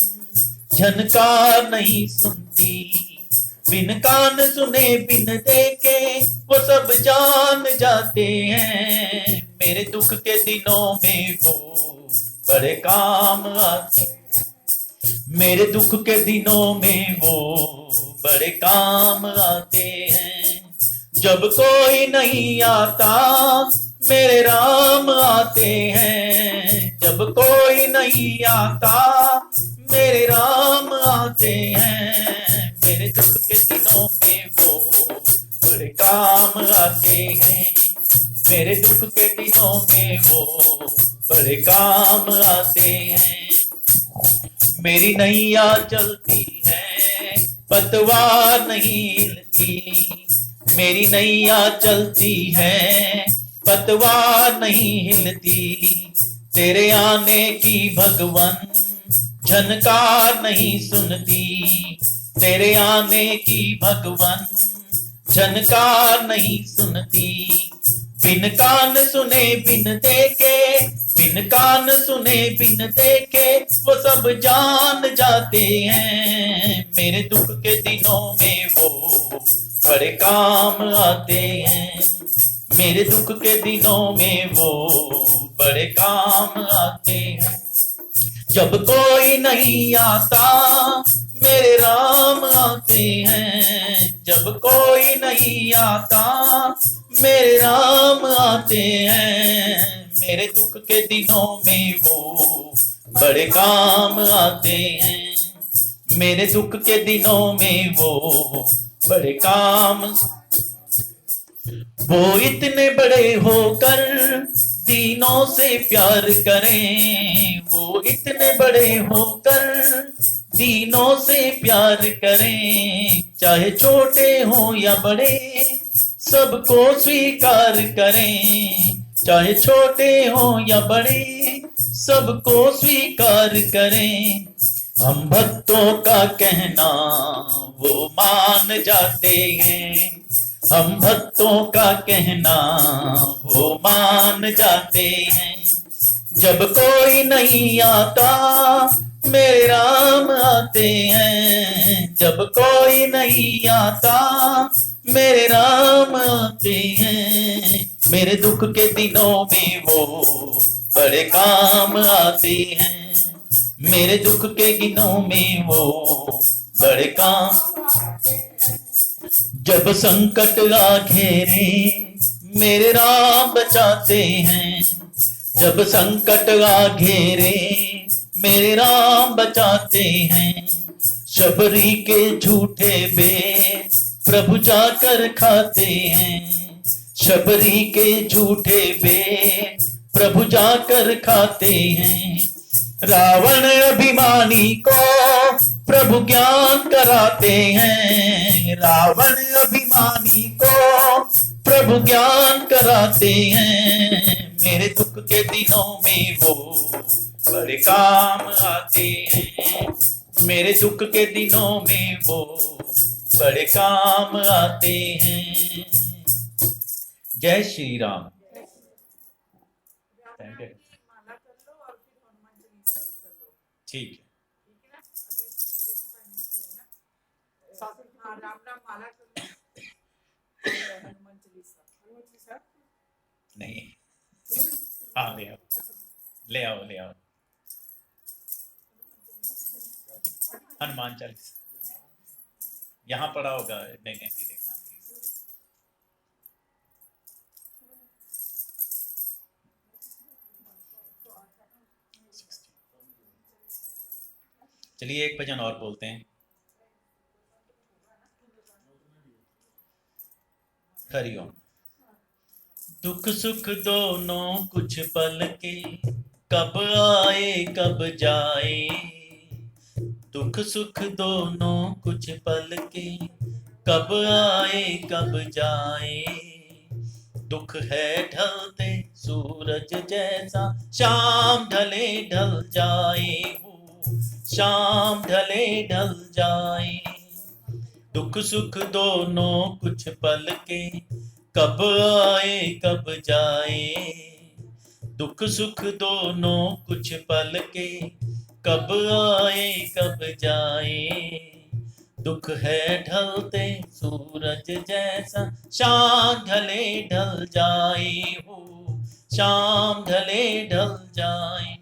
झनकार नहीं सुनती, बिन कान सुने बिन देखे वो सब जान जाते हैं, मेरे दुख के दिनों में वो बड़े काम आते हैं, मेरे दुख के दिनों में वो बड़े काम आते हैं, जब कोई नहीं आता मेरे राम आते हैं, जब कोई नहीं आता मेरे राम आते हैं, मेरे दुख के दिनों में वो बड़े काम आते हैं, मेरे दुख के दिनों में वो बड़े काम आते हैं। मेरी नैया चलती है पतवार नहीं हिलती, मेरी नैया चलती है पतवार नहीं हिलती, तेरे आने की भगवन झनकार नहीं सुनती, तेरे आने की भगवन झनकार नहीं सुनती, बिन कान सुने बिन देखे, बिन कान सुने बिन देखे वो सब जान जाते हैं, मेरे दुख के दिनों में वो बड़े काम आते हैं, मेरे दुख के दिनों में वो बड़े काम आते हैं, जब कोई नहीं आता मेरे राम आते हैं, जब कोई नहीं आता मेरे राम आते हैं, मेरे दुख के दिनों में वो बड़े काम आते हैं, मेरे दुख के दिनों में वो बड़े काम, वो इतने बड़े होकर दीनों से प्यार करें, वो इतने बड़े होकर दीनों से प्यार करें, चाहे छोटे हो या बड़े सबको स्वीकार करें, चाहे छोटे हो या बड़े, सबको स्वीकार करें। हम भक्तों का कहना वो मान जाते हैं, हम भक्तों का कहना वो मान जाते हैं। जब कोई नहीं आता मेरे राम आते हैं, जब कोई नहीं आता मेरे राम आते हैं। मेरे दुख के दिनों में वो बड़े काम आते हैं, मेरे दुख के दिनों में वो बड़े काम। जब संकट आ घेरे मेरे राम बचाते हैं, जब संकट आ घेरे मेरे राम बचाते हैं। शबरी के झूठे बेर प्रभु जाकर खाते हैं, शबरी के झूठे बेर प्रभु जाकर खाते हैं। रावण अभिमानी को प्रभु ज्ञान कराते हैं, रावण अभिमानी को प्रभु ज्ञान कराते हैं। मेरे दुख के दिनों में वो बड़े काम आते हैं, मेरे दुख के दिनों में वो बड़े काम आते हैं। जय श्री राम। ठीक है, राम राम माला कर लो, हनुमान चालीसा नहीं हाँ ले आओ ले आओ ले आओ, हनुमान चालीसा यहाँ पड़ा होगा, नहीं नहीं देखना प्लीज। चलिए एक भजन और बोलते हैं। हरिओम। दुख सुख दोनों कुछ पल के, कब आए कब जाए। दुख सुख दोनों कुछ पल के, कब आए कब जाए। दुख है ढलते सूरज जैसा, शाम ढले ढल जाए हो, शाम ढले ढल जाए। दुख सुख दोनों कुछ पल के, कब आए कब जाए। दुख सुख दोनों कुछ पल के, कब आए कब जाए। दुख है ढलते सूरज जैसा, शाम ढले ढल जाए हो, शाम ढले ढल जाए।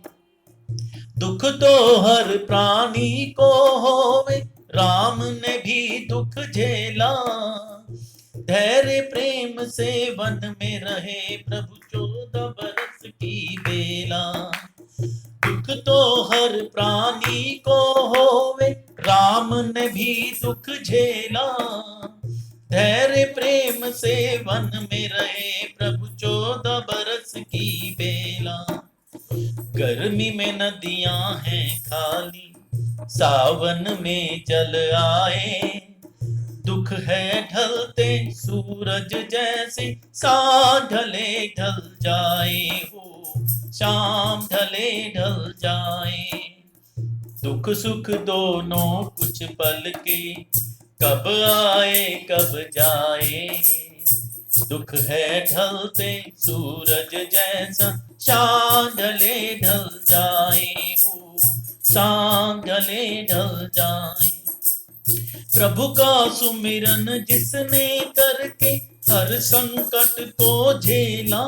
दुख तो हर प्राणी को होवे, राम ने भी दुख झेला। धैर्य प्रेम से वन में रहे प्रभु 14 बरस की बेला। दुख तो हर प्राणी को होवे, राम ने भी दुख झेला। धैर्य प्रेम से वन में रहे प्रभु 14 बरस की बेला। गर्मी में नदियां हैं खाली, सावन में जल आए। दुख है ढलते सूरज जैसे, शाम ढले ढल जाए हो, शाम ढले ढल जाए। दुख सुख दोनों कुछ पल के, कब आए कब जाए। दुख है ढलते सूरज जैसा, शाम ढले ढल जाए हो, शाम ढले ढल जाए। प्रभु का सुमिरन जिसने करके हर संकट को झेला।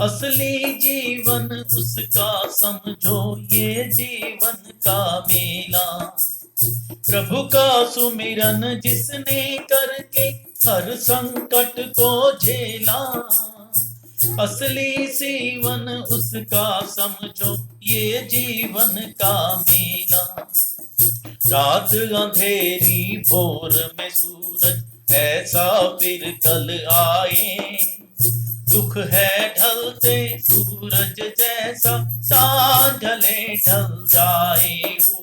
असली जीवन उसका समझो, ये जीवन का मेला। प्रभु का सुमिरन जिसने करके हर संकट को झेला। असली जीवन उसका समझो, ये जीवन का मेला। रात अंधेरी भोर में सूरज, ऐसा फिर कल आए। दुख है ढलते सूरज जैसा, शाम ढले ढल जाए हो,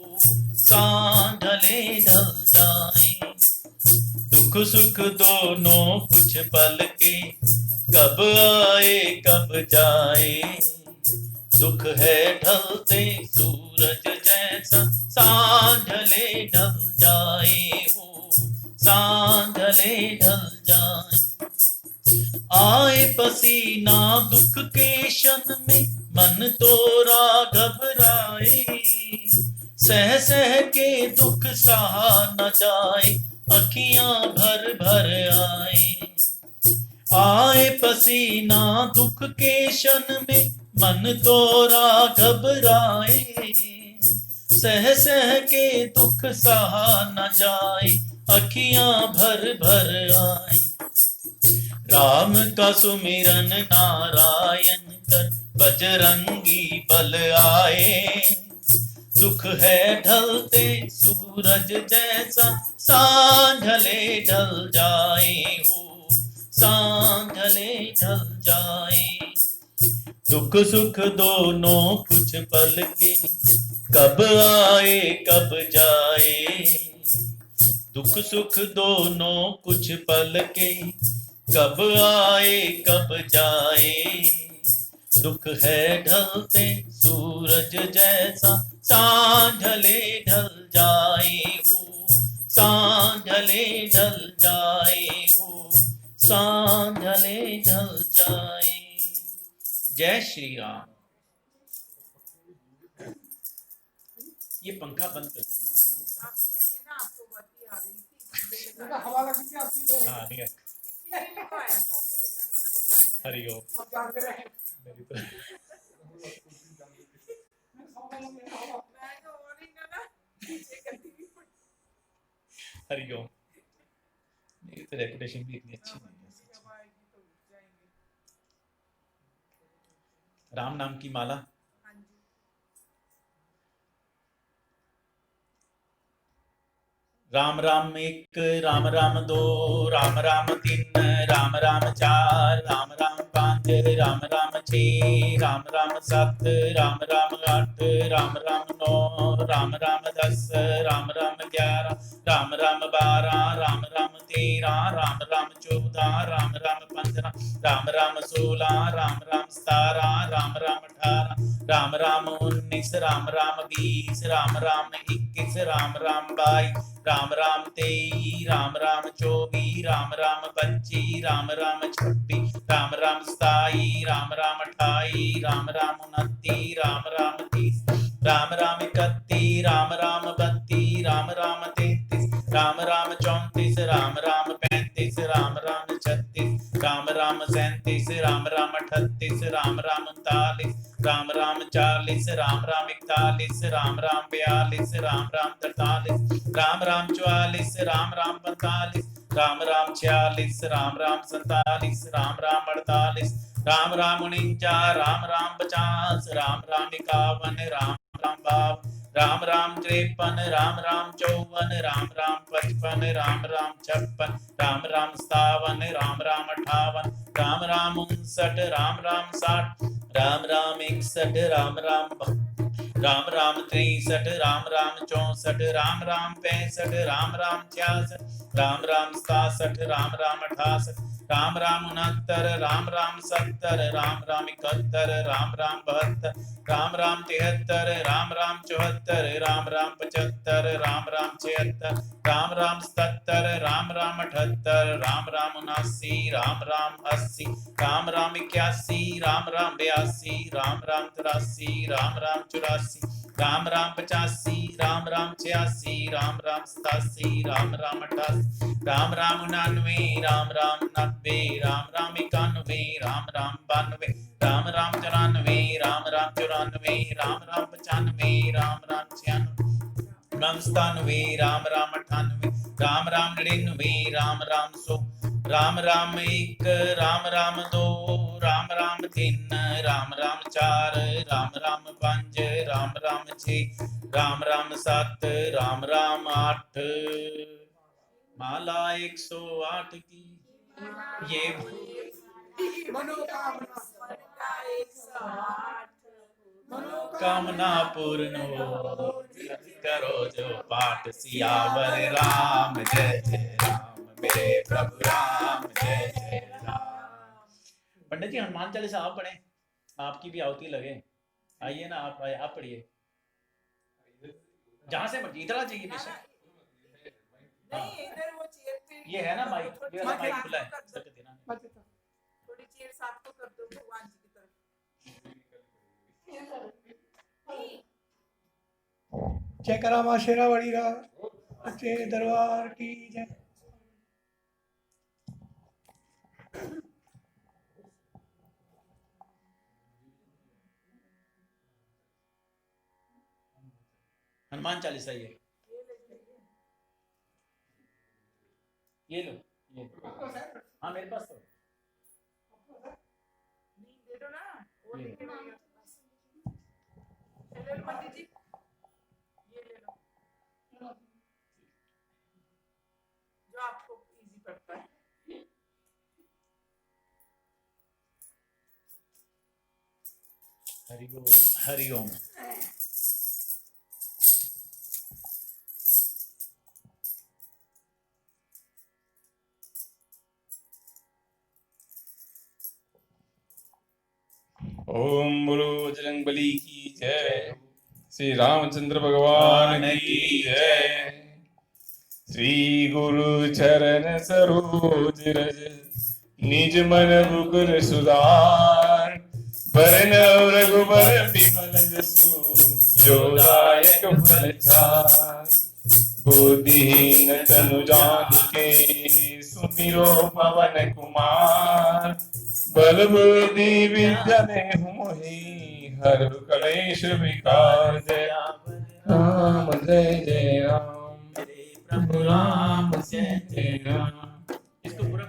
शाम ढले ढल जाए। दुख सुख दोनों कुछ पल के, कब आए कब जाए। दुख है ढलते सूरज जैसा, सांझले ढल जाए हो, सांझले ढल जाए। आए पसीना दुख के क्षण में, मन तोरा घबराए। सह सह के दुख सहा न जाए, अखियां भर भर आए। आए पसीना दुख के क्षण में, मन तोरा घबराए। सह सह के दुख सहा न जाए, अखियां भर भर आए। राम का सुमिरन नारायण कर, बजरंगी बल आए। दुख है ढलते सूरज जैसा, सांझले ढल जाए हो, सांझले ढल जाए। दुख सुख दोनों कुछ पल के, कब आए कब जाए। दुख सुख दोनों कुछ पल के, कब आए कब जाए। दुख है ढलते सूरज जैसा, सांझले ढल जाए हो, सांझले ढल जाए हो, सांझले ढल जाए। जय श्री राम। ये पंखा बंद कर दीजिए। आपके लिए ना आपको बत्ती आ रही थी, इसलिए इनका हवा लगी थी आपकी है। हाँ ठीक है। इसीलिए लगाया था फिर मैंने बोला निकाल। हरिओम। अब जानते रहे मेरी तो मैं तो और ही ना पीछे करती हुई हरिओम। मेरी तो रेपुटेशन भी इतनी अच्छी नहीं है। जब आएगी तो उठ जाएंगे। राम नाम की माला, हाँ जी। राम राम एक, राम राम दो, राम राम तीन, राम राम चार, राम राम पांच, राम राम छः, राम राम सात, राम राम आठ, राम राम नौ, राम राम 10, राम राम 11, राम राम 12, राम राम 13, राम राम 14, राम राम 15, राम राम 16, राम राम 17, राम राम 18, राम राम 19, राम राम 20, राम राम 21, राम राम 22, राम राम 23, राम राम 24, राम राम 25, राम राम 26, राम राम 27, राम राम 28, राम राम 29, राम राम 30, राम राम 31, राम राम 32, राम राम 33, राम राम 34, राम राम 35, राम राम 36, राम राम 37, राम राम 38, राम राम 39, राम राम 40, राम राम 41, राम राम 42, राम राम 43, राम राम 44, राम राम 45, राम राम 46, राम राम 47, राम राम 48, राम राम 49, राम राम 50, राम राम 51, राम राम 52, राम राम 53, राम राम 54, राम राम 55, राम राम 56, राम राम 57, राम राम 58, राम राम 59, राम राम 60, राम राम 61, राम राम 63, राम राम 64, राम राम 65, राम राम 66, राम राम 67, राम राम 68, राम राम 69, राम राम 70, राम राम 71, राम राम 72, राम राम 73, राम राम 74, राम राम 75, राम राम 76, राम राम 77, राम राम 78, राम राम 79, राम राम 80, राम राम 81, राम राम 82, राम राम 83, राम राम 84, राम राम 85, राम राम 86, राम राम 87, राम राम 88, राम राम 99, राम राम 90, राम राम 91, राम राम 92, राम राम 94, राम राम 94, राम राम 95, राम राम 96, राम 97, राम राम 98, राम राम 99, राम राम 100, राम राम 1, राम राम 2, राम राम 3, राम राम 4, राम राम 5, राम राम 6, राम राम 7, राम राम 8। माला 108 की ये मनोकामना कामना पूर्ण हो, करो जो पाठ सियावर राम जय जय राम। मेरे प्रभु राम जय जय राम। पंडित जी हनुमान चालीसा आप पढ़े, आपकी भी आहुति लगे। आइए ना, आप पढ़िए, जहां से मर्जी, इधर आ जाइए पीछे। नहीं इधर वो चेयर पे ये है ना माइक, ये वाला माइक खुला है, कर दो, थोड़ी चेयर साफ तो कर दो भगवान जी की तरफ। जय करा माँ शेरावाली रा सच्चे दरबार की जय। हनुमान चालीसा ये लो, ये हाँ मेरे पास तो नहीं दे दो ना, वो ये लेके आइए। ले लो पंडित जी, ये ले लो जो आपको इजी पड़ता है। हरिओम हरिओम। ओम बोलो बजरंगबली की जय। श्री रामचंद्र भगवान की जय। श्री गुरु चरण सरोज रज निज मन मुकुर सुधार। बरन रघुबर विमल जसु जो दायक फल चार। बुद्धिहीन तनु जानिके सुमिरो पवन कुमार। बल बुद्धि विद्या देहु मोहि हर कलेश विकार। जय राम जय जय राम प्रभु राम जय जय राम।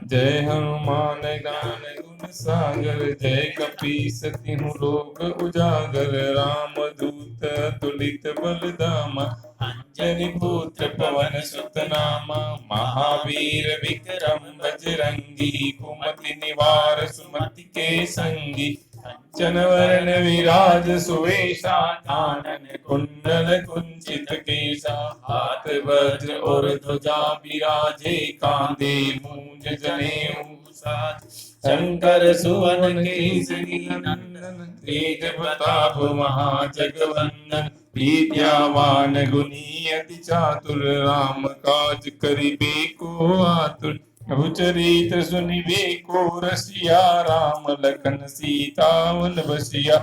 जय हनुमान ज्ञान गुण सागर जय कपीस तिहु लोक उजागर। राम दूत तुलित बल धामा अंजनी पुत्र पवन सुत नामा। महावीर विक्रम बजरंगी कुमति निवार सुमति के संगी। कंचन वरण विराज सुवेशा कानन कुंडल कुंचित केशा। हाथ वज्र और ध्वजा विराजे कांधे मूंज जनेऊ साज। शंकर सुवन केसरी नंदन तेज प्रताप महाजगवंदन। विद्यावान गुणी अति चातुर राम काज करिबे को आतुर। प्रभु चरित्र सुनिबे को रसिया राम लखन सीता वन बसिया।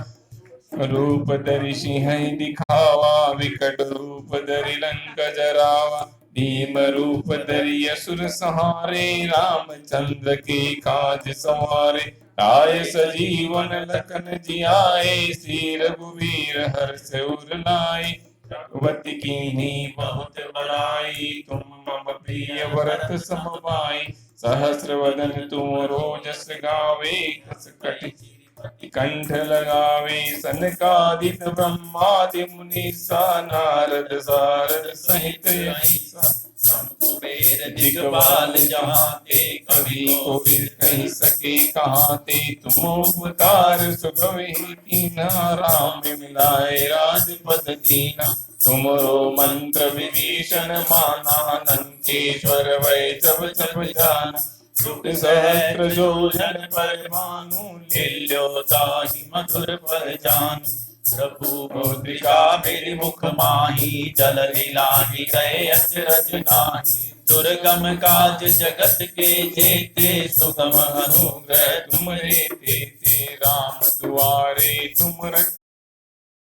रूप धरि सिंह दिखावा विकट रूप धरि लंक जरावा। भीम रूप धरि असुर संहारे रामचंद्र के काज संवारे। आए सजीवन लखन जियाए श्री रघुवीर हर्ष उर लाए। रघुपति कीन्ही बहुत बड़ाई तुम मम प्रिय भरत सम भाई। सहस्र वदन तुम रोजस गावे कस कटि कंठ लगावे। सनकादिक ब्रह्मादि मुनीसा नारद सारद सहित अहिसा। कुबेर दिगपाल जहाते कवि कोविद कहि सके कहाते। तुम उपकार सुगवे कीना राम मिलाए राजपद दीना। तुमरो मंत्र विभीषण माना लंकेश्वर वै जब जब जाना। सुख सहस्त्र जो जन पर भानु लील्यो ताहि मधुर फल जानु। प्रभु मुद्रिका मेरी मुख माही जल लागी गए अचरज नाही। दुर्गम काज जगत के जेते सुगम अनुग्रह तुम रे तेते। राम दुआरे तुम